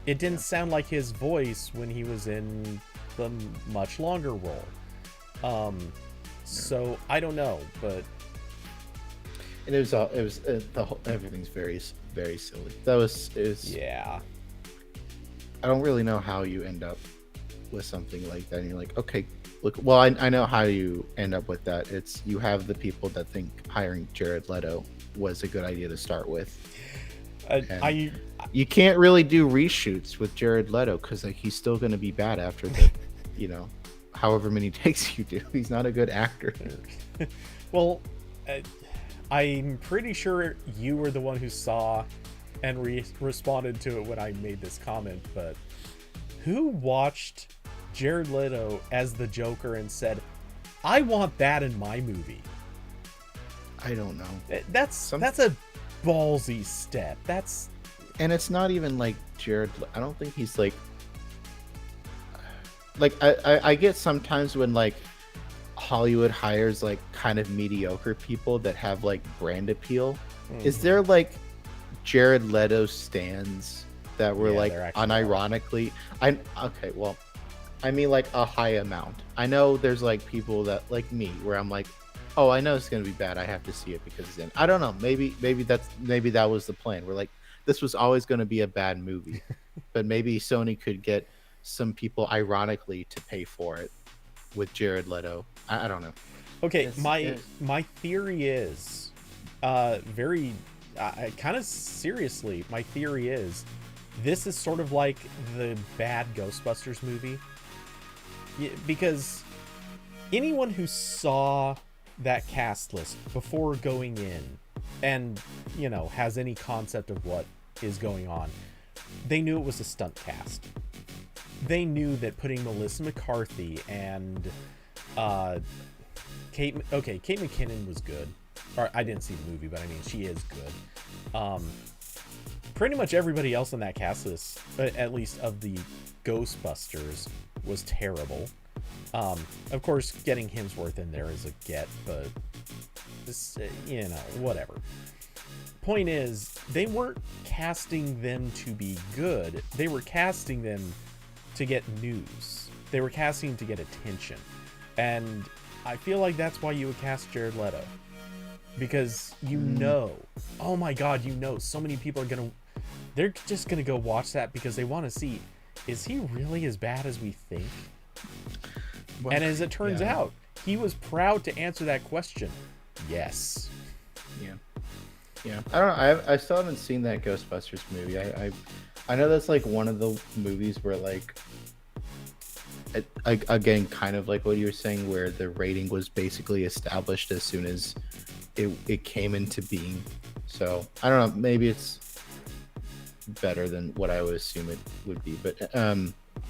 It didn't sound like his voice when he was in the much longer role. So I don't know, but everything's very very silly. It was yeah. I don't really know how you end up with something like that. And you're like, okay, look. Well, I know how you end up with that. It's you have the people that think hiring Jared Leto was a good idea to start with. You can't really do reshoots with Jared Leto because like he's still going to be bad after the, however many takes you do. He's not a good actor. Well, I'm pretty sure you were the one who saw and responded to it when I made this comment, but who watched Jared Leto as the Joker and said, I want that in my movie? I don't know. That's a ballsy step. And it's not even like Jared. I don't think he's like I get sometimes when like Hollywood hires like kind of mediocre people that have like brand appeal. Mm-hmm. Is there like Jared Leto stands that were like unironically? I mean like a high amount. I know there's like people that like me where I'm like, oh, I know it's gonna be bad. I have to see it because it's in. I don't know. Maybe that was the plan. We're like, this was always going to be a bad movie, but maybe Sony could get some people ironically to pay for it with Jared Leto. I don't know. Okay, my theory is very kind of seriously. My theory is this is sort of like the bad Ghostbusters movie, because anyone who saw that cast list before going in and has any concept of what is going on, they knew it was a stunt cast. They knew that putting Melissa McCarthy and Kate McKinnon was good. Or I didn't see the movie, but I mean she is good. Pretty much everybody else on that cast list, at least of the Ghostbusters, was terrible. Of course, getting Hemsworth in there is a get, but whatever. Point is, they weren't casting them to be good. They were casting them to get news. They were casting to get attention. And I feel like that's why you would cast Jared Leto. Because oh my god, so many people they're just gonna go watch that because they want to see, is he really as bad as we think? Well, and as it turns out, he was proud to answer that question. Yes. Yeah. I don't know. I still haven't seen that Ghostbusters movie. I know that's like one of the movies where like, again, kind of like what you were saying, where the rating was basically established as soon as it came into being. So I don't know. Maybe it's better than what I would assume it would be, but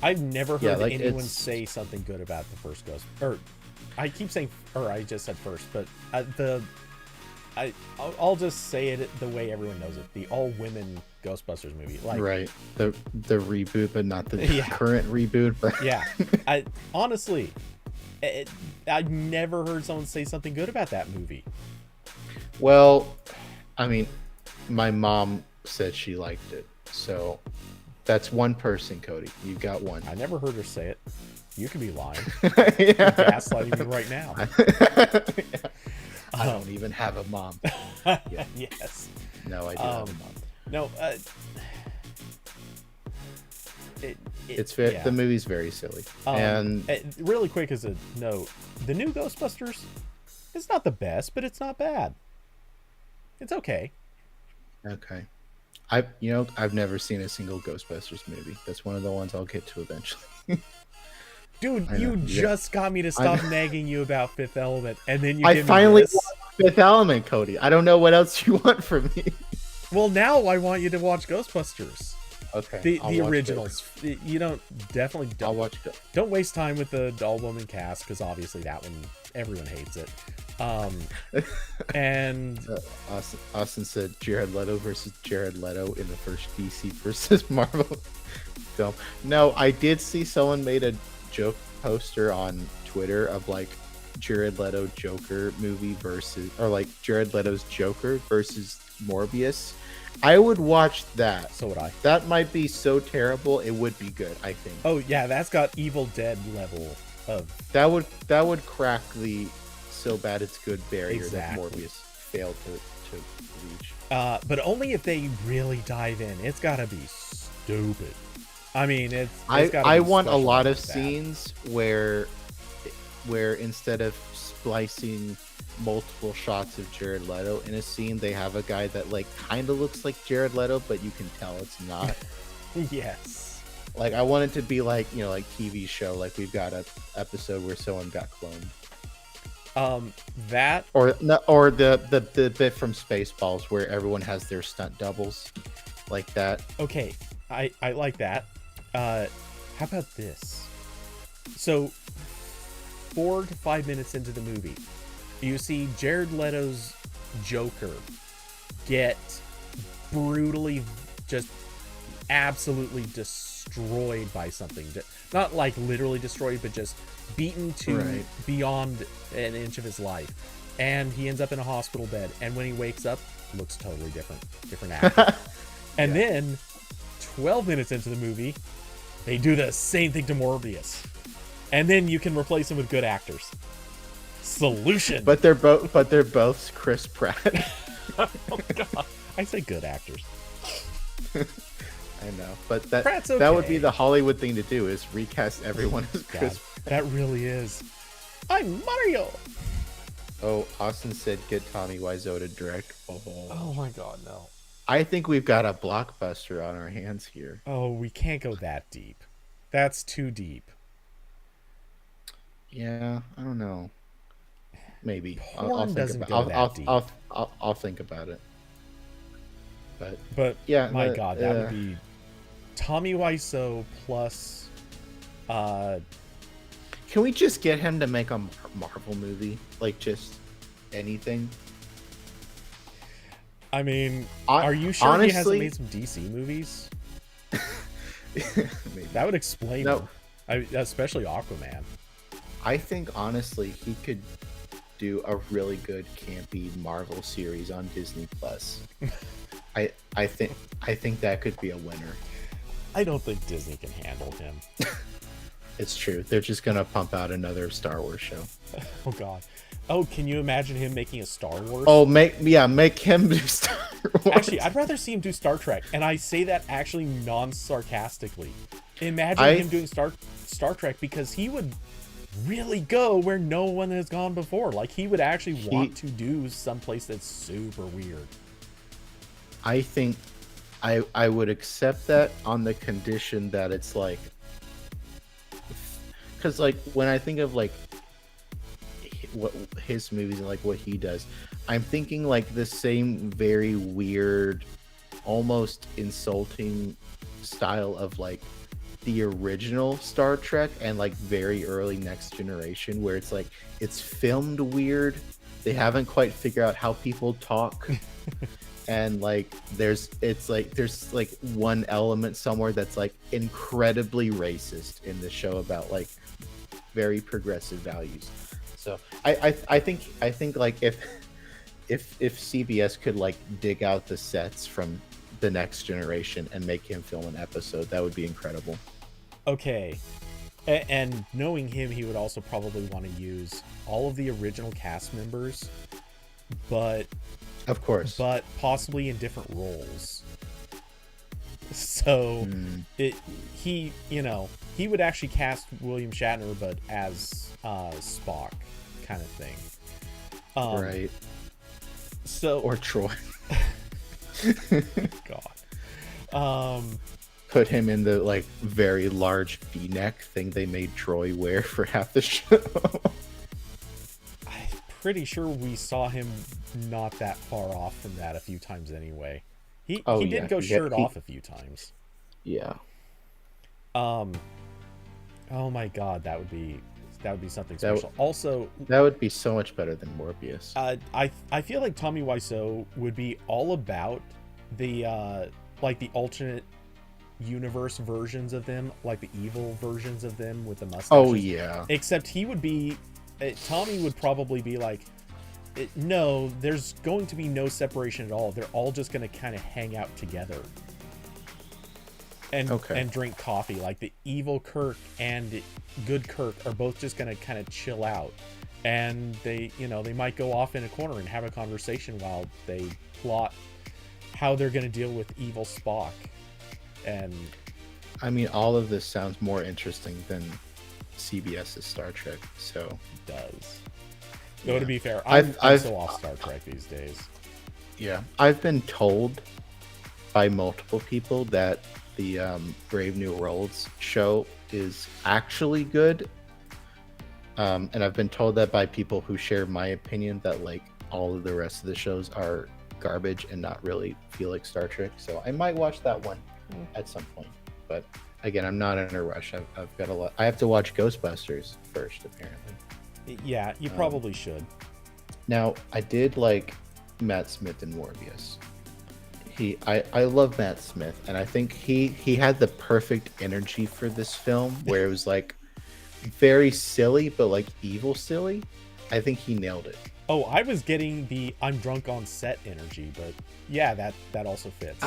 I've never heard anyone say something good about the first Ghost. Or I keep saying, or I just said first, but I'll just say it the way everyone knows it. The all-women Ghostbusters movie, like right, the reboot, but not the current reboot. But yeah, honestly, I've never heard someone say something good about that movie. Well, I mean, my mom said she liked it, so that's one person, Cody. You got one. I never heard her say it. You could be lying. You're gaslighting me right now. I don't even have a mom. Yeah. Yes. No, I do have a mom. No. It's very, the movie's very silly. And really quick as a note, the new Ghostbusters, it's not the best, but it's not bad. It's okay. Okay. I've never seen a single Ghostbusters movie. That's one of the ones I'll get to eventually. Dude, you just got me to stop nagging you about Fifth Element, and then I finally watched Fifth Element, Cody. I don't know what else you want from me. Well, now I want you to watch Ghostbusters. Okay. I'll The watch originals. You definitely I'll don't watch. don't waste time with the all-woman cast, because obviously that one everyone hates it. And Austin said Jared Leto versus Jared Leto in the first DC versus Marvel film. No, I did see someone made a joke poster on Twitter of like Jared Leto Joker movie versus, or like Jared Leto's Joker versus Morbius. I would watch that. so would I. That might be so terrible, it would be good, I think. Oh yeah, that's got Evil Dead level of. That would crack the so bad it's good barrier Exactly. that Morbius failed to reach. But only if they really dive in. It's gotta be stupid. I mean, it's gotta I be want a special lot of effects bad. scenes where instead of splicing multiple shots of Jared Leto in a scene, they have a guy that like kind of looks like Jared Leto, but you can tell it's not. Yes. Like I want it to be like, like TV show, like we've got an episode where someone got cloned. That Or the bit from Spaceballs where everyone has their stunt doubles, like that. okay. I like that. How about this? So 4 to 5 minutes into the movie, you see Jared Leto's Joker get brutally, just absolutely destroyed by something. Not like literally destroyed, but just beaten to beyond an inch of his life. And he ends up in a hospital bed. And when he wakes up, looks totally different actor. And then 12 minutes into the movie, they do the same thing to Morbius. And then you can replace him with good actors. Solution. But they're both Chris Pratt. Oh god. I say good actors. I know, but Pratt's that would okay. be the Hollywood thing to do, is recast everyone as God, Chris. that really is. I'm Mario. Oh, Austin said get Tommy Wiseau to direct. Oh my god, no. I think we've got a blockbuster on our hands here. Oh, we can't go that deep. That's too deep. Yeah, I don't know. Maybe Porn doesn't go that deep. I'll think about it. But yeah, my god, that would be Tommy Wiseau plus. Can we just get him to make a Marvel movie, like just anything? I mean, are you sure honestly, he hasn't made some DC movies? Maybe. That would explain No. it. Especially Aquaman. I think honestly he could do a really good campy Marvel series on Disney Plus. I think that could be a winner. I don't think Disney can handle him. It's true. They're just gonna pump out another Star Wars show. Oh god. Oh, can you imagine him making a Star Wars? Oh, make him do Star Wars. Actually, I'd rather see him do Star Trek, and I say that actually non-sarcastically. Imagine him doing Star Trek, because he would really go where no one has gone before. Like, he would actually want to do someplace that's super weird. I think I would accept that on the condition that it's like, because like when I think of like what his movies and like what he does, I'm thinking like the same very weird, almost insulting style of like the original Star Trek and like very early Next Generation, where it's like it's filmed weird. They haven't quite figured out how people talk. And like there's like one element somewhere that's like incredibly racist in the show about like very progressive values. So I think like if CBS could like dig out the sets from the Next Generation and make him film an episode, that would be incredible. Okay. And knowing him, he would also probably want to use all of the original cast members, but of course, but possibly in different roles. So he would actually cast William Shatner, but as Spock kind of thing. Right. So or Troy. God. Put him in the like very large V-neck thing they made Troy wear for half the show. I'm pretty sure we saw him not that far off from that a few times anyway. He did go shirt off a few times. Yeah. Um, oh my God, that would be something That special. Also, that would be so much better than Morbius. I feel like Tommy Wiseau would be all about the like the alternate universe versions of them, like the evil versions of them with the mustaches. Oh yeah. Except he would be, Tommy would probably be like, no, there's going to be no separation at all. They're all just going to kind of hang out together and drink coffee. Like the evil Kirk and good Kirk are both just going to kind of chill out, and they might go off in a corner and have a conversation while they plot how they're going to deal with evil Spock. And I mean, all of this sounds more interesting than CBS's Star Trek. So it does. Yeah. Though to be fair, I'm so off Star Trek these days. Yeah, I've been told by multiple people that the Brave New Worlds show is actually good. And I've been told that by people who share my opinion that like all of the rest of the shows are garbage and not really feel like Star Trek. So I might watch that one at some point. But again, I'm not in a rush. I've got a lot. I have to watch Ghostbusters first, apparently. Yeah, you probably should. Now, I did like Matt Smith in Morbius. I love Matt Smith, and I think he had the perfect energy for this film, where it was like very silly, but like evil silly. I think he nailed it. Oh, I was getting the I'm drunk on set energy, but yeah, that also fits.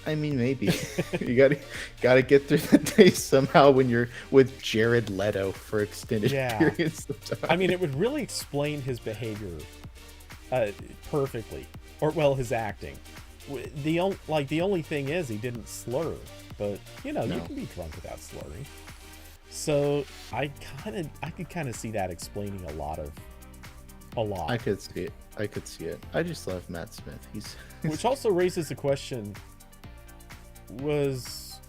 I mean, maybe you gotta get through the day somehow when you're with Jared Leto for extended periods of time. I mean, it would really explain his behavior perfectly, or well, his acting. The only thing is he didn't slur, but you can be drunk without slurring. So I could kind of see that explaining a lot. I could see it. I just love Matt Smith. He's which also raises the question: was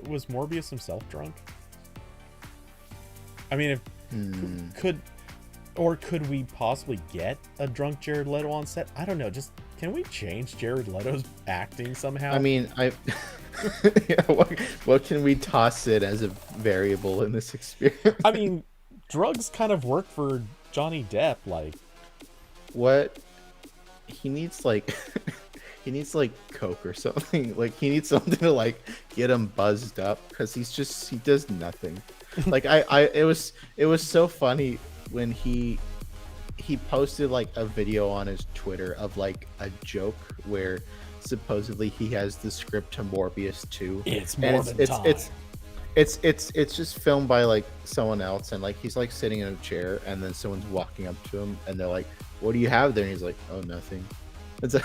Morbius himself drunk? I mean, could we possibly get a drunk Jared Leto on set? I don't know. Just can we change Jared Leto's acting somehow? I mean, what can we toss in as a variable in this experiment? I mean, drugs kind of work for Johnny Depp. Like, what he needs, like he needs like coke or something. Like he needs something to like get him buzzed up, because he does nothing. Like it was so funny when he posted like a video on his Twitter of like a joke where supposedly he has the script to Morbius 2. It's more than time. It's just filmed by like someone else, and like he's like sitting in a chair, and then someone's walking up to him and they're like, "What do you have there?" And he's like, "Oh, nothing." It's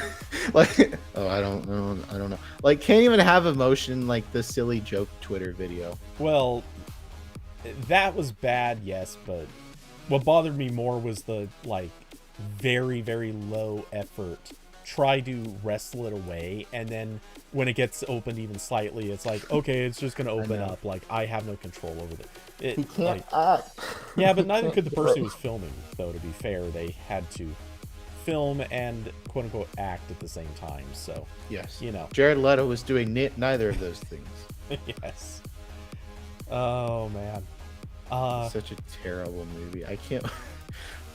like, oh, I don't know. Like, can't even have emotion like the silly joke Twitter video. Well, that was bad, yes, but what bothered me more was the like very, very low effort try to wrestle it away, and then when it gets opened even slightly, it's like, okay, it's just gonna open up. Like, I have no control over it. He can't act. Yeah, but neither could the person who was filming, though. To be fair, they had to film and quote unquote act at the same time. So yes, Jared Leto was doing neither of those things. Yes. Oh man. Such a terrible movie. I can't.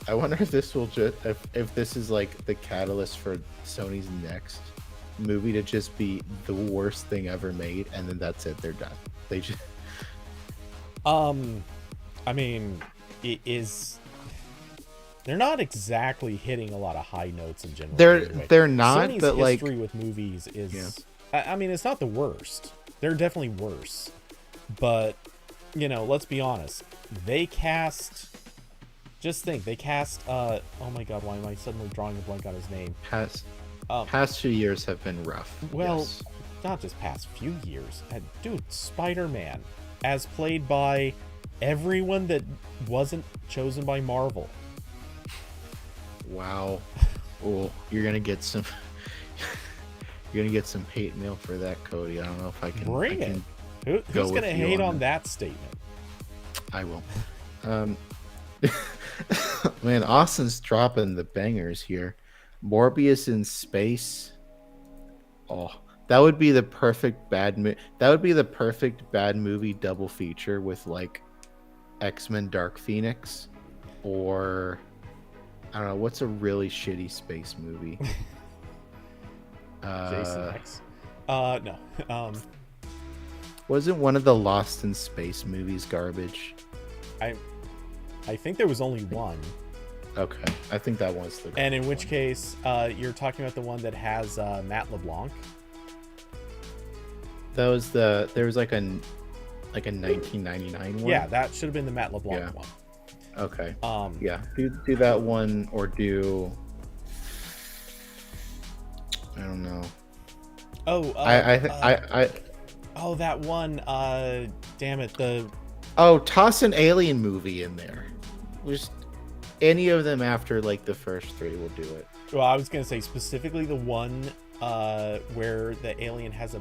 I wonder if this will if this is like the catalyst for Sony's next movie to just be the worst thing ever made, and then that's it. They're done. They just. I mean, it is. They're not exactly hitting a lot of high notes in general. They're not. Sony's but history like with movies is. Yeah. I mean, it's not the worst. They're definitely worse, but let's be honest. They cast. Just think, they cast. Oh my God, why am I suddenly drawing a blank on his name? Past few years have been rough. Well, yes. Not just past few years. Dude, Spider-Man, as played by everyone that wasn't chosen by Marvel. Wow. Oh, you're gonna get some. You're gonna get some hate mail for that, Cody. I don't know if I can. Bring it. Who's gonna hate on that statement? I will. Man, Austin's dropping the bangers here. Morbius in space. Oh, That would be the perfect that would be the perfect bad movie double feature with like X-Men Dark Phoenix, or I don't know, what's a really shitty space movie? Jason X. No. Wasn't one of the Lost in Space movies garbage? I think there was only one. Okay, I think that was the. And in which case, you're talking about the one that has Matt LeBlanc. That was there was like a 1999 one. Yeah, that should have been the Matt LeBlanc one. Okay. Yeah, do that one, or do, I don't know. Oh, that one. Damn it. Toss an alien movie in there. Just any of them after like the first three will do it. Well, I was gonna say specifically the one where the alien has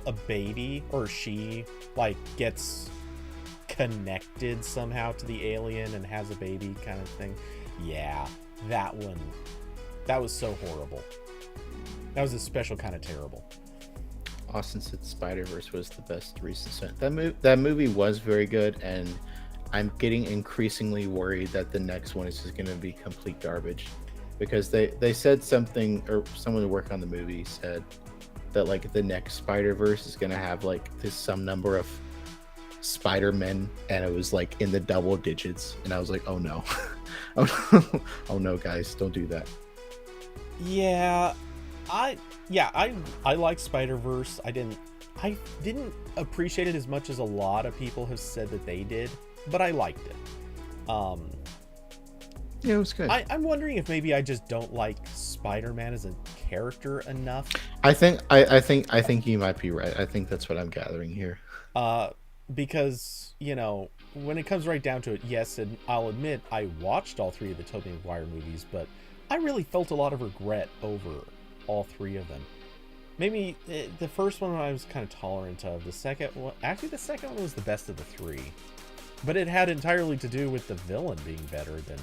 a baby, or she like gets connected somehow to the alien and has a baby kind of thing. Yeah, that one. That was so horrible. That was a special kind of terrible. Austin said Spider-Verse was the best recent. That movie was very good, and I'm getting increasingly worried that the next one is just going to be complete garbage, because they said something, or someone who worked on the movie said that like the next Spider-Verse is going to have like some number of Spider-Men, and it was like in the double digits, and I was like, oh no. Oh no, guys, don't do that. Yeah, I like Spider-Verse. I didn't appreciate it as much as a lot of people have said that they did, but I liked it. Yeah, it was good. I'm wondering if maybe I just don't like Spider-Man as a character enough. I think you might be right. I think that's what I'm gathering here. Because, you know, when it comes right down to it, yes, and I'll admit I watched all three of the Tobey Maguire movies, but I really felt a lot of regret over all three of them. Maybe the first one I was kind of tolerant of. The second one was the best of the three, but it had entirely to do with the villain being better than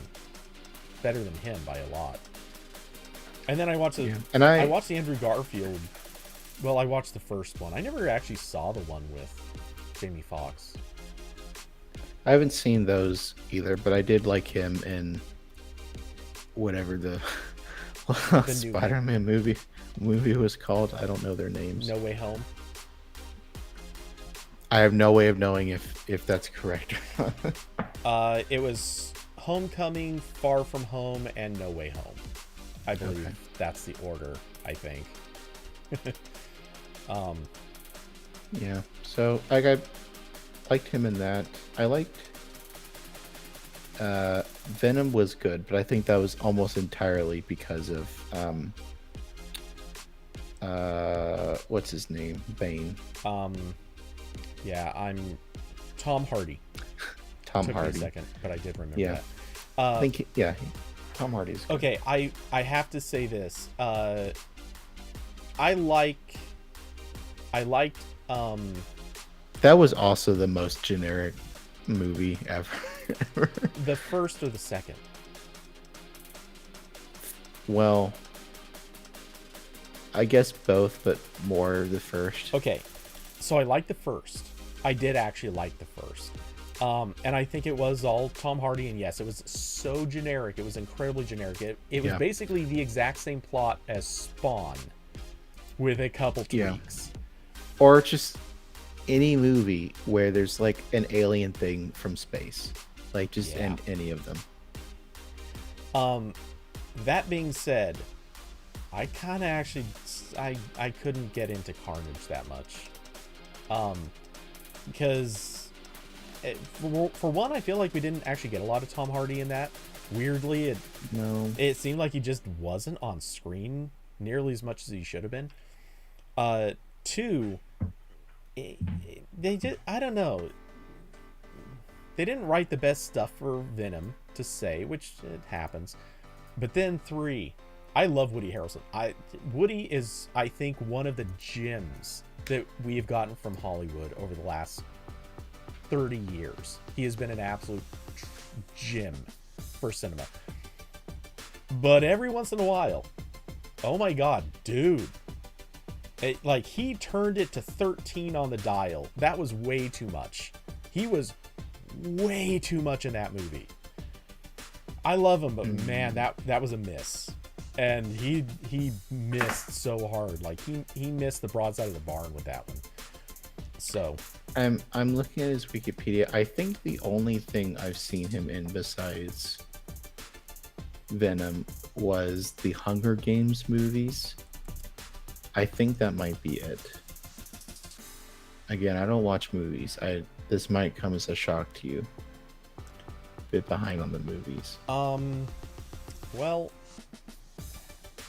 him by a lot. And then I watched I watched the Andrew Garfield. Well, I watched the first one. I never actually saw the one with Jamie Foxx. I haven't seen those either, but I did like him in whatever the Spider-Man movie was called. I don't know their names. No Way Home. I have no way of knowing if that's correct or not. It was Homecoming, Far From Home, and No Way Home. I believe that's the order, I think. Yeah, so I liked him in that. I liked Venom was good, but I think that was almost entirely because of what's his name? Bane. Yeah, I'm Tom Hardy. Tom Took Hardy. Me a second, but I did remember that. I think Tom Hardy's good. Okay, I have to say this. I liked that was also the most generic movie ever. The first or the second? Well, I guess both, but more the first. Okay, so I liked the first. I did actually like the first. And I think it was all Tom Hardy, and yes, it was so generic. It was incredibly generic. It was basically the exact same plot as Spawn, with a couple tweaks. Or just any movie where there's like an alien thing from space. Like just any of them. That being said, I kind of actually I couldn't get into Carnage that much. Because for one, I feel like we didn't actually get a lot of Tom Hardy in that. Weirdly, it seemed like he just wasn't on screen nearly as much as he should have been. Two, they just, I don't know. They didn't write the best stuff for Venom to say, which it happens. But then three, I love Woody Harrelson. Woody is, I think, one of the gems that we have gotten from Hollywood over the last 30 years. He has been an absolute gem for cinema. But every once in a while, oh my god, dude, Like, he turned it to 13 on the dial. That was way too much. He was way too much in that movie. I love him, but man, that was a miss. And he missed so hard. Like, he missed the broadside of the barn with that one. So I'm looking at his Wikipedia. I think the only thing I've seen him in besides Venom was the Hunger Games movies. I think that might be it. Again, I don't watch movies. This might come as a shock to you. A bit behind on the movies. Well,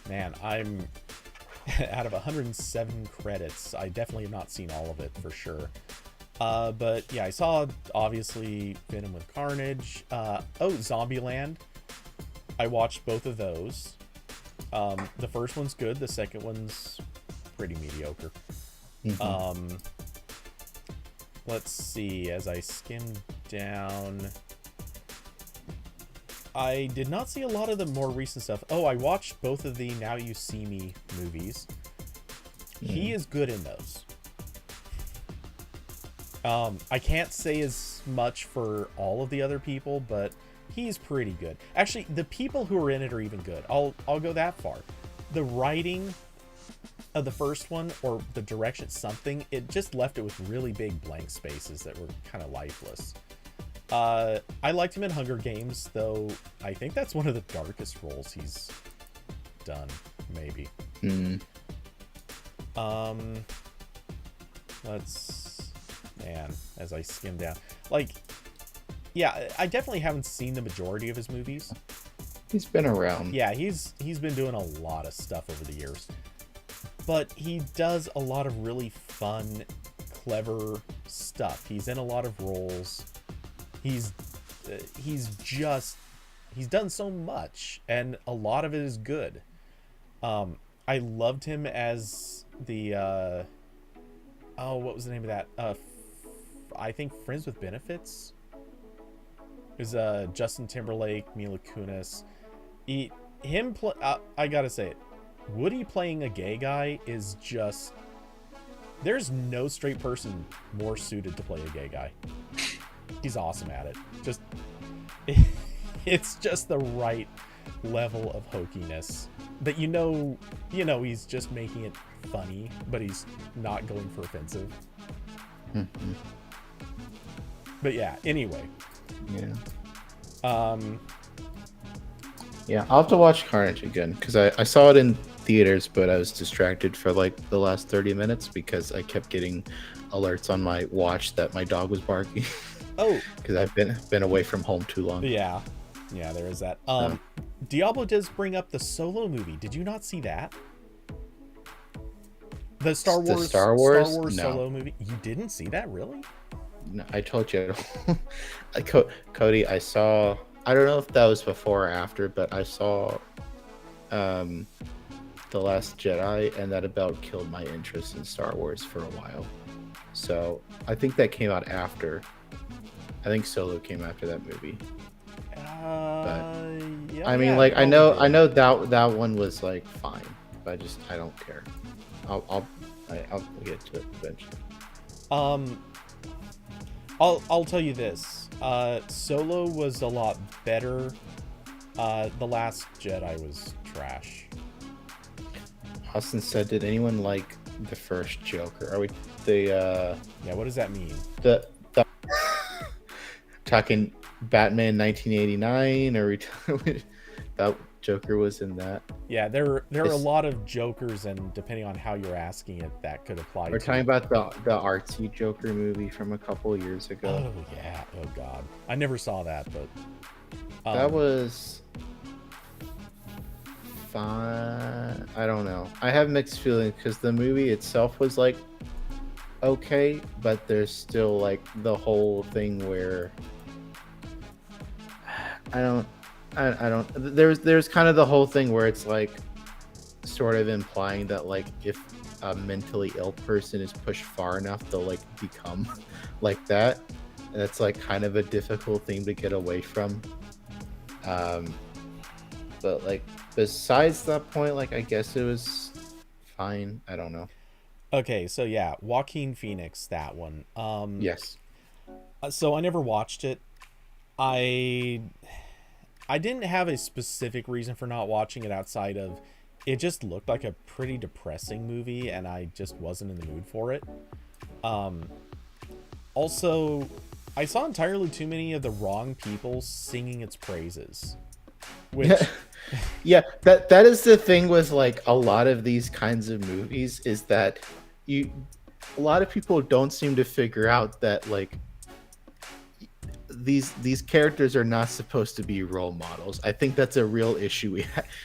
man, I'm out of 107 credits. I definitely have not seen all of it for sure. But yeah, I saw obviously Venom with Carnage. Zombieland. I watched both of those. The first one's good. The second one's pretty mediocre. Let's see. As I skimmed down, I did not see a lot of the more recent stuff. Oh, I watched both of the Now You See Me movies. He is good in those. I can't say as much for all of the other people, but he's pretty good. Actually, the people who are in it are even good. I'll go that far. The writing of the first one, or the direction, something, it just left it with really big blank spaces that were kind of lifeless. I liked him in Hunger Games, though I think that's one of the darkest roles he's done, maybe. As I skim down, like, yeah, I definitely haven't seen the majority of his movies. He's been around. Yeah, he's been doing a lot of stuff over the years. But he does a lot of really fun, clever stuff. He's in a lot of roles. He's done so much, and a lot of it is good. I loved him as the what was the name of that? I think Friends with Benefits. It was Justin Timberlake, Mila Kunis. I gotta say it. Woody playing a gay guy is just... There's no straight person more suited to play a gay guy. He's awesome at it. It's just the right level of hokiness that you know he's just making it funny, but he's not going for offensive. But yeah, anyway. Yeah, I'll have to watch Carnage again, because I saw it in theaters, but I was distracted for like the last 30 minutes because I kept getting alerts on my watch that my dog was barking. Oh, because I've been away from home too long. Yeah, there is that. Diablo does bring up the Solo movie. Did you not see that? The Star Wars No. Solo movie. You didn't see that, really? No, I told you. Cody, I saw... I don't know if that was before or after, but I saw The Last Jedi, and that about killed my interest in Star Wars for a while. So I think that came out after. I think Solo came after that movie. Yeah, I mean, like, I know that one was like fine, but I don't care. I'll get to it eventually. I'll tell you this. Solo was a lot better. The Last Jedi was trash. Austin said, "Did anyone like the first Joker?" Are we the? Yeah. What does that mean? The talking Batman 1989, or that Joker was in that? Yeah, there are a lot of Jokers, and depending on how you're asking it, that could apply. We're talking about the artsy Joker movie from a couple years ago. Oh yeah. Oh god, I never saw that, but that was fine. I don't know. I have mixed feelings because the movie itself was like okay, but there's still like the whole thing where I don't. There's kind of the whole thing where it's like sort of implying that like if a mentally ill person is pushed far enough, they'll like become like that. And that's like kind of a difficult thing to get away from. But like besides that point, like I guess it was fine. I don't know. Okay, so yeah, Joaquin Phoenix, that one. Yes. So I never watched it. I I didn't have a specific reason for not watching it outside of it just looked like a pretty depressing movie and I just wasn't in the mood for it. Um Also, I saw entirely too many of the wrong people singing its praises. Yeah. Which Yeah, that is the thing with like a lot of these kinds of movies is that you a lot of people don't seem to figure out that like these characters are not supposed to be role models. I think that's a real issue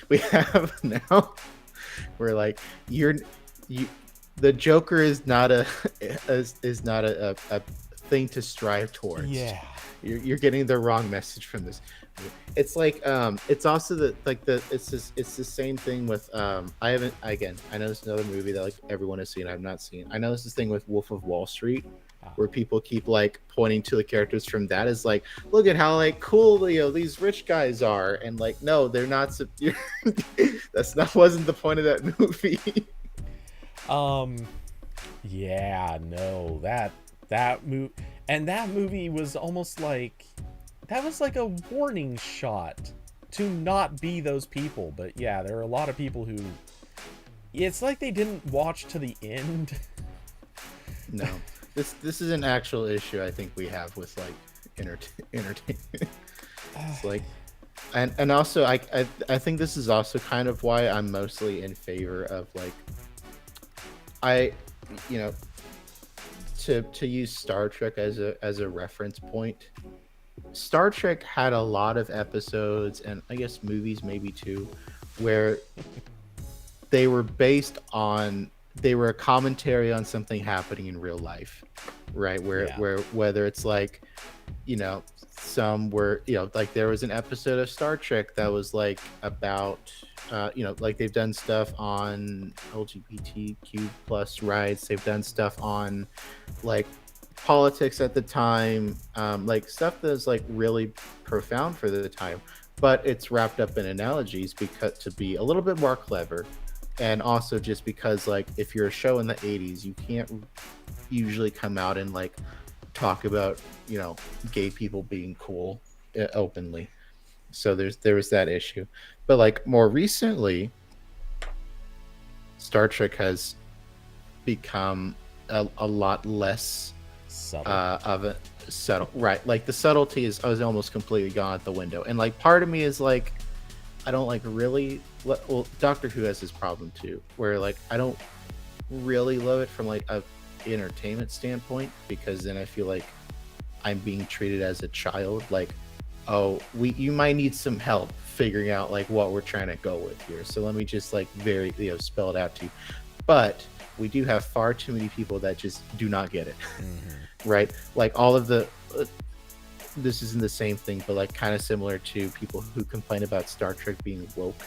we have now. Where like you the Joker is not a is not a thing to strive towards. yeah. You're getting the wrong message from this. It's like it's also it's the same thing with I haven't again I know this is another movie that like everyone has seen I've not seen. I know this is the thing with Wolf of Wall Street where people keep like pointing to the characters from that as like look at how like cool these rich guys are and like no they're not that's not wasn't the point of that movie. Yeah, no. That movie was almost like that was like a warning shot to not be those people. But yeah, there are a lot of people who it's like they didn't watch to the end. No, this is an actual issue I think we have with like entertainment. It's like, and also I think this is also kind of why I'm mostly in favor of like I you know to use Star Trek as a reference point. Star Trek had a lot of episodes and I guess movies maybe too where they were they were a commentary on something happening in real life, right? Where whether it's like, some were, like there was an episode of Star Trek that was like about, like they've done stuff on LGBTQ plus rights. They've done stuff on like politics at the time, like stuff that's like really profound for the time, but it's wrapped up in analogies because to be a little bit more clever. And also just because like if you're a show in the 80s you can't usually come out and like talk about gay people being cool openly, so there was that issue. But like more recently Star Trek has become a lot less Subtle. of a subtle, right? Like the subtlety is almost completely gone out the window, and like part of me is like I don't like really well Doctor Who has this problem too where like I don't really love it from like a entertainment standpoint because then I feel like I'm being treated as a child, like you might need some help figuring out like what we're trying to go with here, so let me just like very spell it out to you. But we do have far too many people that just do not get it. Mm-hmm. Right, like all of the this isn't the same thing, but like kind of similar to people who complain about Star Trek being woke,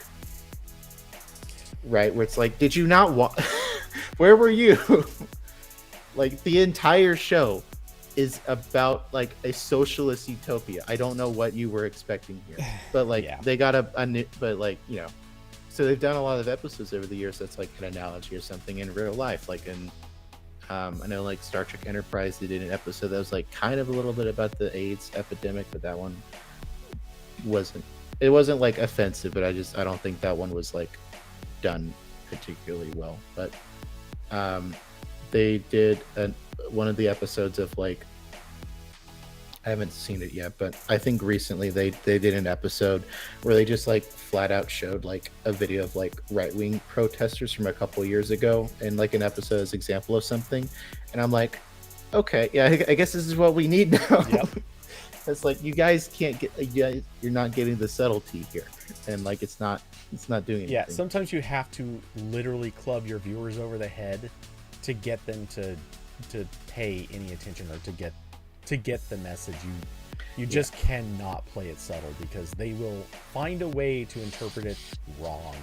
right? Where it's like, did you not where were you? Like the entire show is about like a socialist utopia. I don't know what you were expecting here, but like they got but like so they've done a lot of episodes over the years that's like an analogy or something in real life, like in I know like Star Trek Enterprise, they did an episode that was like kind of a little bit about the AIDS epidemic, but that one wasn't like offensive, but I don't think that one was like done particularly well. But they did one of the episodes of like, I haven't seen it yet, but I think recently they did an episode where they just like flat out showed like a video of like right-wing protesters from a couple years ago and like an episode as example of something, and I'm like, okay, yeah, I guess this is what we need now. Yep. It's like you guys can't get, you're not getting the subtlety here, and like it's not doing anything. Yeah, sometimes you have to literally club your viewers over the head to get them to pay any attention or to get the message. You just cannot play it subtle because they will find a way to interpret it wrong.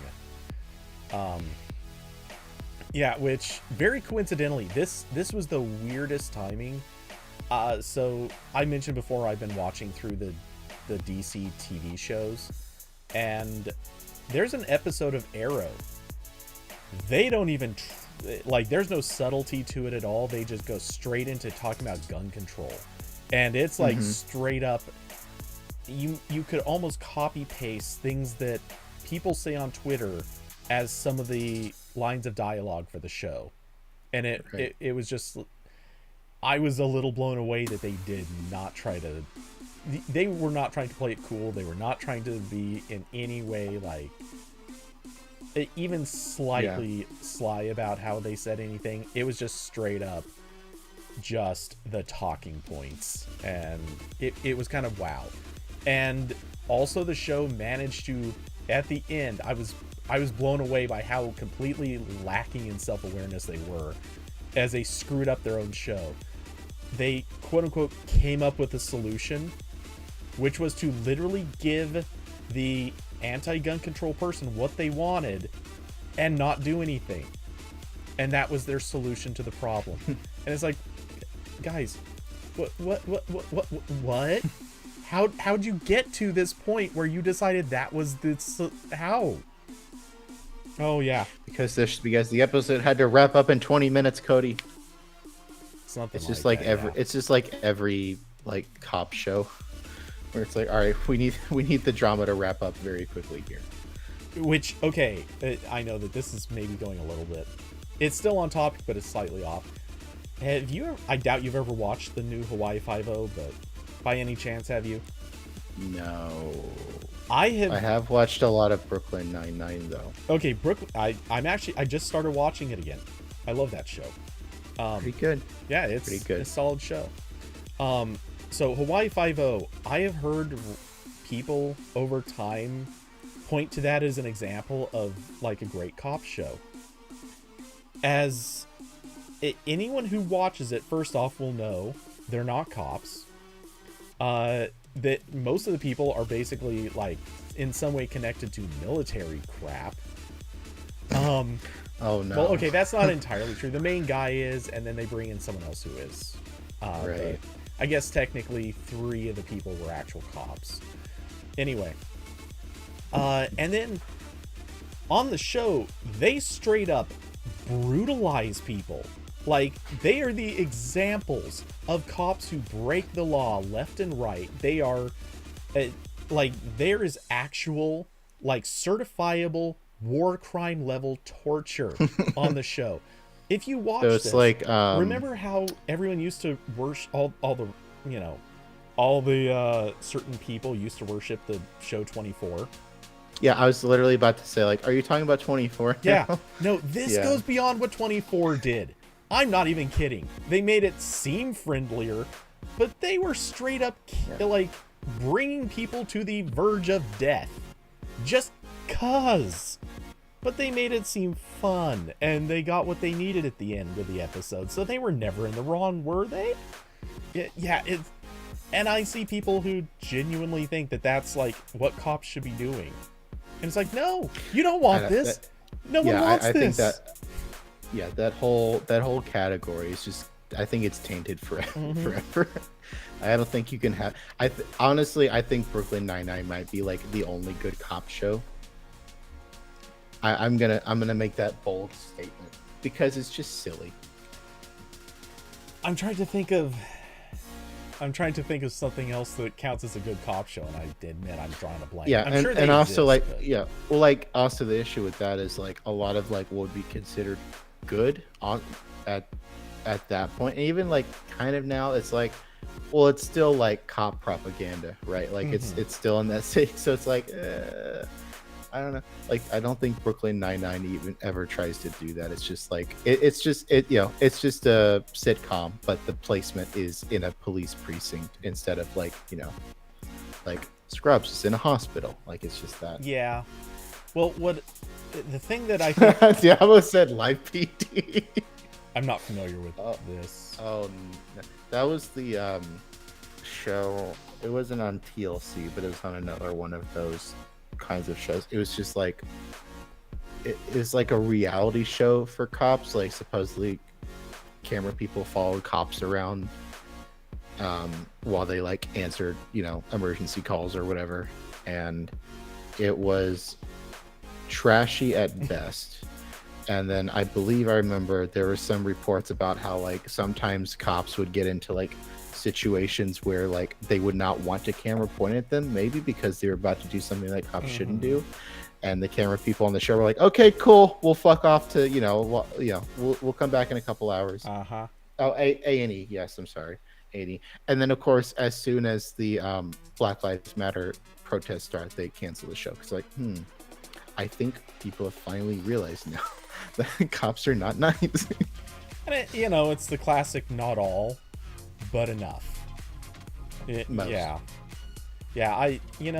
Which very coincidentally this was the weirdest timing. So I mentioned before I've been watching through the DC TV shows, and there's an episode of Arrow. They don't even like there's no subtlety to it at all. They just go straight into talking about gun control, and it's like straight up. You could almost copy paste things that people say on Twitter as some of the lines of dialogue for the show, and it was just, I was a little blown away that they did not try to. They were not trying to play it cool. They were not trying to be in any way like even slightly sly about how they said anything. It was just straight up just the talking points, and it was kind of wow. And also the show managed to, at the end, I was blown away by how completely lacking in self-awareness they were as they screwed up their own show. They quote unquote came up with a solution, which was to literally give the anti-gun control person what they wanted and not do anything. And that was their solution to the problem. And it's like, guys, what? How'd you get to this point where you decided that was the how? Oh yeah, because the episode had to wrap up in 20 minutes, Cody. Something it's just like like that, it's just like every like cop show where it's like, all right, we need the drama to wrap up very quickly here. Which, okay, I know that this is maybe going a little bit. It's still on topic, but it's slightly off. Have you? I doubt you've ever watched the new Hawaii Five-0, but by any chance, have you? No. I I have watched a lot of Brooklyn Nine-Nine though. Okay, I just started watching it again. I love that show. Pretty good. Yeah, it's pretty good. It's a solid show. So Hawaii Five-0, I have heard people over time point to that as an example of like a great cop show. As anyone who watches it, first off, will know they're not cops. That most of the people are basically like in some way connected to military crap. Oh no. Well, okay, that's not entirely true. The main guy is, and then they bring in someone else who is. Right. I guess technically 3 of the people were actual cops. Anyway. And then on the show, they straight up brutalize people. Like, they are the examples of cops who break the law left and right. They are, like, there is actual, like, certifiable war crime level torture on the show. If you watch this, like, remember how everyone used to worship all the, you know, all the certain people used to worship the show 24? Yeah, I was literally about to say, like, are you talking about 24? Yeah. No, this goes beyond what 24 did. I'm not even kidding. They made it seem friendlier, but they were straight up, like, bringing people to the verge of death. Just 'cause. But they made it seem fun, and they got what they needed at the end of the episode, so they were never in the wrong, were they? Yeah, and I see people who genuinely think that that's, like, what cops should be doing. And it's like, no, you don't want this. No one wants this. I think that... Yeah, that whole category is just, I think it's tainted forever. I don't think you can have. Honestly, I think Brooklyn Nine-Nine might be like the only good cop show. I'm gonna make that bold statement because it's just silly. I'm trying to think of something else that counts as a good cop show, and I admit I'm drawing a blank. Yeah, I'm sure and also like well, like also the issue with that is like a lot of like what would be considered good on at that point, and even like kind of now it's like, well, it's still like cop propaganda, right? Like it's still in that state, so it's like I don't know, like I don't think Brooklyn Nine-Nine even ever tries to do that. It's just like it's just a sitcom, but the placement is in a police precinct instead of like, you know, like Scrubs is in a hospital. Like it's just that. Yeah. Well, what the thing that I think Diablo said Live PD. I'm not familiar with this. Oh, that was the show. It wasn't on TLC, but it was on another one of those kinds of shows. It was just like it is like a reality show for cops. Like supposedly, camera people followed cops around while they like answered, you know, emergency calls or whatever, and it was trashy at best, And then I believe I remember there were some reports about how like sometimes cops would get into like situations where like they would not want a camera pointed at them, maybe because they were about to do something that cops shouldn't do. And the camera people on the show were like, "Okay, cool, we'll fuck off to we'll come back in a couple hours." Oh, A&E, yes, I'm sorry, A&E. And then of course, as soon as the Black Lives Matter protests start, they cancel the show because like, I think people have finally realized now that cops are not nice. And it's the classic, not all, but enough. Yeah. The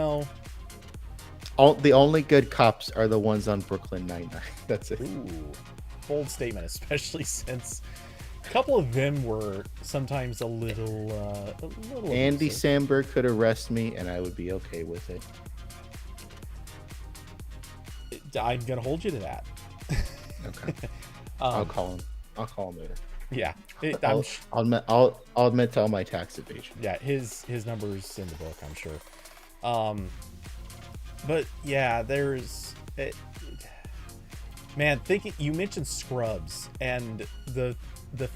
only good cops are the ones on Brooklyn Nine-Nine. That's it. Ooh, bold statement, especially since a couple of them were sometimes a little Andy abusive. Samberg could arrest me, and I would be okay with it. I'm gonna hold you to that. Okay. I'll call him. I'll call him later. Yeah, I'll admit to all my tax evasion. Yeah, his number's in the book, I'm sure. But yeah, man, thinking you mentioned Scrubs, and the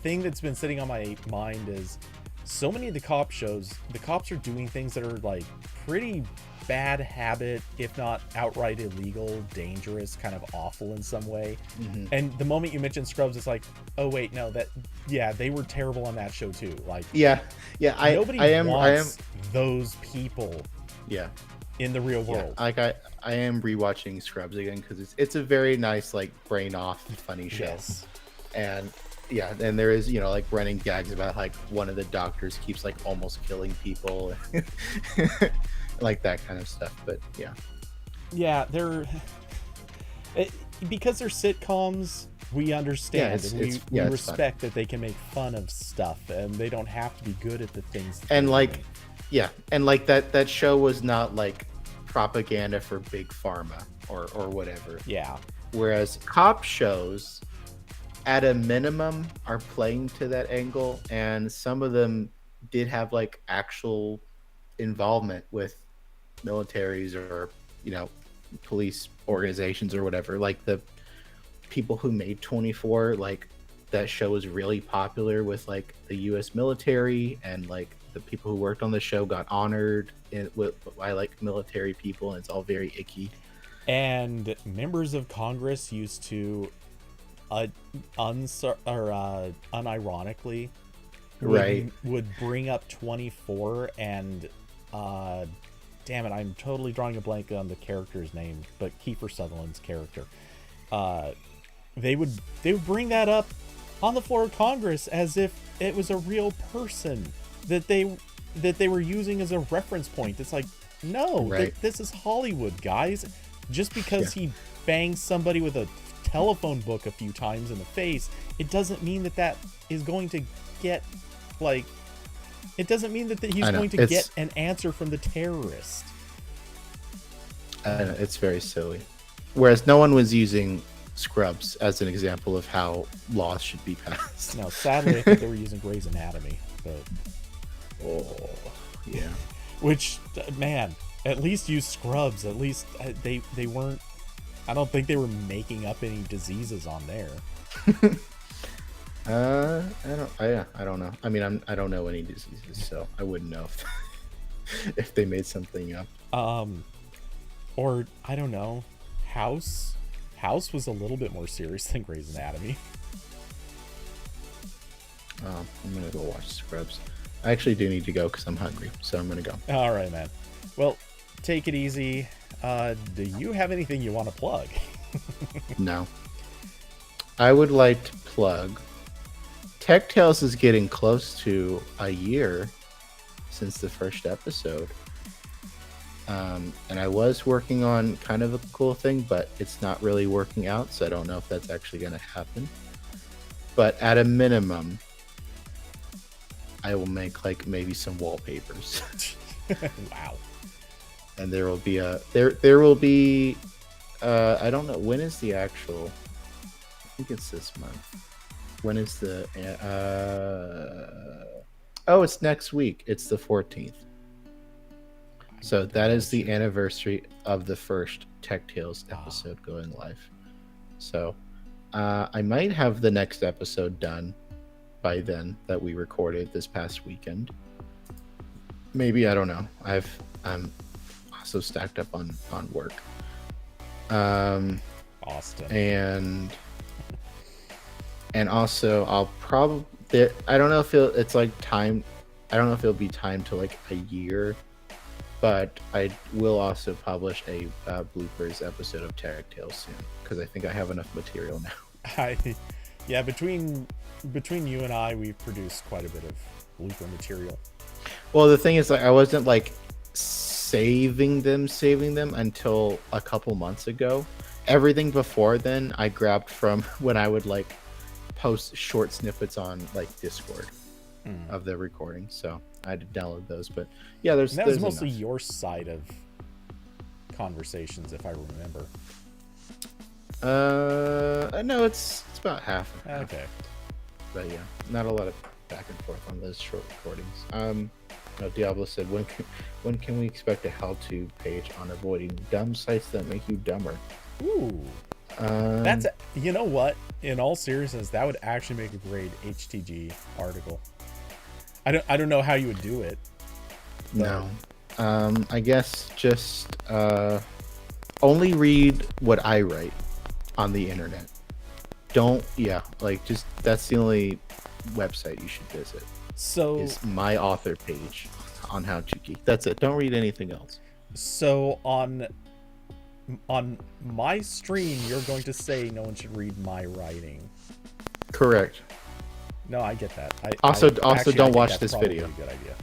thing that's been sitting on my mind is so many of the cop shows, the cops are doing things that are like pretty bad habit, if not outright illegal, dangerous, kind of awful in some way. And the moment you mentioned Scrubs, it's like, oh wait, no, they were terrible on that show too. Like, nobody wants those people. Yeah. In the real world. Like I am rewatching Scrubs again because it's a very nice like brain off funny show. Yes. And and there is like running gags about like one of the doctors keeps like almost killing people, like that kind of stuff. But they're because they're sitcoms. We understand and we respect that they can make fun of stuff and they don't have to be good at the things. And like and like that show was not like propaganda for big pharma or whatever. Yeah. Whereas cop shows, at a minimum, are playing to that angle, and some of them did have like actual involvement with militaries or police organizations or whatever. Like the people who made 24, like that show was really popular with like the U.S. military, and like the people who worked on the show got honored by like military people, and it's all very icky. And members of Congress used to unironically would bring up 24 and damn it, I'm totally drawing a blank on the character's name, but Kiefer Sutherland's character. They would bring that up on the floor of Congress as if it was a real person that they were using as a reference point. It's like, no, this is Hollywood, guys. Just because he banged somebody with a telephone book a few times in the face, it doesn't mean that is going to get like. It doesn't mean that he's going to get an answer from the terrorist. I know, it's very silly. Whereas no one was using Scrubs as an example of how laws should be passed. No, sadly, I think they were using Grey's Anatomy, but. Oh, yeah. Which, man, at least use Scrubs. At least they weren't. I don't think they were making up any diseases on there. I don't know. I mean, I don't know any diseases, so I wouldn't know if they made something up. Or I don't know. House was a little bit more serious than Grey's Anatomy. I'm gonna go watch Scrubs. I actually do need to go because I'm hungry, so I'm gonna go. All right, man. Well, take it easy. Do you have anything you want to plug? No. I would like to plug. Tech Tales is getting close to a year since the first episode. And I was working on kind of a cool thing, but it's not really working out, so I don't know if that's actually going to happen. But at a minimum, I will make like maybe some wallpapers. Wow. And there will be there will be I don't know, when is the actual, I think it's this month. When is the it's next week. It's the 14th. So that is the anniversary of the first Tech Tales episode going live. So I might have the next episode done by then that we recorded this past weekend. Maybe, I don't know. I'm also stacked up on work. Austin. And also I'll probably, I don't know if it's like time. I don't know if it'll be time to like a year, but I will also publish a bloopers episode of Tech Tales soon because I think I have enough material now. Yeah, between you and I, we've produced quite a bit of blooper material. Well, the thing is, like, I wasn't like saving them until a couple months ago. Everything before then, I grabbed from when I would like post short snippets on like Discord of the recording. So I had to download those. But yeah, that was mostly enough. your side of conversations, if I remember. No, it's about half. Okay. But yeah, not a lot of back and forth on those short recordings. No, Diablo said, when can we expect a how-to page on avoiding dumb sites that make you dumber? Ooh. That's, you know what? In all seriousness, that would actually make a great HTG article. I don't know how you would do it. No. I guess just only read what I write on the internet. Just that's the only website you should visit. So is my author page on How to Geek. That's it. Don't read anything else. So on my stream, you're going to say no one should read my writing. Correct. No, I get that. Also, don't watch this video. A good idea.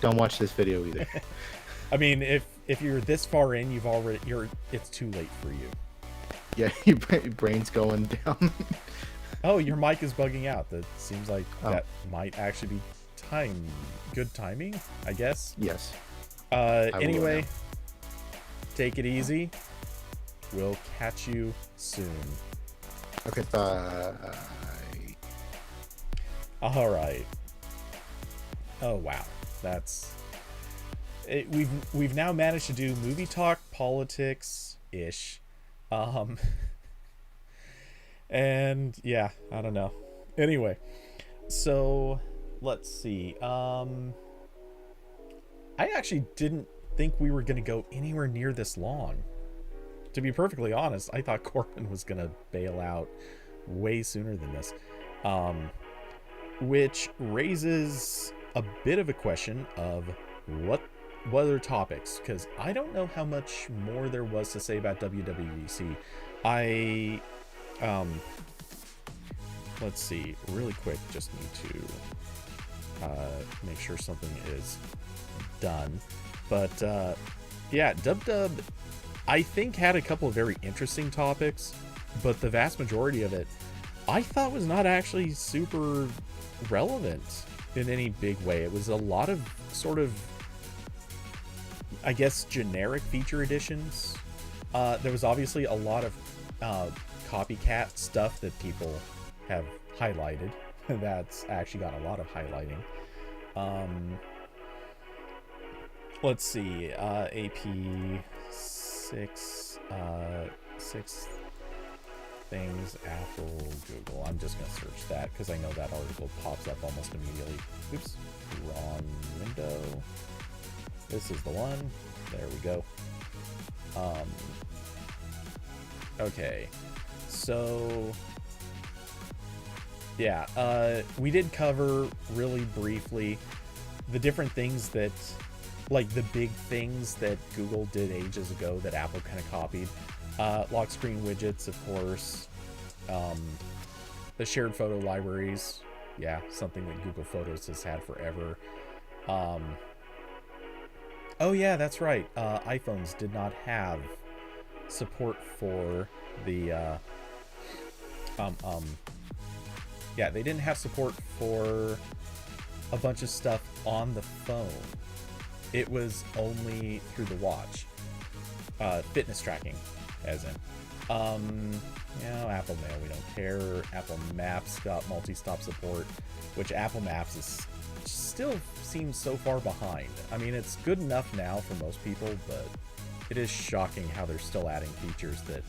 Don't watch this video either. I mean, if you're this far in, it's too late for you. Yeah, your brain's going down. Oh, your mic is bugging out. That seems like that might actually be good timing, I guess. Yes. Anyway, take it easy. We'll catch you soon. Okay, bye. All right. Oh wow, that's it. We've now managed to do movie talk, politics ish, and yeah, I don't know. Anyway, so let's see. I actually didn't think we were gonna go anywhere near this long. To be perfectly honest, I thought Corbin was gonna bail out way sooner than this, which raises a bit of a question of what other topics, because I don't know how much more there was to say about WWDC. Let's see, really quick, just need to make sure something is done. But yeah, Dub I think had a couple of very interesting topics, but the vast majority of it I thought was not actually super relevant in any big way. It was a lot of sort of, I guess, generic feature additions. There was obviously a lot of copycat stuff that people have highlighted. That's actually got a lot of highlighting. Let's see, AP6 things, Apple, Google. I'm just gonna search that because I know that article pops up almost immediately. Oops, wrong window. This is the one. There we go. Okay, so yeah, we did cover really briefly the different things that, like the big things that Google did ages ago that Apple kind of copied. Lock screen widgets, of course. The shared photo libraries. Yeah, something that Google Photos has had forever. Oh yeah, that's right. iPhones did not have support for the yeah, they didn't have support for a bunch of stuff on the phone. It was only through the watch. Fitness tracking, as in. Apple Mail, we don't care. Apple Maps got multi-stop support, which Apple Maps is still seems so far behind. I mean, it's good enough now for most people, but it is shocking how they're still adding features that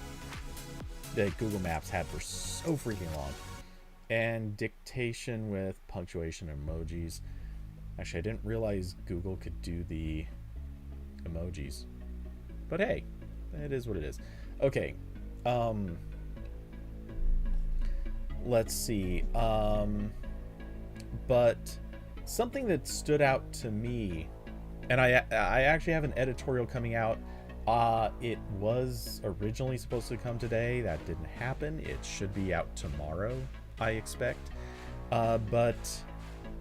that Google Maps had for so freaking long. And dictation with punctuation emojis. Actually, I didn't realize Google could do the emojis. But hey, it is what it is. Okay. Let's see. But something that stood out to me, and I actually have an editorial coming out. It was originally supposed to come today. That didn't happen. It should be out tomorrow, I expect. But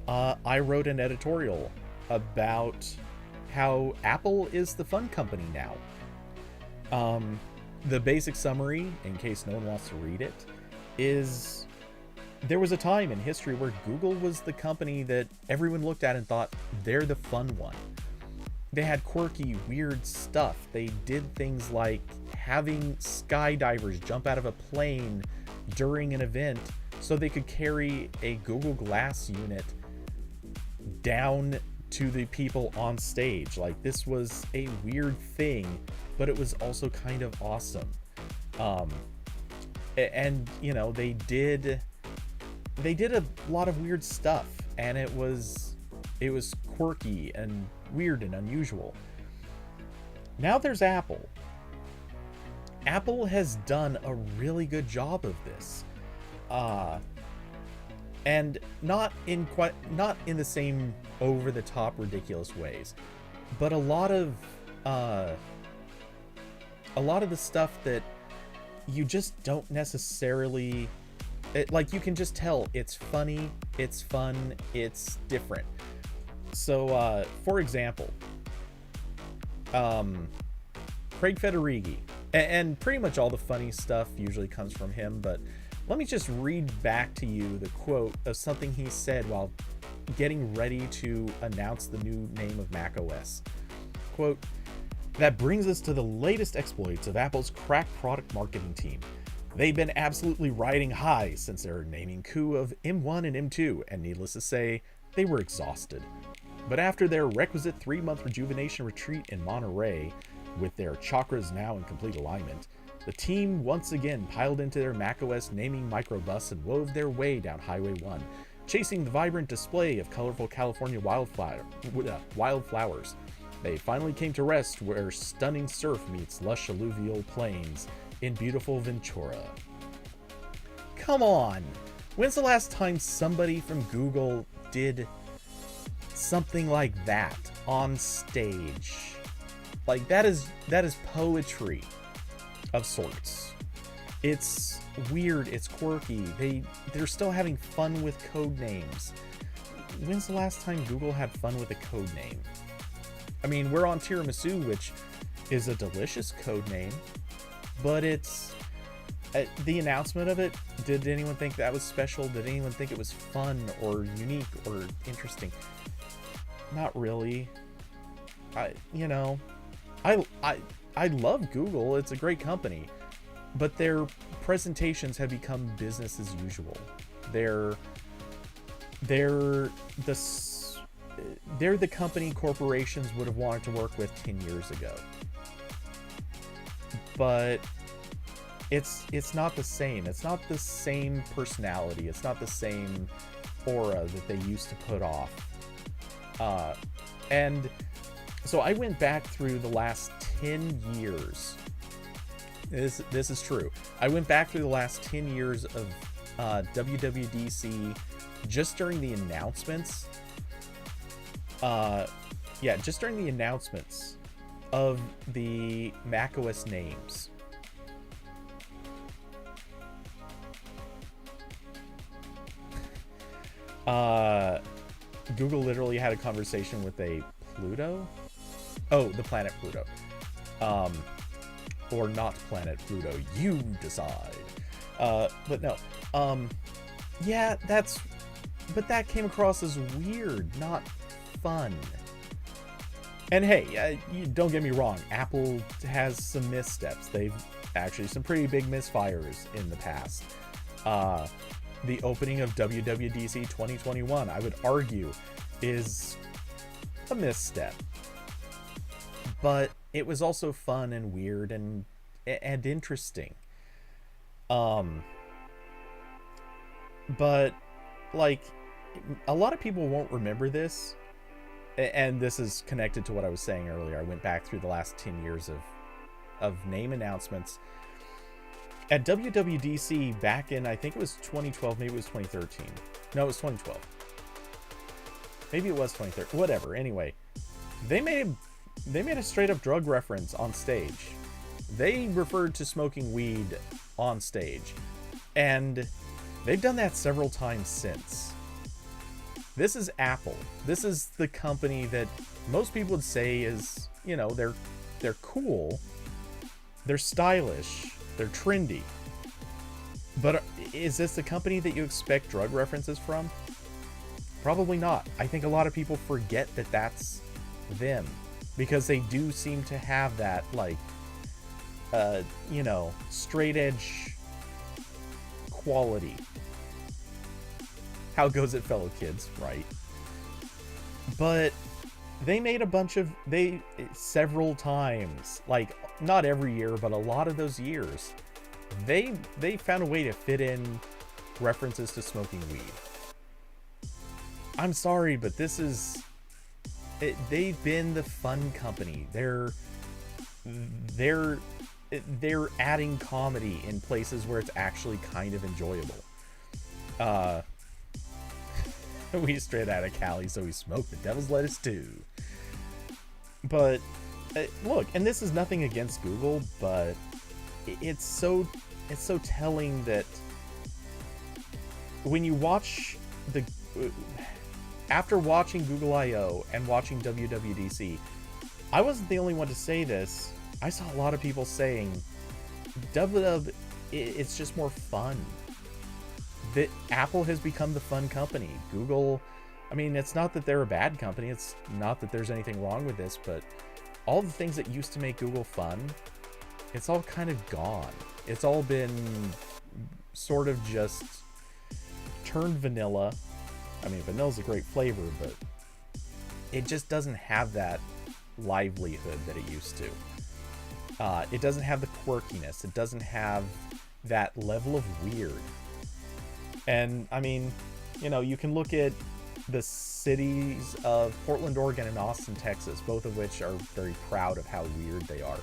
I wrote an editorial about how Apple is the fun company now. The basic summary, in case no one wants to read it, is there was a time in history where Google was the company that everyone looked at and thought they're the fun one. They had quirky, weird stuff. They did things like having skydivers jump out of a plane during an event so they could carry a Google Glass unit down to the people on stage. Like, this was a weird thing, but it was also kind of awesome. And you know, they did a lot of weird stuff, and it was quirky and weird and unusual. Now there's Apple. Apple has done a really good job of this. And not in the same over the top ridiculous ways, but a lot of the stuff that you just don't necessarily, like, you can just tell it's funny, it's fun, it's different. So for example, Craig Federighi, and pretty much all the funny stuff usually comes from him, but let me just read back to you the quote of something he said while getting ready to announce the new name of macOS. Quote, "That brings us to the latest exploits of Apple's crack product marketing team. They've been absolutely riding high since their naming coup of M1 and M2, and needless to say, they were exhausted. But after their requisite 3-month rejuvenation retreat in Monterey, with their chakras now in complete alignment, the team once again piled into their macOS naming microbus and wove their way down Highway 1, chasing the vibrant display of colorful California wildflowers. They finally came to rest where stunning surf meets lush alluvial plains in beautiful Ventura." Come on! When's the last time somebody from Google did something like that on stage? Like, that is poetry of sorts. It's weird, it's quirky. They're still having fun with code names. When's the last time Google had fun with a code name? I mean, we're on tiramisu, which is a delicious code name, but it's the announcement of it. Did anyone think that was special? Did anyone think it was fun or unique or interesting? Not really. I love Google. It's a great company, but their presentations have become business as usual. They're the company corporations would have wanted to work with 10 years ago. But it's not the same. It's not the same personality. It's not the same aura that they used to put off. And so I went back through the last 10 years. This is true. I went back through the last 10 years of WWDC just during the announcements. Just during the announcements of the macOS names. Google literally had a conversation with a Pluto? Oh, the planet Pluto. Or not planet Pluto. You decide. But no. But that came across as weird, not fun. And hey, don't get me wrong, Apple has some missteps. They've actually some pretty big misfires in the past. The opening of WWDC 2021, I would argue, is a misstep. But it was also fun and weird and interesting. But like, a lot of people won't remember this, and this is connected to what I was saying earlier. I went back through the last 10 years of name announcements. At WWDC back in, I think it was 2012, maybe it was 2013. No, it was 2012. Maybe it was 2013. Whatever. Anyway, they made a straight up drug reference on stage. They referred to smoking weed on stage. And they've done that several times since. This is Apple. This is the company that most people would say is, you know, they're cool, they're stylish, they're trendy. But is this the company that you expect drug references from? Probably not. I think a lot of people forget that that's them, because they do seem to have that, like, you know, straight edge quality. How goes it, fellow kids, right? But they made a bunch of, several times, like, not every year, but a lot of those years, they found a way to fit in references to smoking weed. I'm sorry, but this is, they've been the fun company. They're adding comedy in places where it's actually kind of enjoyable. We straight out of Cali, so we smoke the devil's lettuce too. But look, and this is nothing against Google, but it's so telling that when you watch after watching Google I/O and watching WWDC, I wasn't the only one to say this. I saw a lot of people saying WW, it's just more fun. That Apple has become the fun company. Google, I mean, it's not that they're a bad company. It's not that there's anything wrong with this, but all the things that used to make Google fun, it's all kind of gone. It's all been sort of just turned vanilla. I mean, vanilla's a great flavor, but it just doesn't have that livelihood that it used to. It doesn't have the quirkiness. It doesn't have that level of weird. And I mean, you know, you can look at the cities of Portland, Oregon, and Austin, Texas, both of which are very proud of how weird they are.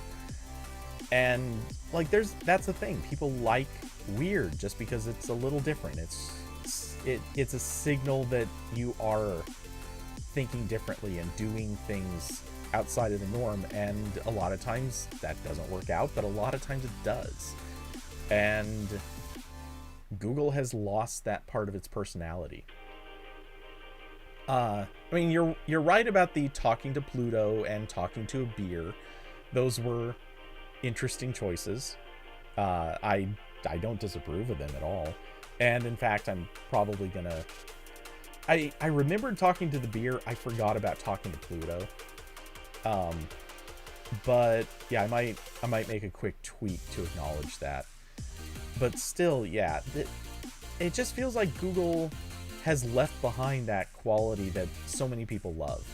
And like, that's the thing. People like weird just because it's a little different. It's a signal that you are thinking differently and doing things outside of the norm. And a lot of times that doesn't work out, but a lot of times it does. And Google has lost that part of its personality. I mean, you're right about the talking to Pluto and talking to a beer. Those were interesting choices. I don't disapprove of them at all. And in fact, I'm probably gonna... I remembered talking to the beer. I forgot about talking to Pluto. But yeah, I might make a quick tweet to acknowledge that. But still, yeah, it just feels like Google has left behind that quality that so many people love.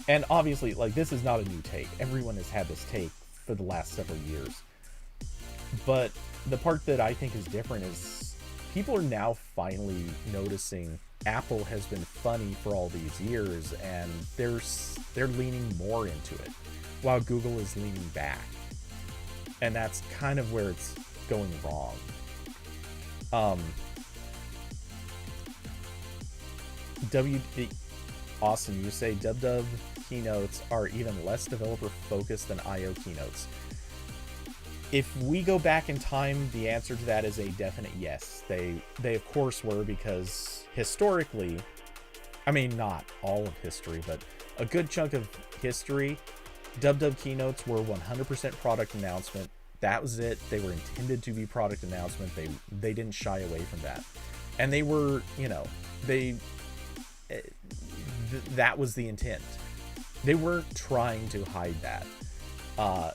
And obviously, like, this is not a new take. Everyone has had this take for the last several years. But the part that I think is different is people are now finally noticing Apple has been funny for all these years, and they're leaning more into it, while Google is leaning back. And that's kind of where it's going wrong. Austin, you say WW keynotes are even less developer focused than I/O keynotes. If we go back in time, the answer to that is a definite yes. They of course were, because historically, I mean, not all of history, but a good chunk of history, WW keynotes were 100% product announcement. That was it. They were intended to be product announcement. They didn't shy away from that. And they were, you know, that was the intent. They weren't trying to hide that.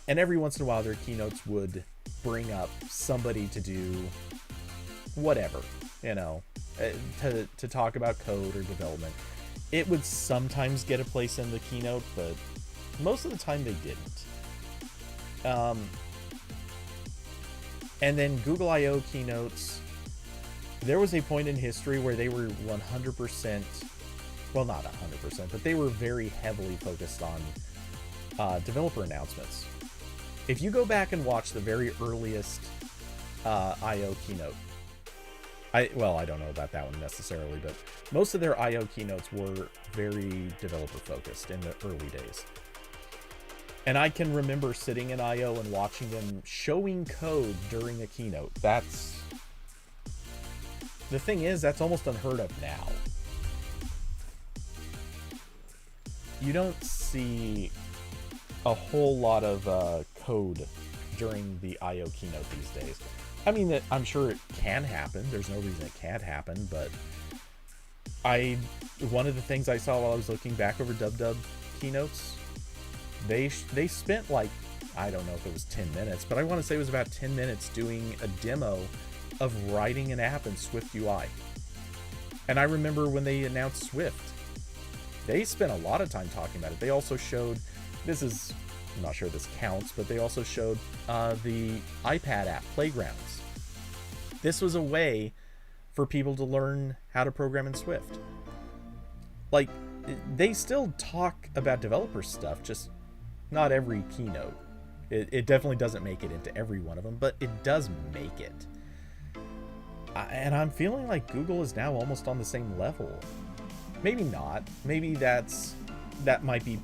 And every once in a while, their keynotes would bring up somebody to do whatever, you know, to talk about code or development. It would sometimes get a place in the keynote, but most of the time they didn't. And then Google I/O keynotes, there was a point in history where they were 100%, well, not 100%, but they were very heavily focused on developer announcements. If you go back and watch the very earliest I/O keynote, I don't know about that one necessarily, but most of their I/O keynotes were very developer focused in the early days. And I can remember sitting in I/O and watching them showing code during a keynote. The thing is, that's almost unheard of now. You don't see a whole lot of code during the I/O keynote these days. I mean, I'm sure it can happen. There's no reason it can't happen, but one of the things I saw while I was looking back over WW keynotes, they spent like, I don't know if it was 10 minutes, but I want to say it was about 10 minutes doing a demo of writing an app in Swift UI. And I remember when they announced Swift, they spent a lot of time talking about it. They also showed, I'm not sure this counts, but they also showed the iPad app, Playgrounds. This was a way for people to learn how to program in Swift. Like, they still talk about developer stuff, just not every keynote. It definitely doesn't make it into every one of them, but it does make it. And I'm feeling like Google is now almost on the same level. Maybe not. Maybe that might be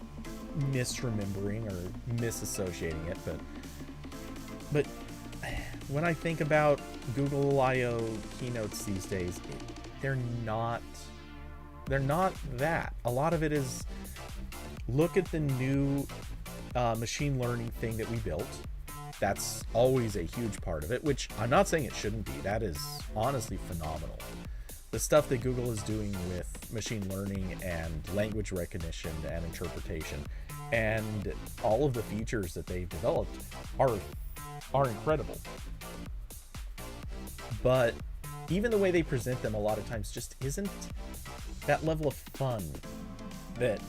misremembering or misassociating it, but when I think about Google I/O keynotes these days, they're not that. A lot of it is, look at the new machine learning thing that we built. That's always a huge part of it, which I'm not saying it shouldn't be. That is honestly phenomenal. The stuff that Google is doing with machine learning and language recognition and interpretation and all of the features that they've developed are incredible. But even the way they present them a lot of times just isn't that level of fun that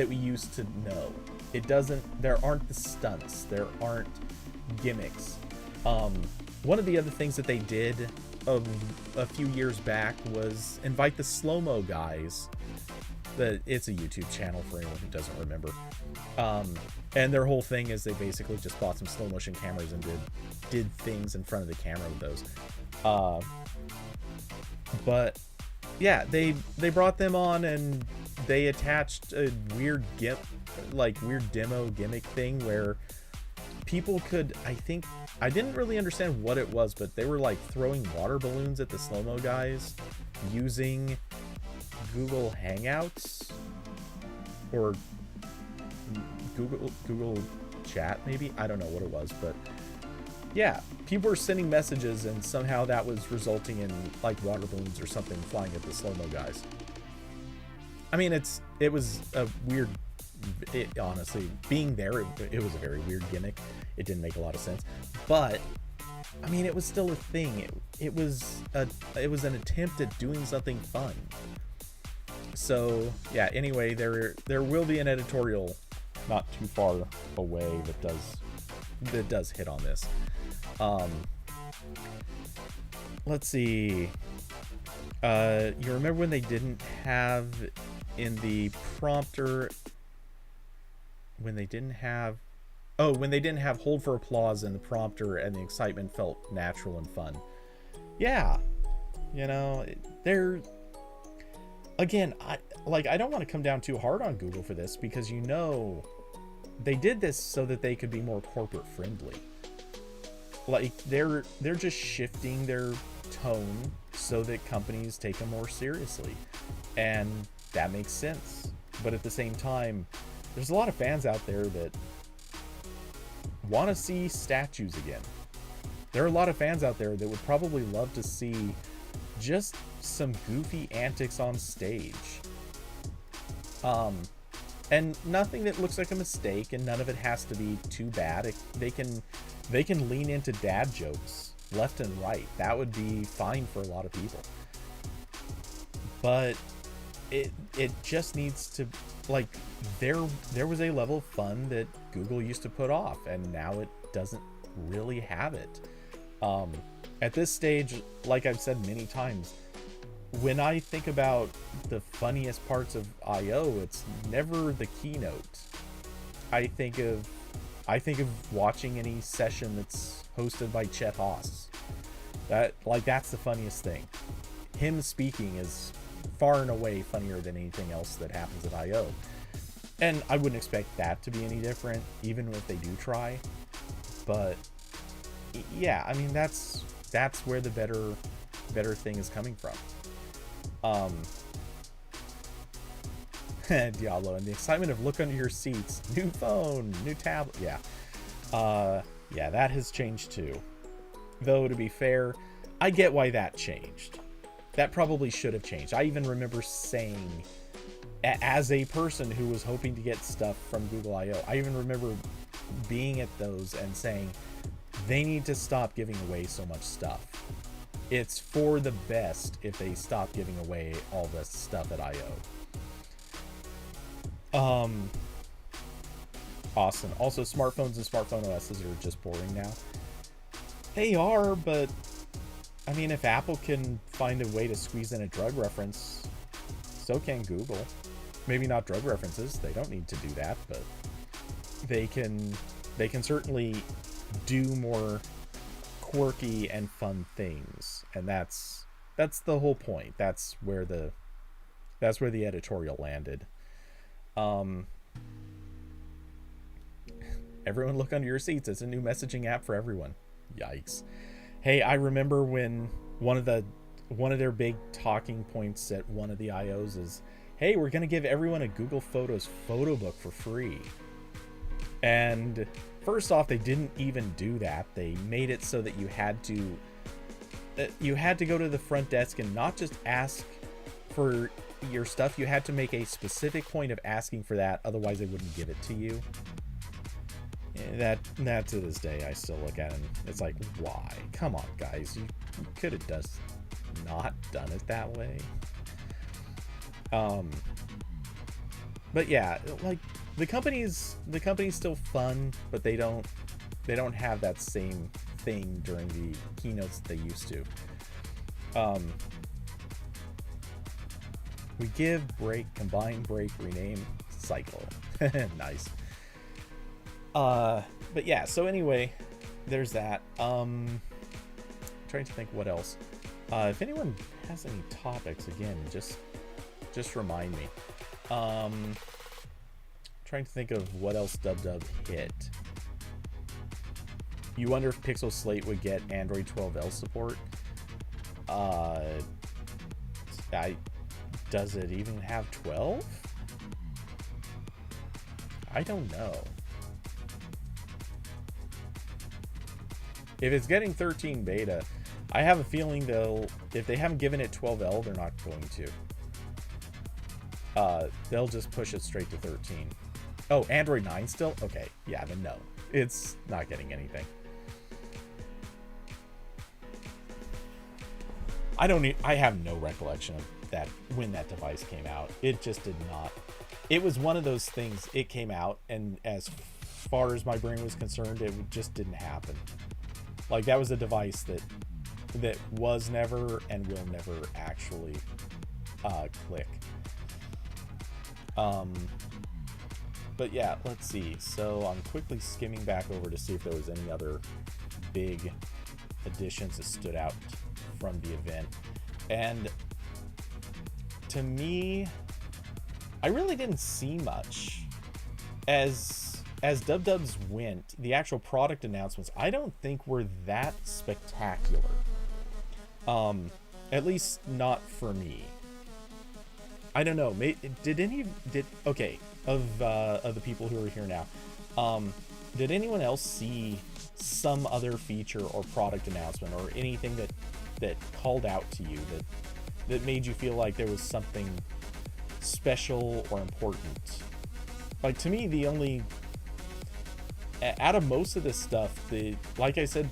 we used to know. There aren't the stunts, there aren't gimmicks. One of the other things that they did a few years back was invite the slow-mo guys. It's a YouTube channel for anyone who doesn't remember. And their whole thing is they basically just bought some slow motion cameras and did things in front of the camera with those. But yeah, they brought them on and they attached a weird demo gimmick thing where people could, I didn't really understand what it was, but they were like throwing water balloons at the slow-mo guys using Google Hangouts or Google Chat, maybe. I don't know what it was, but yeah, people were sending messages and somehow that was resulting in like water balloons or something flying at the slow-mo guys. I mean, it was a weird, honestly, being there, it was a very weird gimmick. It didn't make a lot of sense, but I mean, it was still a thing. It was an attempt at doing something fun. So yeah, anyway, there will be an editorial not too far away that does hit on this. Let's see. You remember when they didn't have in the prompter, when they didn't have hold for applause in the prompter and the excitement felt natural and fun. Yeah, they're, again, I don't want to come down too hard on Google for this, because they did this so that they could be more corporate friendly. Like they're just shifting their tone so that companies take them more seriously, and that makes sense. But at the same time, there's a lot of fans out there that want to see statues again. There are a lot of fans out there that would probably love to see just some goofy antics on stage. And nothing that looks like a mistake, and none of it has to be too bad. They can lean into dad jokes left and right. That would be fine for a lot of people. But it just needs to, like, there was a level of fun that Google used to put off, and now it doesn't really have it. At this stage, like I've said many times, when I think about the funniest parts of I/O, it's never the keynote. I think of watching any session that's hosted by Chet Haas. That's the funniest thing. Him speaking is far and away funnier than anything else that happens at I/O. And I wouldn't expect that to be any different, even if they do try. But yeah, I mean, that's where the better thing is coming from. Diablo, and the excitement of look under your seats, new phone, new tablet. Yeah, that has changed too. Though, to be fair, I get why that changed. That probably should have changed. I even remember saying, as a person who was hoping to get stuff from Google I/O, I even remember being at those and saying, they need to stop giving away so much stuff. It's for the best if they stop giving away all this stuff at I/O. Awesome. Also, smartphones and smartphone OSs are just boring now. They are, but I mean, if Apple can find a way to squeeze in a drug reference, so can Google. Maybe not drug references. They don't need to do that, but they can certainly do more quirky and fun things, and that's the whole point. That's where the editorial landed. Everyone look under your seats. It's a new messaging app for everyone. Yikes. Hey, I remember when one of their big talking points at one of the I/Os is, hey, we're going to give everyone a Google Photos photo book for free. And first off, they didn't even do that. They made it so that you had to go to the front desk and not just ask for your stuff. You had to make a specific point of asking for that, otherwise they wouldn't give it to you. That to this day, I still look at it and it's like, why? Come on, guys, you could have just not done it that way. But yeah, like, the company's still fun, but they don't have that same thing during the keynotes that they used to. We give, break, combine, break, rename, cycle. Nice. But yeah, so anyway, there's that. Trying to think what else. If anyone has any topics, again, just remind me. Trying to think of what else Dub hit. You wonder if Pixel Slate would get Android 12L support. Does it even have 12? I don't know. If it's getting 13 beta, I have a feeling if they haven't given it 12L, they're not going to. They'll just push it straight to 13. Oh, Android 9 still? Okay, yeah, then no. It's not getting anything. I have no recollection of that when that device came out. It just did not. It was one of those things, it came out, and as far as my brain was concerned, it just didn't happen. Like, that was a device that was never and will never actually click. But yeah, let's see. So I'm quickly skimming back over to see if there was any other big additions that stood out from the event. And to me, I really didn't see much. As Dubs went, the actual product announcements, I don't think were that spectacular. At least not for me. I don't know. Okay, of the people who are here now, did anyone else see some other feature or product announcement or anything that called out to you that made you feel like there was something special or important? Like, to me, the only, out of most of this stuff, like I said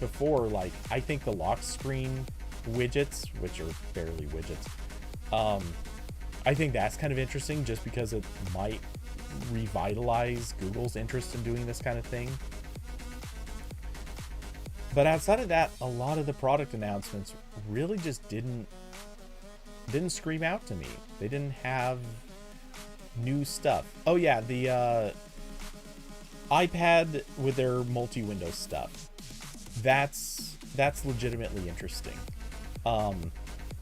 before, like, I think the lock screen widgets, which are barely widgets, I think that's kind of interesting just because it might revitalize Google's interest in doing this kind of thing. But outside of that, a lot of the product announcements really just didn't scream out to me. They didn't have new stuff. Oh yeah, the iPad with their multi-window stuff. That's legitimately interesting.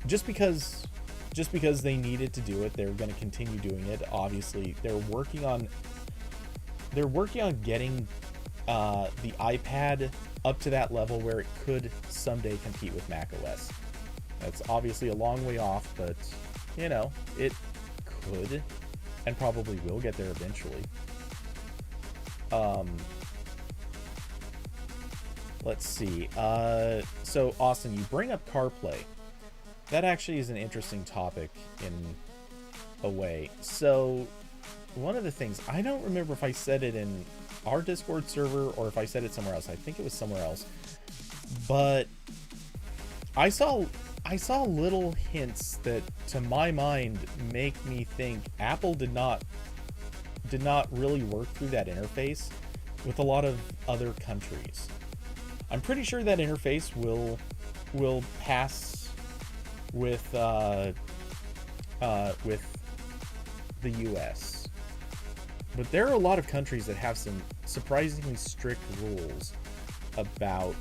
Just because they needed to do it, they're going to continue doing it. Obviously, they're working on getting the iPad up to that level where it could someday compete with macOS. That's obviously a long way off, but you know, it could and probably will get there eventually. Let's see. So Austin, you bring up CarPlay. That actually is an interesting topic in a way. So one of the things, I don't remember if I said it in our Discord server or if I said it somewhere else. I think it was somewhere else. But I saw little hints that, to my mind, make me think Apple did not really work through that interface with a lot of other countries. I'm pretty sure that interface will pass with the US. But there are a lot of countries that have some surprisingly strict rules about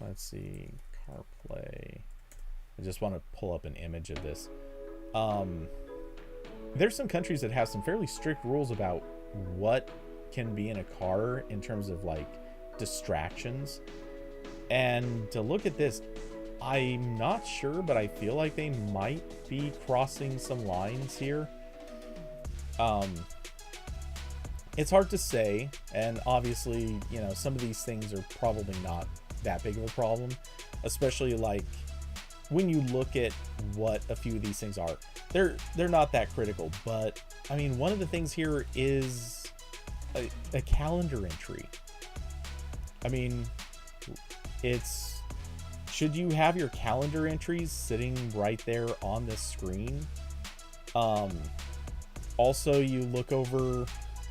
let's see, CarPlay. I just want to pull up an image of this. There's some countries that have some fairly strict rules about what can be in a car in terms of like distractions. And to look at this, I'm not sure, but I feel like they might be crossing some lines here. It's hard to say, and obviously, you know, some of these things are probably not that big of a problem, especially like when you look at what a few of these things are. They're not that critical, but I mean, one of the things here is a calendar entry. I mean, it's, should you have your calendar entries sitting right there on the screen? Also, you look over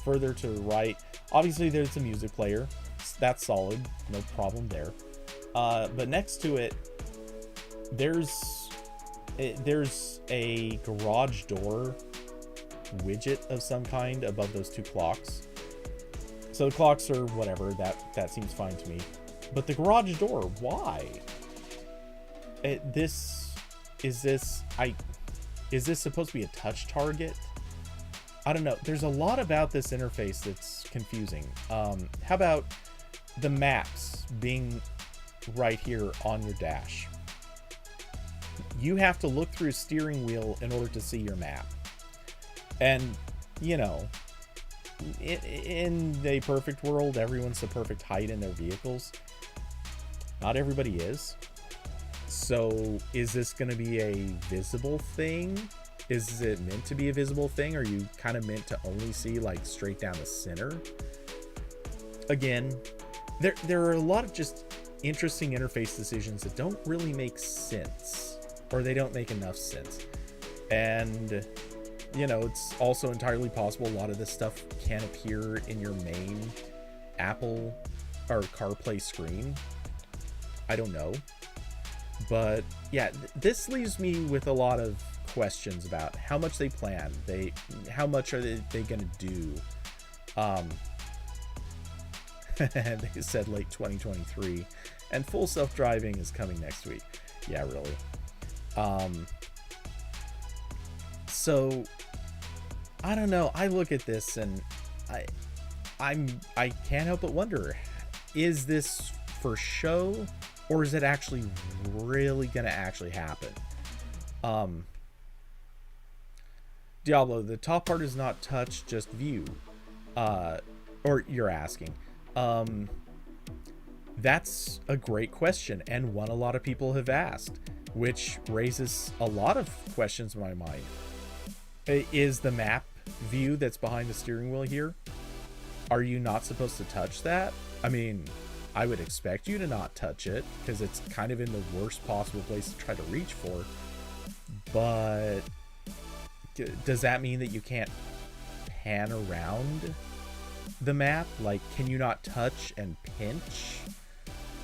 further to the right. Obviously, there's a music player. That's solid. No problem there. But next to it, there's a garage door widget of some kind above those two clocks. So the clocks are whatever. That seems fine to me. But the garage door, why? Is this supposed to be a touch target? I don't know. There's a lot about this interface that's confusing. How about the maps being right here on your dash? You have to look through a steering wheel in order to see your map. And, you know, in a perfect world, everyone's the perfect height in their vehicles. Not everybody is. So is this going to be a visible thing? Is it meant to be a visible thing? Or are you kind of meant to only see like straight down the center? Again, there are a lot of just interesting interface decisions that don't really make sense, or they don't make enough sense. And, you know, it's also entirely possible a lot of this stuff can appear in your main Apple or CarPlay screen. I don't know. But yeah, this leaves me with a lot of questions about how much they plan. How much are they going to do? They said late 2023, and full self-driving is coming next week. Yeah, really. So I don't know. I look at this and I can't help but wonder, is this for show, or is it actually really gonna actually happen? Diablo, the top part is not touch, just view. Or you're asking. That's a great question, and one a lot of people have asked, which raises a lot of questions in my mind. Is the map view that's behind the steering wheel here, are you not supposed to touch that? I mean, I would expect you to not touch it, because it's kind of in the worst possible place to try to reach for. But does that mean that you can't pan around the map? Like, can you not touch and pinch?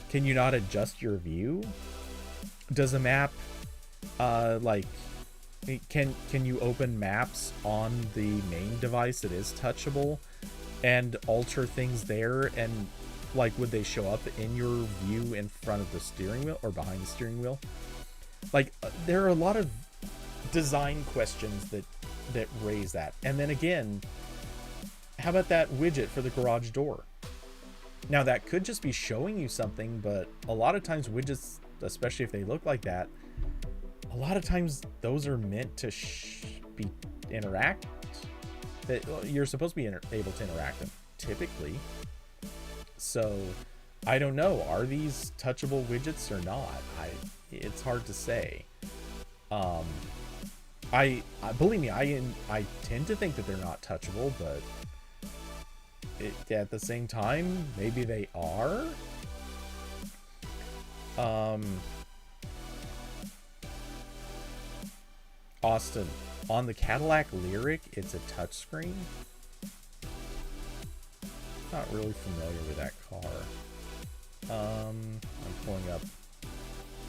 Can you not adjust your view? Does the map, like, can you open maps on the main device that is touchable and alter things there? And, like, would they show up in your view in front of the steering wheel or behind the steering wheel? Like, there are a lot of design questions that raise that. And then again, how about that widget for the garage door? Now, that could just be showing you something, but a lot of times widgets, especially if they look like that, a lot of times those are meant to you're supposed to be able to interact them, typically. So, I don't know. Are these touchable widgets or not? It's hard to say. I believe me, I tend to think that they're not touchable, but at the same time, maybe they are. Austin, on the Cadillac Lyric, it's a touchscreen. Not really familiar with that car. I'm pulling up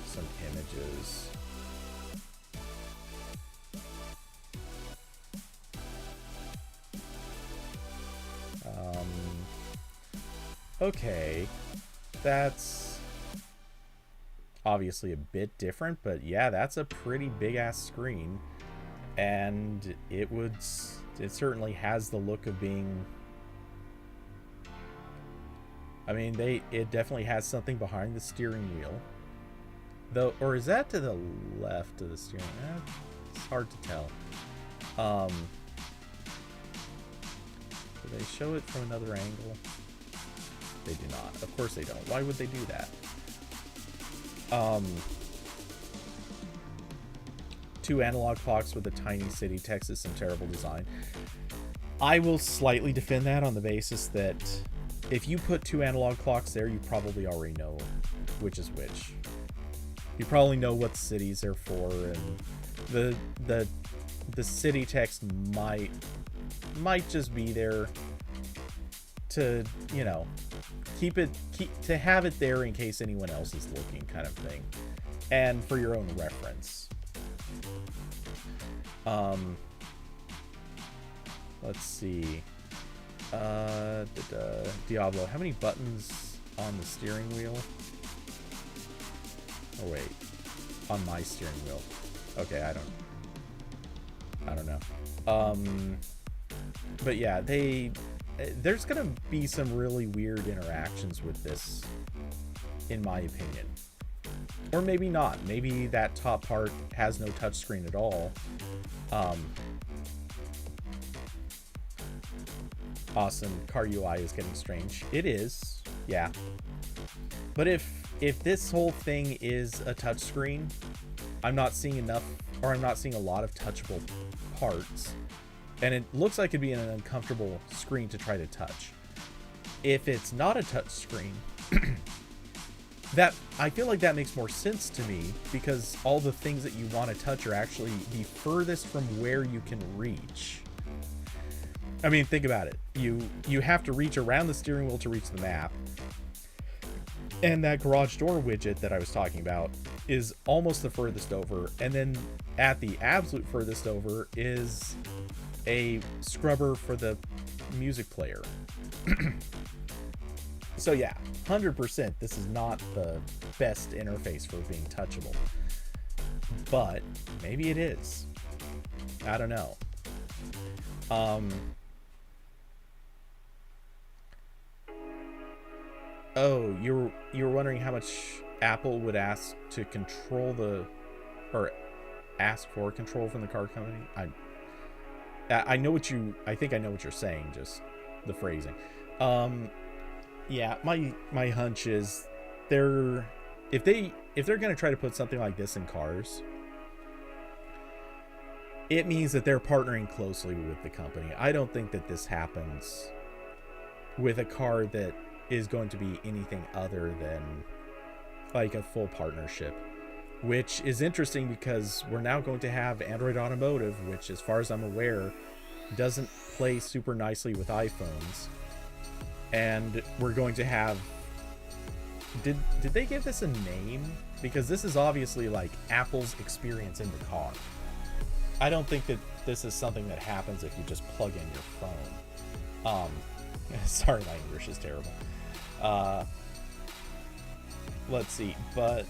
some images. Okay, that's obviously a bit different, but yeah, that's a pretty big ass screen, and it certainly has the look of being, I mean, it definitely has something behind the steering wheel, though. Or is that to the left of the steering wheel? It's hard to tell. Do they show it from another angle? They do not. Of course they don't. Why would they do that? Two analog clocks with a tiny city text is some terrible design. I will slightly defend that on the basis that if you put two analog clocks there, you probably already know which is which. You probably know what cities they're for, and the city text might just be there to, you know, to have it there in case anyone else is looking, kind of thing, and for your own reference. Let's see. Diablo, how many buttons on the steering wheel? Oh wait, on my steering wheel. Okay, I don't know. But yeah, there's gonna be some really weird interactions with this, in my opinion. Or maybe not. Maybe that top part has no touchscreen at all. Awesome. Car UI is getting strange. It is, yeah. But if this whole thing is a touchscreen, I'm not seeing enough, or I'm not seeing a lot of touchable parts. And it looks like it'd be an uncomfortable screen to try to touch. If it's not a touch screen, I feel like that makes more sense to me, because all the things that you want to touch are actually the furthest from where you can reach. I mean, think about it. You have to reach around the steering wheel to reach the map. And that garage door widget that I was talking about is almost the furthest over. And then at the absolute furthest over is a scrubber for the music player. So yeah, 100%, this is not the best interface for being touchable. But maybe it is. I don't know. Oh, you were wondering how much Apple would ask to control ask for control from the car company? I know what I think I know what you're saying, just the phrasing. Yeah, my hunch is if they're going to try to put something like this in cars, it means that they're partnering closely with the company. I don't think that this happens with a car that is going to be anything other than like a full partnership, which is interesting because we're now going to have Android Automotive, which, as far as I'm aware, doesn't play super nicely with iPhones. and we're going to have... Did they give this a name? Because this is obviously like Apple's experience in the car. I don't think that this is something that happens if you just plug in your phone. Sorry, my English is terrible. Let's see, but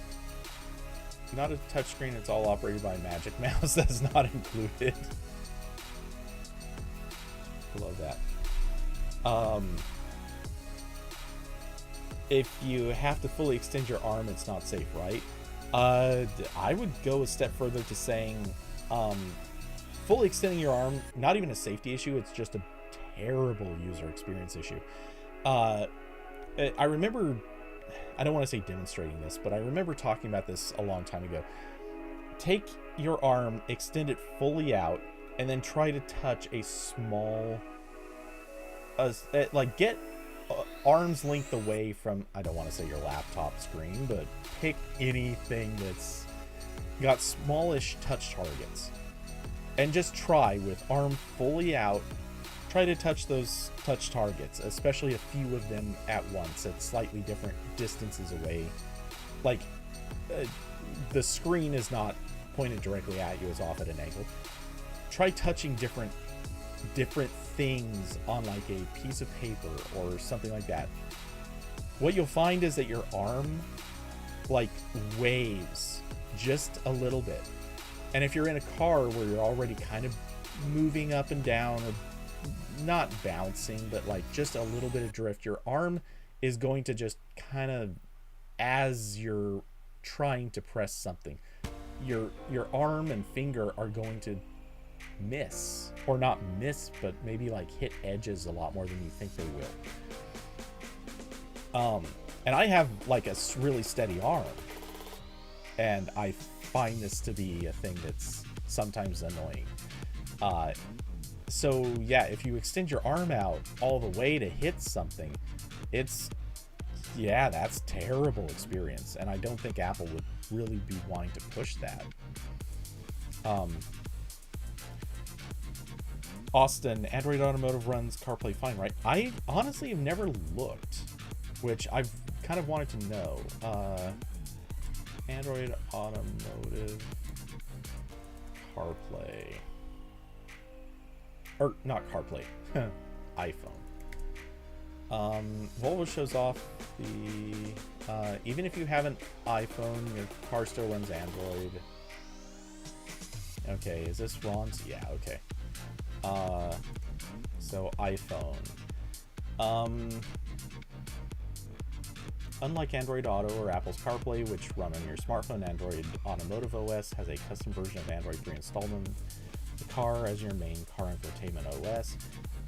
not a touchscreen. It's all operated by a Magic Mouse. That's not included. Love that. If you have to fully extend your arm, it's not safe, right? I would go a step further to saying fully extending your arm, not even a safety issue, it's just a terrible user experience issue. I remember, I don't want to say demonstrating this, but I remember talking about this a long time ago. Take your arm, extend it fully out, and then try to touch a small, like get arm's length away from, I don't want to say your laptop screen, but pick anything that's got smallish touch targets. And just try with arm fully out, try to touch those touch targets, especially a few of them at once at slightly different distances away. Like, the screen is not pointed directly at you, it's off at an angle. Try touching different things on like a piece of paper or something like that. What you'll find is that your arm like waves just a little bit. And if you're in a car where you're already kind of moving up and down, or not bouncing, but like just a little bit of drift, your arm is going to just kind of, as you're trying to press something, your arm and finger are going to miss, or not miss, but maybe like hit edges a lot more than you think they will. And I have like a really steady arm, and I find this to be a thing that's sometimes annoying. So yeah, if you extend your arm out all the way to hit something, that's terrible experience, and I don't think Apple would really be wanting to push that. Austin, Android Automotive runs CarPlay fine, right? I honestly have never looked, which I've kind of wanted to know. Android Automotive CarPlay. Or not CarPlay, iPhone. Volvo shows off the, even if you have an iPhone, your car still runs Android. Okay, is this Ron's? Yeah, okay. So iPhone. Unlike Android Auto or Apple's CarPlay, which run on your smartphone, Android Automotive OS has a custom version of Android pre-installed in the car as your main car infotainment OS.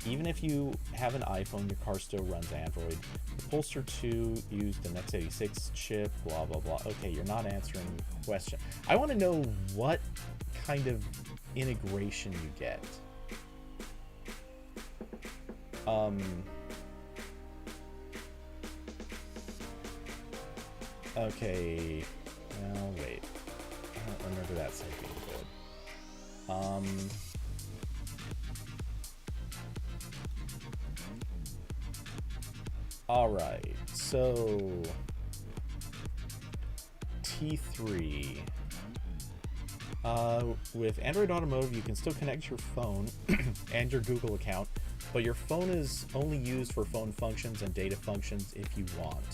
Even if you have an iPhone, your car still runs Android. The Polestar 2 used an x86 chip, blah, blah, blah. Okay, you're not answering the question. I want to know what kind of integration you get. Okay, well, wait. I don't remember that site being good. Alright, so T3. With Android Automotive, you can still connect your phone and your Google account, but your phone is only used for phone functions and data functions if you want.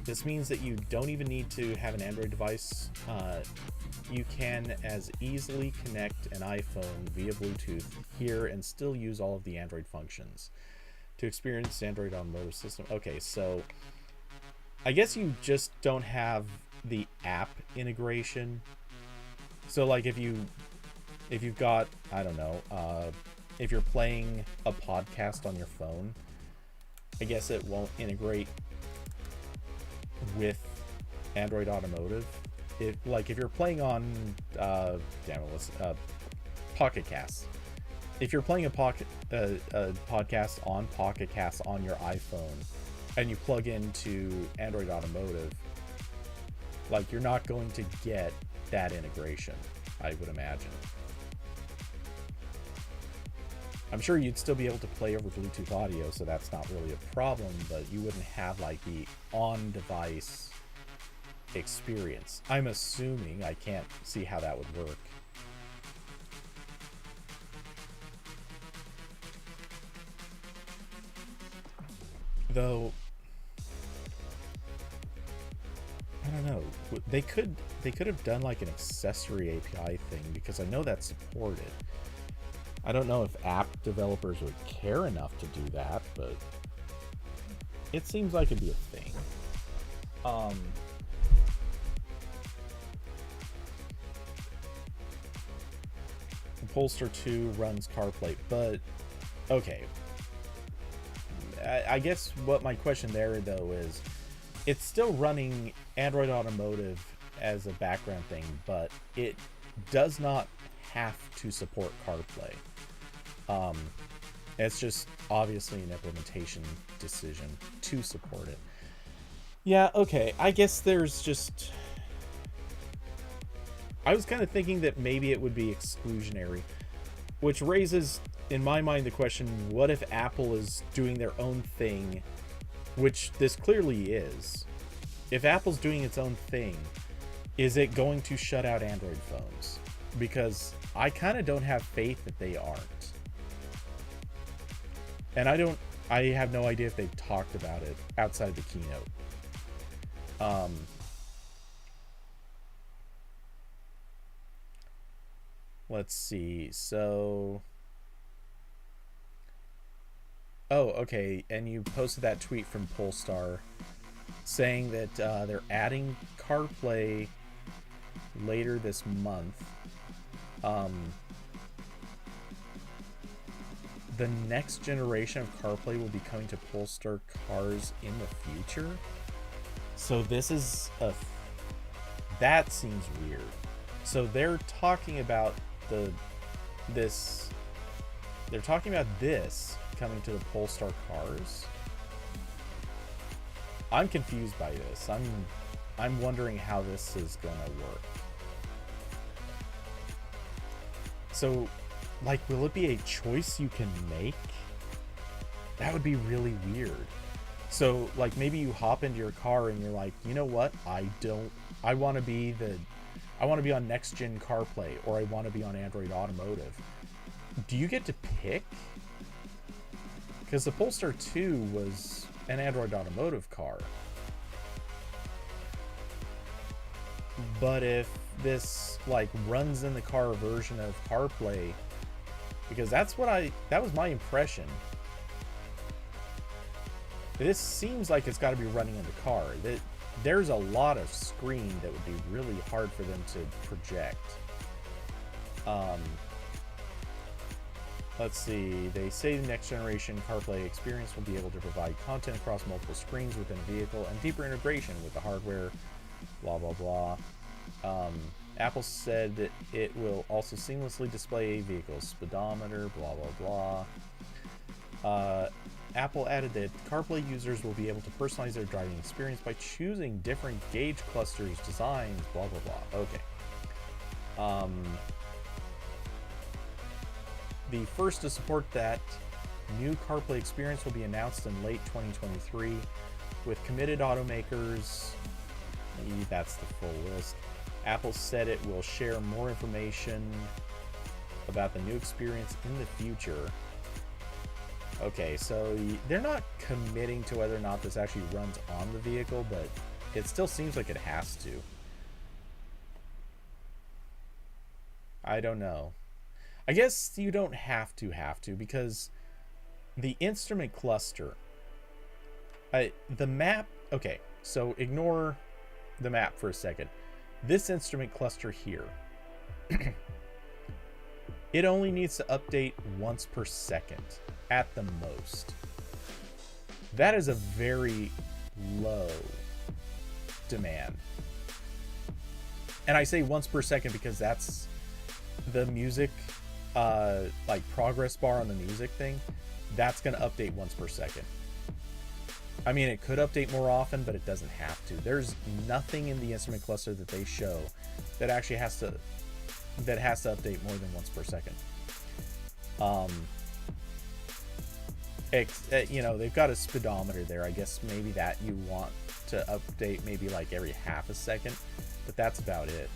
This means that you don't even need to have an Android device. You can as easily connect an iPhone via Bluetooth here and still use all of the Android functions. To experience Android Automotive system. Okay, so I guess you just don't have the app integration. So like if you've got, I don't know, if you're playing a podcast on your phone, I guess it won't integrate with Android Automotive. If you're playing on Pocket Cast. If you're playing a podcast on Pocket Cast on your iPhone and you plug into Android Automotive, like, you're not going to get that integration, I would imagine. I'm sure you'd still be able to play over Bluetooth audio, so that's not really a problem, but you wouldn't have like the on-device experience. I'm assuming. I can't see how that would work. Though I don't know. They could have done like an accessory API thing, because I know that's supported. I don't know if app developers would care enough to do that, but it seems like it'd be a thing. Polestar 2 runs CarPlay, but okay. I guess what my question there though is, it's still running Android Automotive as a background thing, but it does not have to support CarPlay. It's just obviously an implementation decision to support it. Yeah, okay. I guess there's just... I was kind of thinking that maybe it would be exclusionary, which raises, in my mind, the question, what if Apple is doing their own thing, which this clearly is. If Apple's doing its own thing, is it going to shut out Android phones? Because I kind of don't have faith that they aren't. And I have no idea if they've talked about it outside of the keynote. Let's see. So, oh, okay. And you posted that tweet from Polestar saying that they're adding CarPlay later this month. The next generation of CarPlay will be coming to Polestar cars in the future. So this is that seems weird. So they're talking about this coming to the Polestar cars. I'm confused by this. I'm wondering how this is gonna work. So, like, will it be a choice you can make? That would be really weird. So, like, maybe you hop into your car and you're like, you know what? I want to be on next gen CarPlay, or I want to be on Android Automotive. Do you get to pick? Because the Polestar 2 was an Android Automotive car. But if this like runs in the car version of CarPlay, because that was my impression. This seems like it's got to be running in the car. There's a lot of screen that would be really hard for them to project. Let's see. They say the next generation CarPlay experience will be able to provide content across multiple screens within a vehicle and deeper integration with the hardware. Blah blah blah. Apple said that it will also seamlessly display a vehicle's speedometer. Blah blah blah. Apple added that CarPlay users will be able to personalize their driving experience by choosing different gauge clusters, designs, blah blah blah. Okay. The first to support that new CarPlay experience will be announced in late 2023 with committed automakers. That's the full list. Apple said it will share more information about the new experience in the future. Okay, so they're not committing to whether or not this actually runs on the vehicle, but it still seems like it has to. I don't know. I guess you don't have to, because the instrument cluster, the map, okay, so ignore the map for a second. This instrument cluster here, it only needs to update once per second at the most. That is a very low demand. And I say once per second because that's the music, like progress bar on the music thing. That's going to update once per second. I mean, it could update more often, but it doesn't have to. There's nothing in the instrument cluster that they show that actually has to update more than once per second. You know, they've got a speedometer there. I guess maybe that you want to update maybe like every half a second, but that's about it.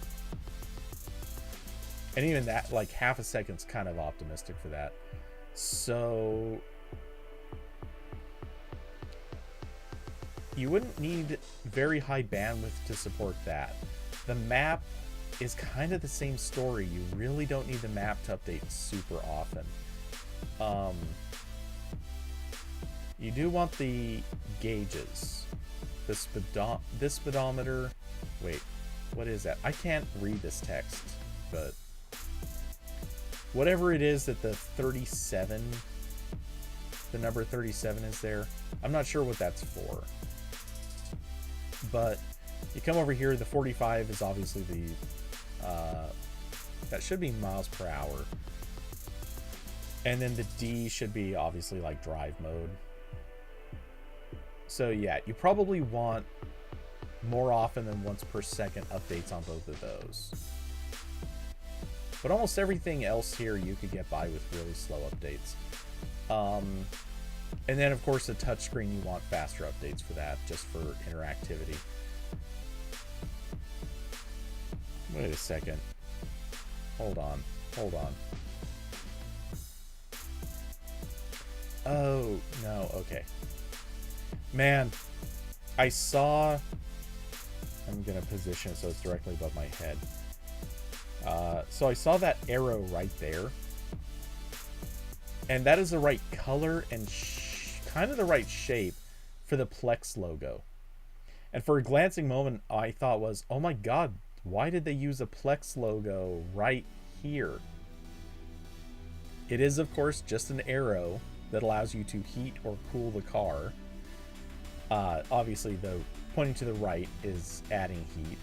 And even that, like half a second's kind of optimistic for that. So you wouldn't need very high bandwidth to support that. The map is kind of the same story. You really don't need the map to update super often. You do want the gauges. This speedometer. Wait, what is that? I can't read this text, but whatever it is that the 37, the number 37 is there. I'm not sure what that's for. But you come over here, the 45 is obviously the that should be miles per hour. And then the D should be obviously like drive mode. So yeah, you probably want more often than once per second updates on both of those. But almost everything else here you could get by with really slow updates. And then of course the touchscreen, you want faster updates for that, just for interactivity. Wait a second. Hold on. Oh, no, okay. Man, I saw... I'm gonna position it so it's directly above my head. So I saw that arrow right there. And that is the right color and kind of the right shape for the Plex logo. And for a glancing moment, I thought was, oh my god, why did they use a Plex logo right here? It is, of course, just an arrow that allows you to heat or cool the car. Obviously, the pointing to the right is adding heat.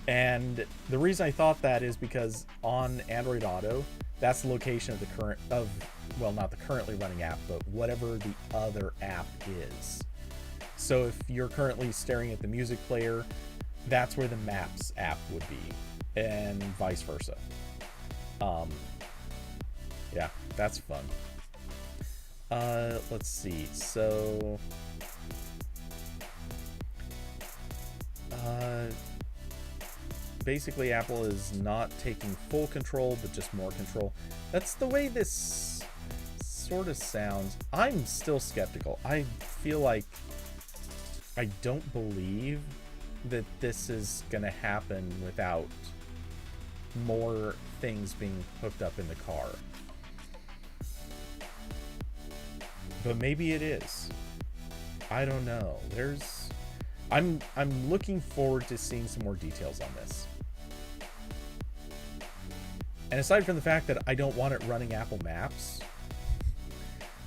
And the reason I thought that is because on Android Auto, that's the location of the current well, not the currently running app, but whatever the other app is. So if you're currently staring at the music player, that's where the Maps app would be, and vice versa. Yeah, that's fun. Let's see. So, basically Apple is not taking full control, but just more control. That's the way this sort of sounds. I'm still skeptical. I feel like I don't believe that this is gonna happen without more things being hooked up in the car. But maybe it is. I don't know. I'm looking forward to seeing some more details on this. And aside from the fact that I don't want it running Apple Maps,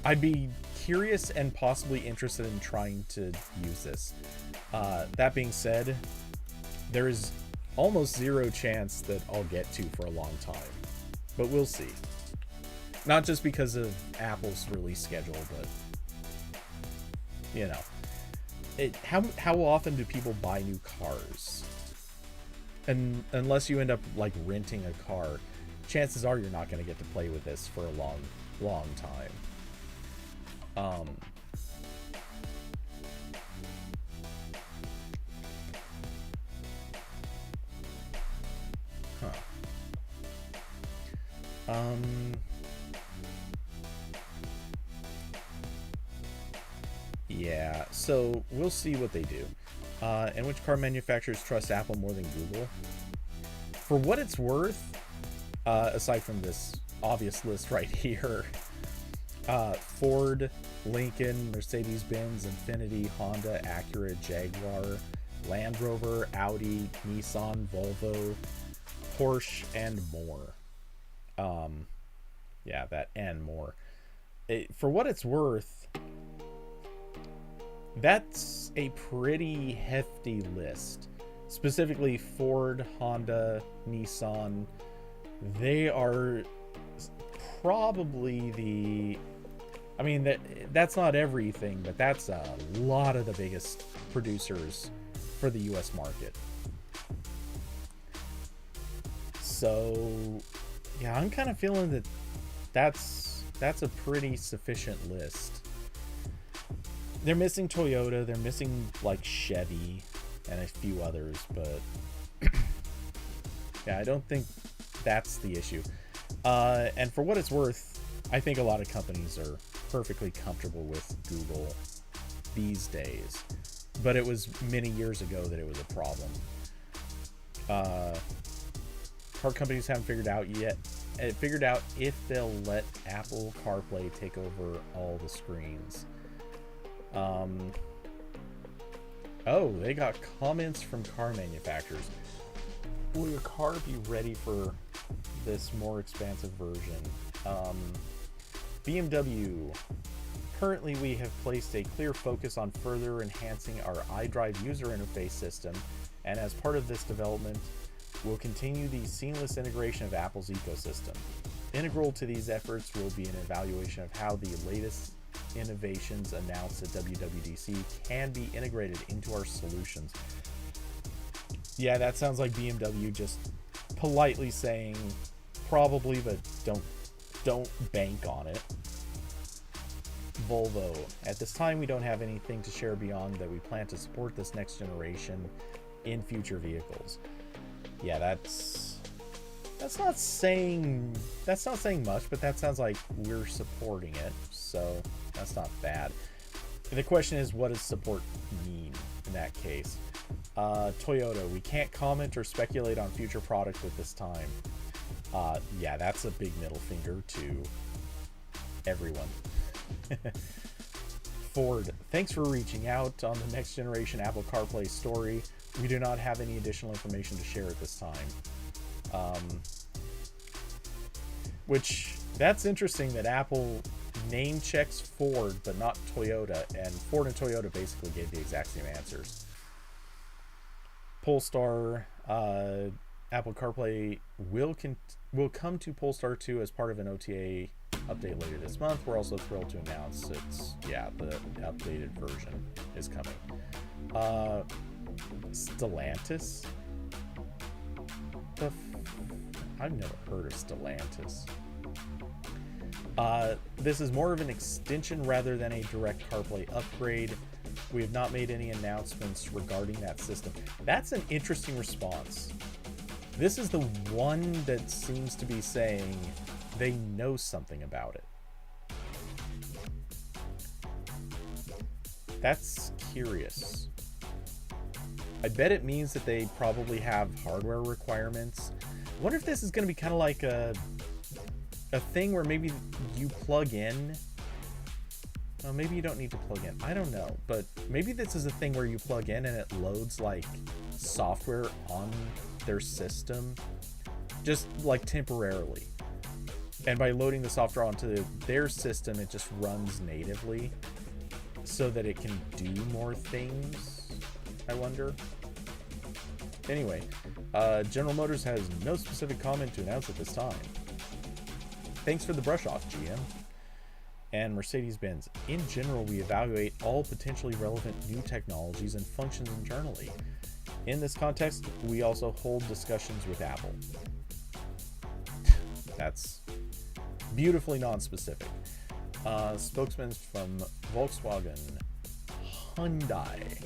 I'd be curious and possibly interested in trying to use this. That being said, there is almost zero chance that I'll get to for a long time. But we'll see. Not just because of Apple's release schedule, but, you know. How often do people buy new cars? And unless you end up like renting a car, chances are you're not going to get to play with this for a long time. Yeah, so we'll see what they do. And which car manufacturers trust Apple more than Google? For what it's worth, aside from this obvious list right here, Ford, Lincoln, Mercedes-Benz, Infiniti, Honda, Acura, Jaguar, Land Rover, Audi, Nissan, Volvo, Porsche, and more. Yeah, that and more. For what it's worth, that's a pretty hefty list. Specifically Ford, Honda, Nissan. They are probably the... I mean, that's not everything, but that's a lot of the biggest producers for the US market. So, yeah, I'm kind of feeling that that's That's a pretty sufficient list. They're missing Toyota, they're missing like Chevy and a few others, but yeah, I don't think that's the issue. And for what it's worth, I think a lot of companies are perfectly comfortable with Google these days, but it was many years ago that it was a problem. Car companies haven't figured out if they'll let Apple CarPlay take over all the screens. Oh, they got comments from car manufacturers. Will your car be ready for this more expansive version? BMW. Currently, we have placed a clear focus on further enhancing our iDrive user interface system, and as part of this development, we'll continue the seamless integration of Apple's ecosystem. Integral to these efforts will be an evaluation of how the latest innovations announced at WWDC can be integrated into our solutions. Yeah, that sounds like BMW just politely saying probably, but don't bank on it. Volvo. At this time, we don't have anything to share beyond that we plan to support this next generation in future vehicles. Yeah, that's not saying much, but that sounds like we're supporting it, so that's not bad. The question is, what does support mean in that case? Toyota, we can't comment or speculate on future products at this time. Yeah, that's a big middle finger to everyone. Ford, thanks for reaching out on the next generation Apple CarPlay story. We do not have any additional information to share at this time. Which, that's interesting that Apple name checks Ford but not Toyota, and Ford and Toyota basically gave the exact same answers. Polestar, Apple CarPlay will come to Polestar 2 as part of an OTA update later this month. We're also thrilled to announce the updated version is coming. Stellantis? I've never heard of Stellantis. This is more of an extension rather than a direct CarPlay upgrade. We have not made any announcements regarding that system. That's an interesting response. This is the one that seems to be saying they know something about it. That's curious. I bet it means that they probably have hardware requirements. I wonder if this is going to be kind of like a thing where maybe you plug in. Well, maybe you don't need to plug in. I don't know. But maybe this is a thing where you plug in and it loads like software on their system, just like temporarily. And by loading the software onto their system, it just runs natively so that it can do more things, I wonder. Anyway, General Motors has no specific comment to announce at this time. Thanks for the brush off, GM. And Mercedes-Benz. In general, we evaluate all potentially relevant new technologies and functions internally. In this context, we also hold discussions with Apple. That's beautifully non-specific. Spokesmen from Volkswagen, Hyundai,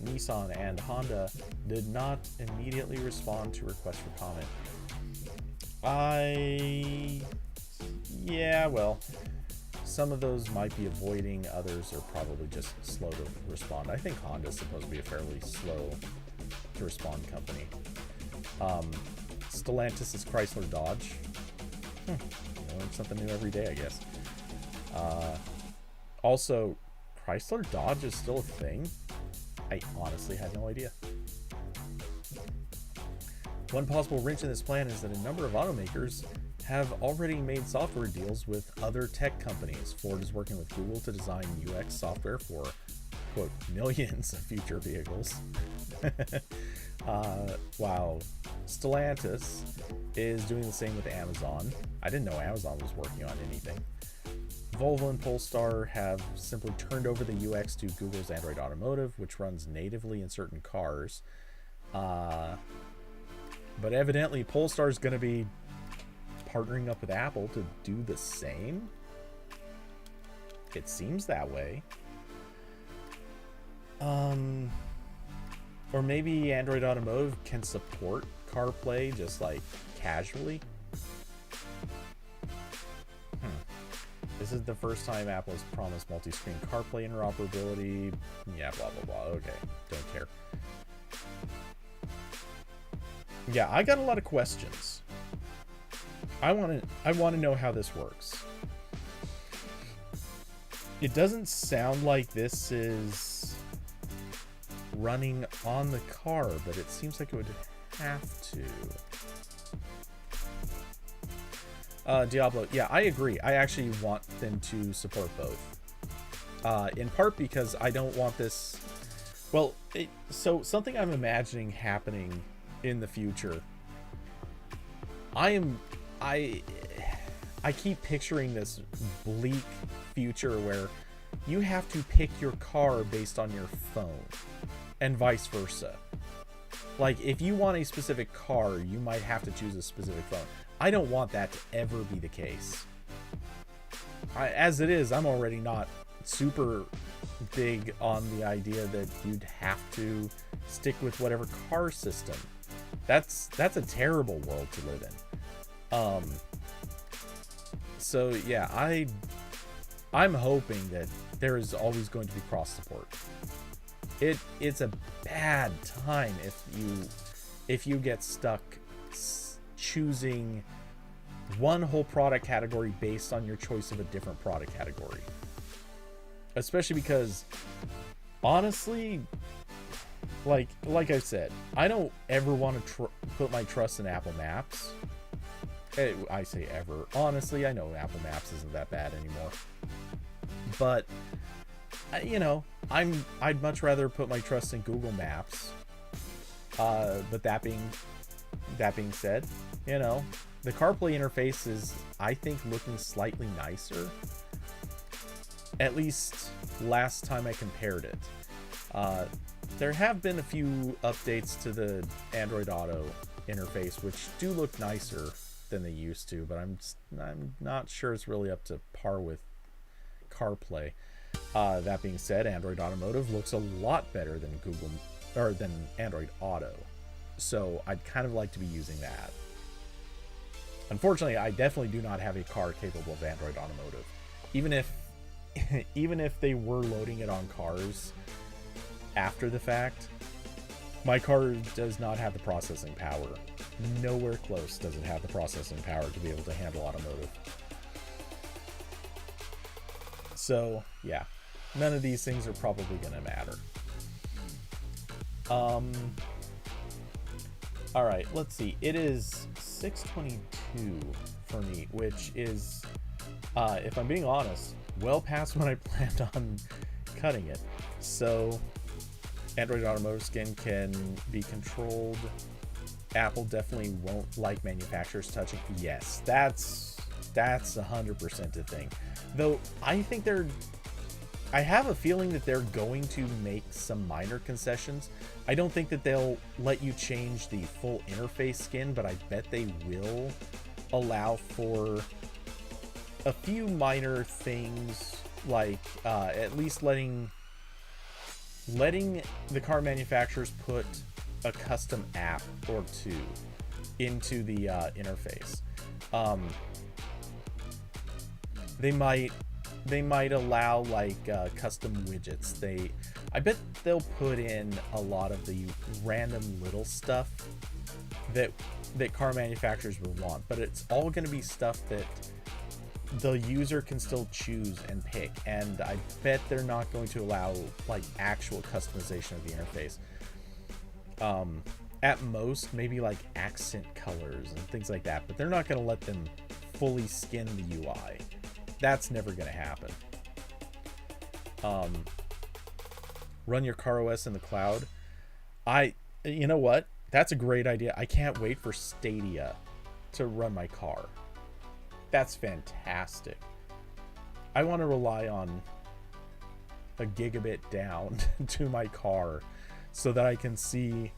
Nissan, and Honda did not immediately respond to requests for comment. Yeah, well, some of those might be avoiding, others are probably just slow to respond. I think Honda's supposed to be a fairly slow to respond company. Stellantis is Chrysler Dodge. Learn something new every day, I guess. Also, Chrysler Dodge is still a thing? I honestly had no idea. One possible wrench in this plan is that a number of automakers have already made software deals with other tech companies. Ford is working with Google to design UX software for, quote, millions of future vehicles. While Stellantis is doing the same with Amazon. I didn't know Amazon was working on anything. Volvo and Polestar have simply turned over the UX to Google's Android Automotive, which runs natively in certain cars. But evidently Polestar is going to be partnering up with Apple to do the same. It seems that way. Or maybe Android Automotive can support CarPlay just like casually. This is the first time Apple has promised multi-screen CarPlay interoperability. Yeah, blah, blah, blah. Okay, don't care. Yeah, I got a lot of questions. I want to know how this works. It doesn't sound like this is running on the car, but it seems like it would have to. Diablo, yeah, I agree. I actually want them to support both. In part because I don't want this... Well, so something I'm imagining happening in the future. I keep picturing this bleak future where you have to pick your car based on your phone and vice versa. Like, if you want a specific car, you might have to choose a specific phone. I don't want that to ever be the case. As it is, I'm already not super big on the idea that you'd have to stick with whatever car system. That's a terrible world to live in. So yeah, I'm hoping that there is always going to be cross support. It's a bad time if you get stuck choosing one whole product category based on your choice of a different product category. Especially because, honestly, like I've said, I don't ever want to put my trust in Apple Maps. I say ever. Honestly, I know Apple Maps isn't that bad anymore. But, you know, I'd much rather put my trust in Google Maps. But that being said, you know, the CarPlay interface is, I think, looking slightly nicer. At least last time I compared it. There have been a few updates to the Android Auto interface, which do look nicer than they used to, but I'm not sure it's really up to par with CarPlay. That being said, Android Automotive looks a lot better than Android Auto, so I'd kind of like to be using that. Unfortunately, I definitely do not have a car capable of Android Automotive. Even if they were loading it on cars after the fact, my car does not have the processing power. Nowhere close does it have the processing power to be able to handle automotive. So, yeah. None of these things are probably going to matter. Alright, let's see. It is 6:22 for me, which is, if I'm being honest, well past when I planned on cutting it. So, Android Automotive skin can be controlled. Apple definitely won't like manufacturers touching. Yes, that's 100% a thing. Though I think I have a feeling that they're going to make some minor concessions. I don't think that they'll let you change the full interface skin, but I bet they will allow for a few minor things, like at least letting the car manufacturers put a custom app or two into the interface. They might allow like custom widgets. I bet they'll put in a lot of the random little stuff that car manufacturers will want, but it's all going to be stuff that the user can still choose and pick, and I bet they're not going to allow like actual customization of the interface. At most, maybe like accent colors and things like that, but they're not going to let them fully skin the UI. That's never going to happen. Run your CarOS in the cloud. You know what? That's a great idea. I can't wait for Stadia to run my car. That's fantastic. I want to rely on a gigabit down to my car so that I can see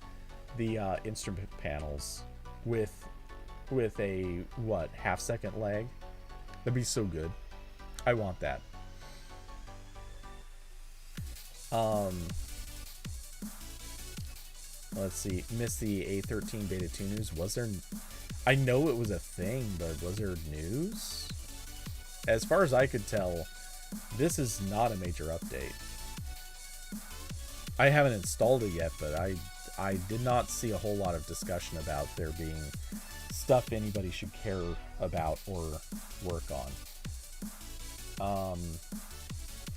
the instrument panels with a half-second lag. That'd be so good. I want that. Um, let's see. Missed the A13 Beta 2 news. Was there... I know it was a thing, but was there news? As far as I could tell, this is not a major update. I haven't installed it yet, but I did not see a whole lot of discussion about there being stuff anybody should care about or work on.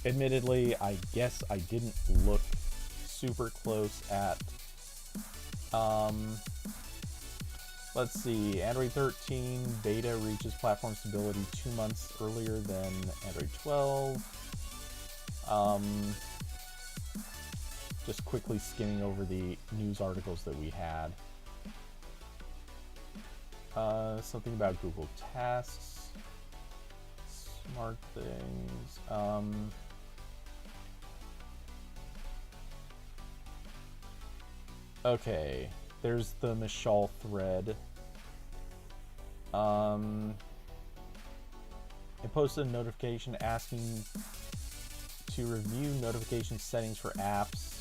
Admittedly, I guess I didn't look super close at... let's see, Android 13 beta reaches platform stability 2 months earlier than Android 12. Just quickly skimming over the news articles that we had. Something about Google Tasks, smart things. Okay, there's the Mishal thread. It posted a notification asking to review notification settings for apps.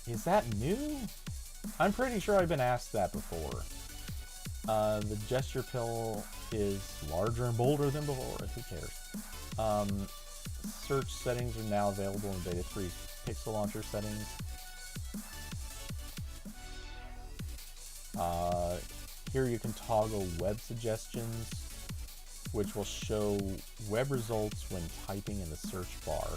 Is that new? I'm pretty sure I've been asked that before. The gesture pill is larger and bolder than before. Who cares? Search settings are now available in Beta 3 Pixel Launcher settings. Here you can toggle web suggestions, which will show web results when typing in the search bar.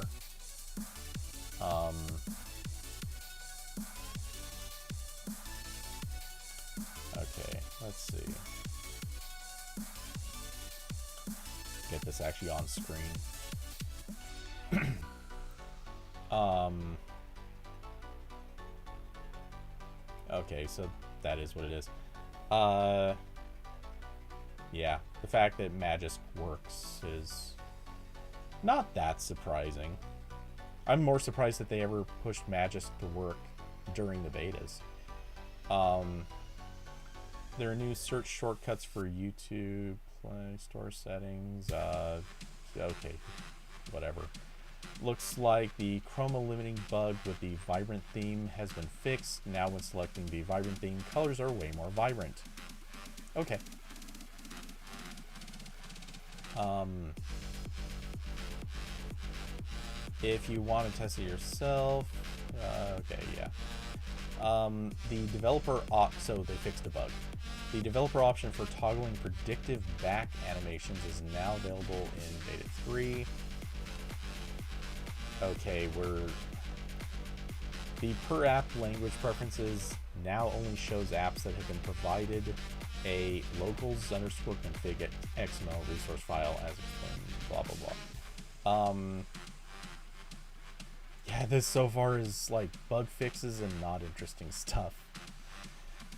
Okay, let's see. Get this actually on screen. Okay, so that is what it is. Yeah, the fact that Magisk works is not that surprising. I'm more surprised that they ever pushed Magisk to work during the betas. There are new search shortcuts for YouTube, Play Store settings. Okay, whatever. Looks like the chroma limiting bug with the vibrant theme has been fixed. Now when selecting the vibrant theme, colors are way more vibrant. Okay. If you want to test it yourself, okay, yeah. The developer so they fixed the bug. The developer option for toggling predictive back animations is now available in Beta 3. Okay, the per app language preferences now only shows apps that have been provided a locals_config XML resource file as explained, blah blah blah. Yeah, this so far is like bug fixes and not interesting stuff.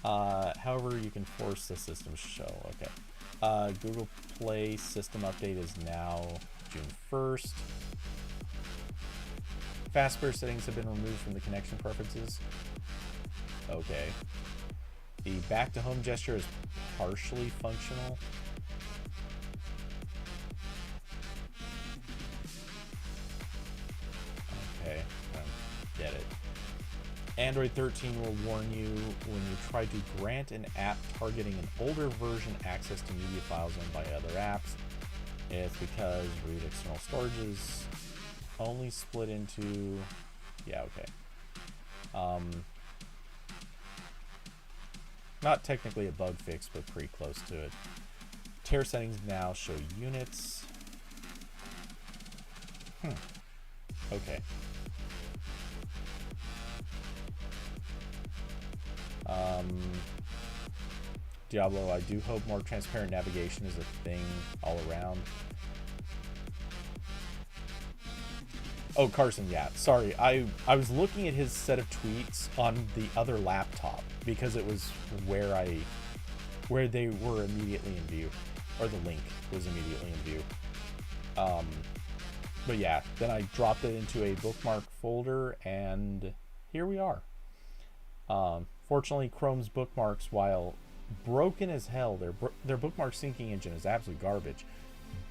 However, you can force the system to show. Okay. Google Play system update is now June 1st. Fastpair settings have been removed from the connection preferences. Okay. The back to home gesture is partially functional. Okay, I don't get it. Android 13 will warn you when you try to grant an app targeting an older version access to media files owned by other apps. It's because root external storage is only split into... Yeah, okay. Not technically a bug fix, but pretty close to it. Tear settings now show units. Okay. Diablo, I do hope more transparent navigation is a thing all around. Oh, Carson, yeah. Sorry, I was looking at his set of tweets on the other laptop because it was where they were immediately in view, or the link was immediately in view. But yeah, then I dropped it into a bookmark folder, and here we are. Fortunately, Chrome's bookmarks, while broken as hell, their bookmark syncing engine is absolute garbage,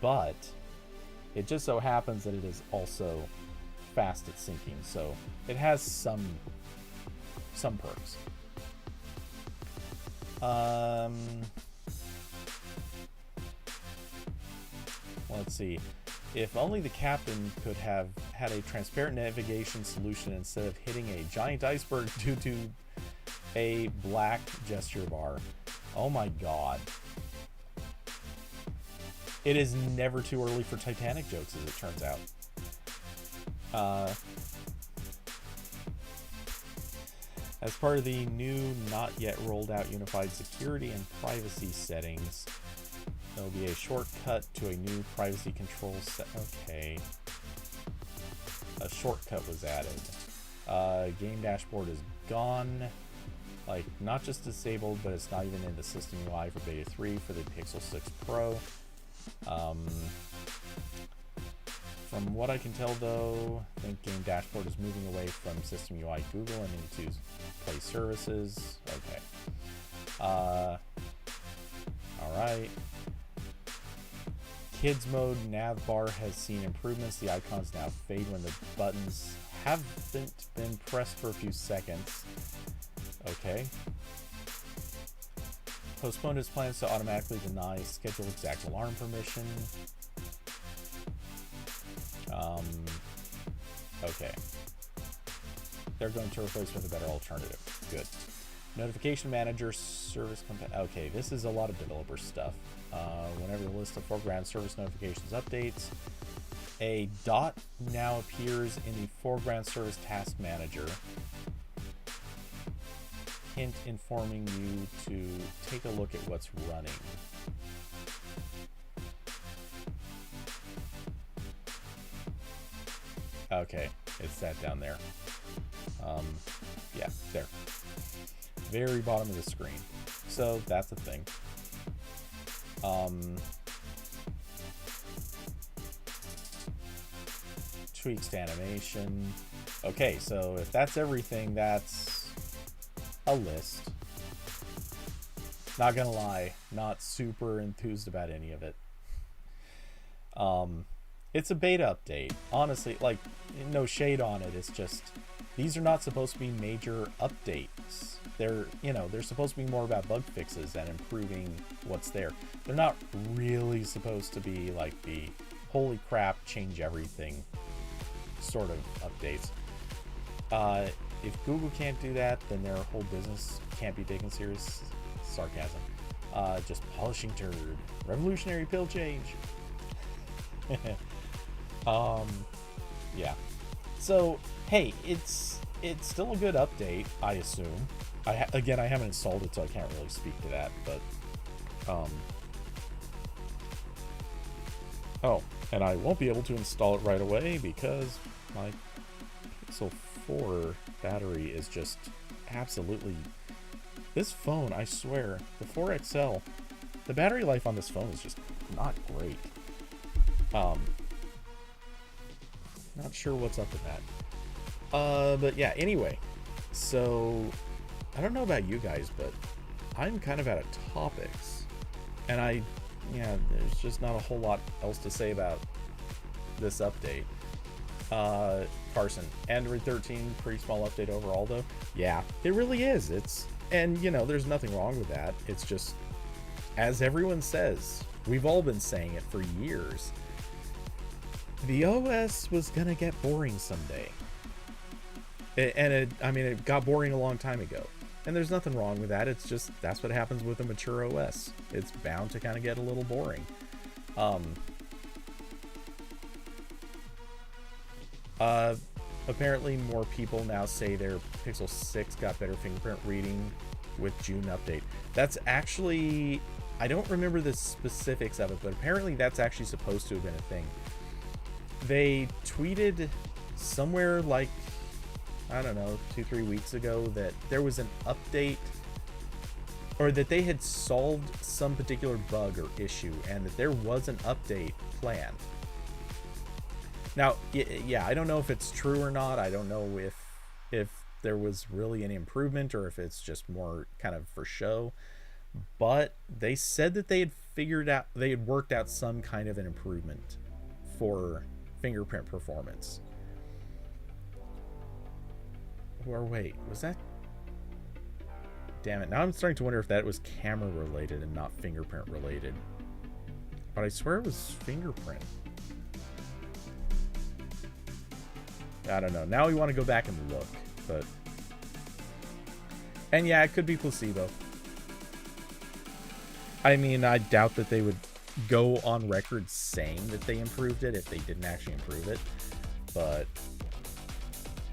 but it just so happens that it is also fast at syncing, so it has some perks. Let's see. If only the captain could have had a transparent navigation solution instead of hitting a giant iceberg due to a black gesture bar. Oh my god. It is never too early for Titanic jokes, as it turns out. As part of the new, not yet rolled out unified security and privacy settings, there will be a shortcut to a new privacy control set. Okay. A shortcut was added. Game dashboard is gone. Like, not just disabled, but it's not even in the system UI for Beta 3 for the Pixel 6 Pro. From what I can tell, though, I think Game Dashboard is moving away from System UI Google and into Play Services. Okay. Alright. Kids mode nav bar has seen improvements. The icons now fade when the buttons haven't been pressed for a few seconds. Okay. Postponed his plans to automatically deny schedule exact alarm permission. Okay. They're going to replace with a better alternative. Good. Notification manager service okay, this is a lot of developer stuff. Whenever the list of foreground service notifications updates, a dot now appears in the foreground service task manager. Hint informing you to take a look at what's running. Okay, it's that down there. Yeah, there. Very bottom of the screen. So that's a thing. Tweaks to animation. Okay, so if that's everything, that's a list. Not gonna lie, not super enthused about any of it. It's a beta update. Honestly, like, no shade on it. It's just, these are not supposed to be major updates. They're, you know, they're supposed to be more about bug fixes and improving what's there. They're not really supposed to be like the holy crap, change everything sort of updates. If Google can't do that, then their whole business can't be taken serious. Sarcasm. Just polishing turd. Revolutionary pill change. Yeah. So, hey, it's still a good update, I assume. Again, I haven't installed it, so I can't really speak to that, but oh, and I won't be able to install it right away because my Pixel 4 battery is just absolutely... This phone, I swear, the 4XL, the battery life on this phone is just not great. Not sure what's up with that. But yeah, anyway, so I don't know about you guys, but I'm kind of out of topics, and there's just not a whole lot else to say about this update. Carson, Android 13, pretty small update overall though. Yeah, it really is. And you know, there's nothing wrong with that. It's just, as everyone says, we've all been saying it for years, the OS was gonna get boring someday. It got boring a long time ago. And there's nothing wrong with that. It's just, that's what happens with a mature OS. It's bound to kind of get a little boring. Apparently more people now say their Pixel 6 got better fingerprint reading with June update. That's actually, I don't remember the specifics of it, but apparently that's actually supposed to have been a thing. They tweeted somewhere like, I don't know, 2-3 weeks ago that there was an update, or that they had solved some particular bug or issue, and that there was an update planned. Now, yeah, I don't know if it's true or not. I don't know if there was really an improvement or if it's just more kind of for show. But they said that they had worked out some kind of an improvement for fingerprint performance. Or wait, was that... Damn it. Now I'm starting to wonder if that was camera related and not fingerprint related. But I swear it was fingerprint. I don't know. Now we want to go back and look. But... And yeah, it could be placebo. I mean, I doubt that they would go on record saying that they improved it if they didn't actually improve it. But,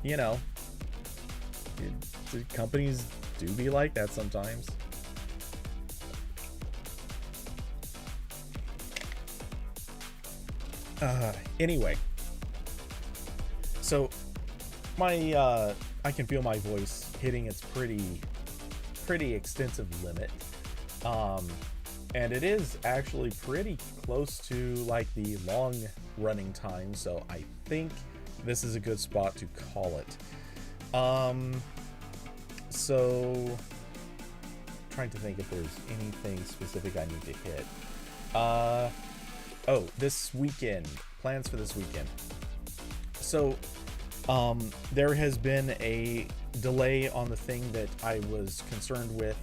you know, companies do be like that sometimes. Anyway, so my I can feel my voice hitting its pretty extensive limit, and it is actually pretty close to like the long running time, so I think this is a good spot to call it. So trying to think if there's anything specific I need to hit. Oh, this weekend, plans for this weekend. So there has been a delay on the thing that I was concerned with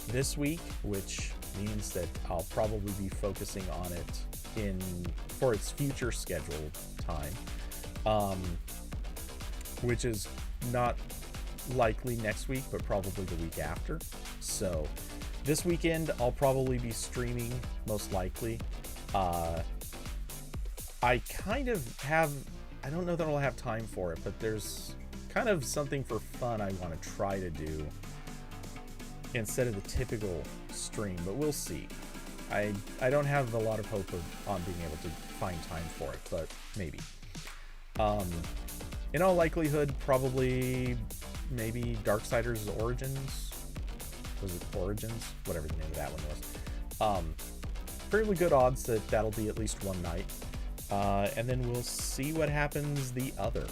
this week, which means that I'll probably be focusing on it for its future scheduled time, which is not likely next week, but probably the week after. So this weekend I'll probably be streaming, most likely. I kind of have, I don't know that I'll have time for it, but there's kind of something for fun I want to try to do instead of the typical stream, but we'll see. I don't have a lot of hope on being able to find time for it, but maybe. In all likelihood, probably maybe Darksiders Origins. Was it Origins? Whatever the name of that one was. Fairly good odds that that'll be at least one night. And then we'll see what happens the other.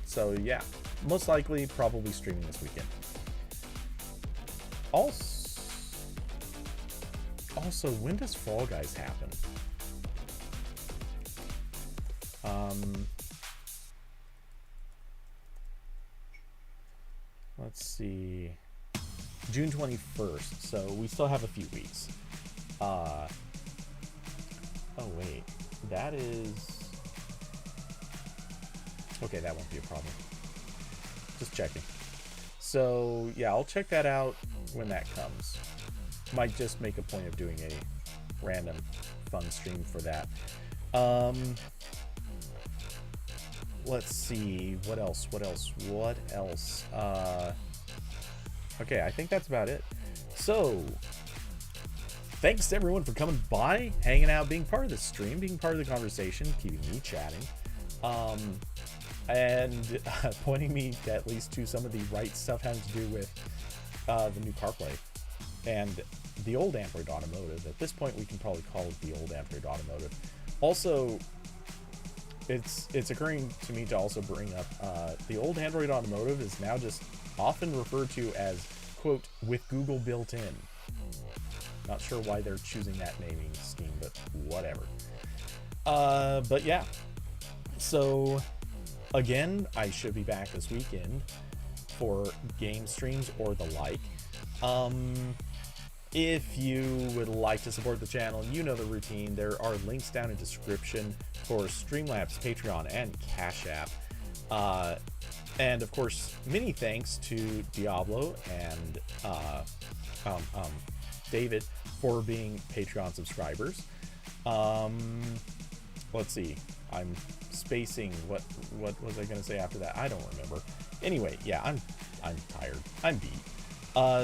So yeah, most likely probably streaming this weekend. Also, when does Fall Guys happen? Let's see. June 21st, so we still have a few weeks. Oh wait, that is... Okay, that won't be a problem. Just checking. So yeah, I'll check that out when that comes. Might just make a point of doing a random fun stream for that. Let's see, what else? Okay, I think that's about it. So, thanks to everyone for coming by, hanging out, being part of the stream, being part of the conversation, keeping me chatting, and pointing me at least to some of the right stuff having to do with the new CarPlay and the old Android Automotive. At this point, we can probably call it the old Android Automotive. Also, it's occurring to me to also bring up the old Android Automotive is now just often referred to as, quote, with Google built in. Not sure why they're choosing that naming scheme, but whatever. But yeah. So, again, I should be back this weekend for game streams or the like. If you would like to support the channel, you know the routine. There are links down in the description for Streamlabs, Patreon, and Cash App. And of course, many thanks to Diablo and David for being Patreon subscribers. Let's see, I'm spacing. What was I gonna say after that? I don't remember. Anyway, yeah, I'm tired. I'm beat.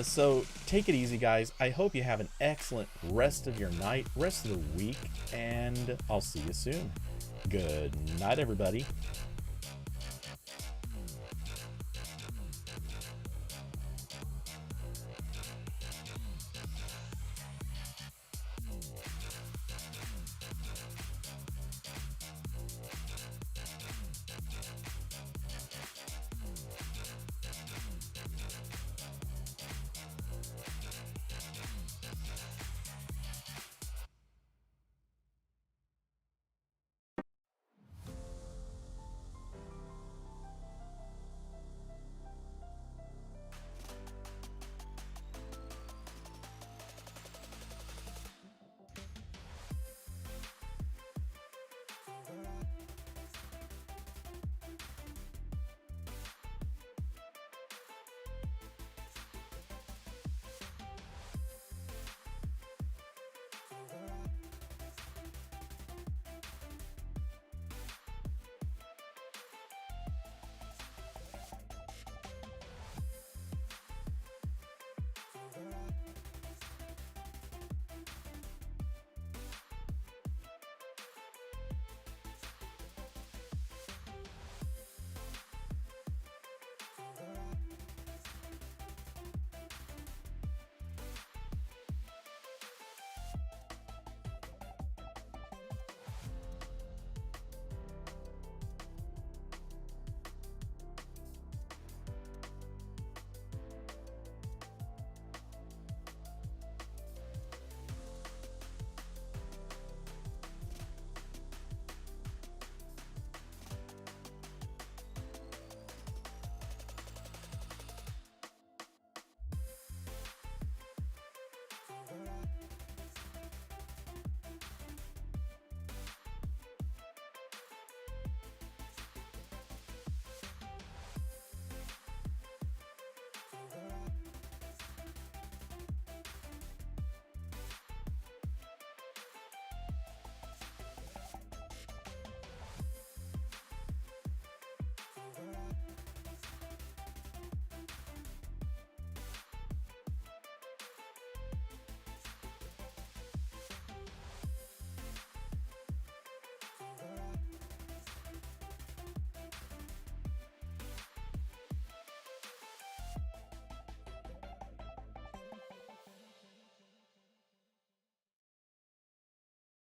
So take it easy, guys. I hope you have an excellent rest of your night, rest of the week, and I'll see you soon. Good night, everybody.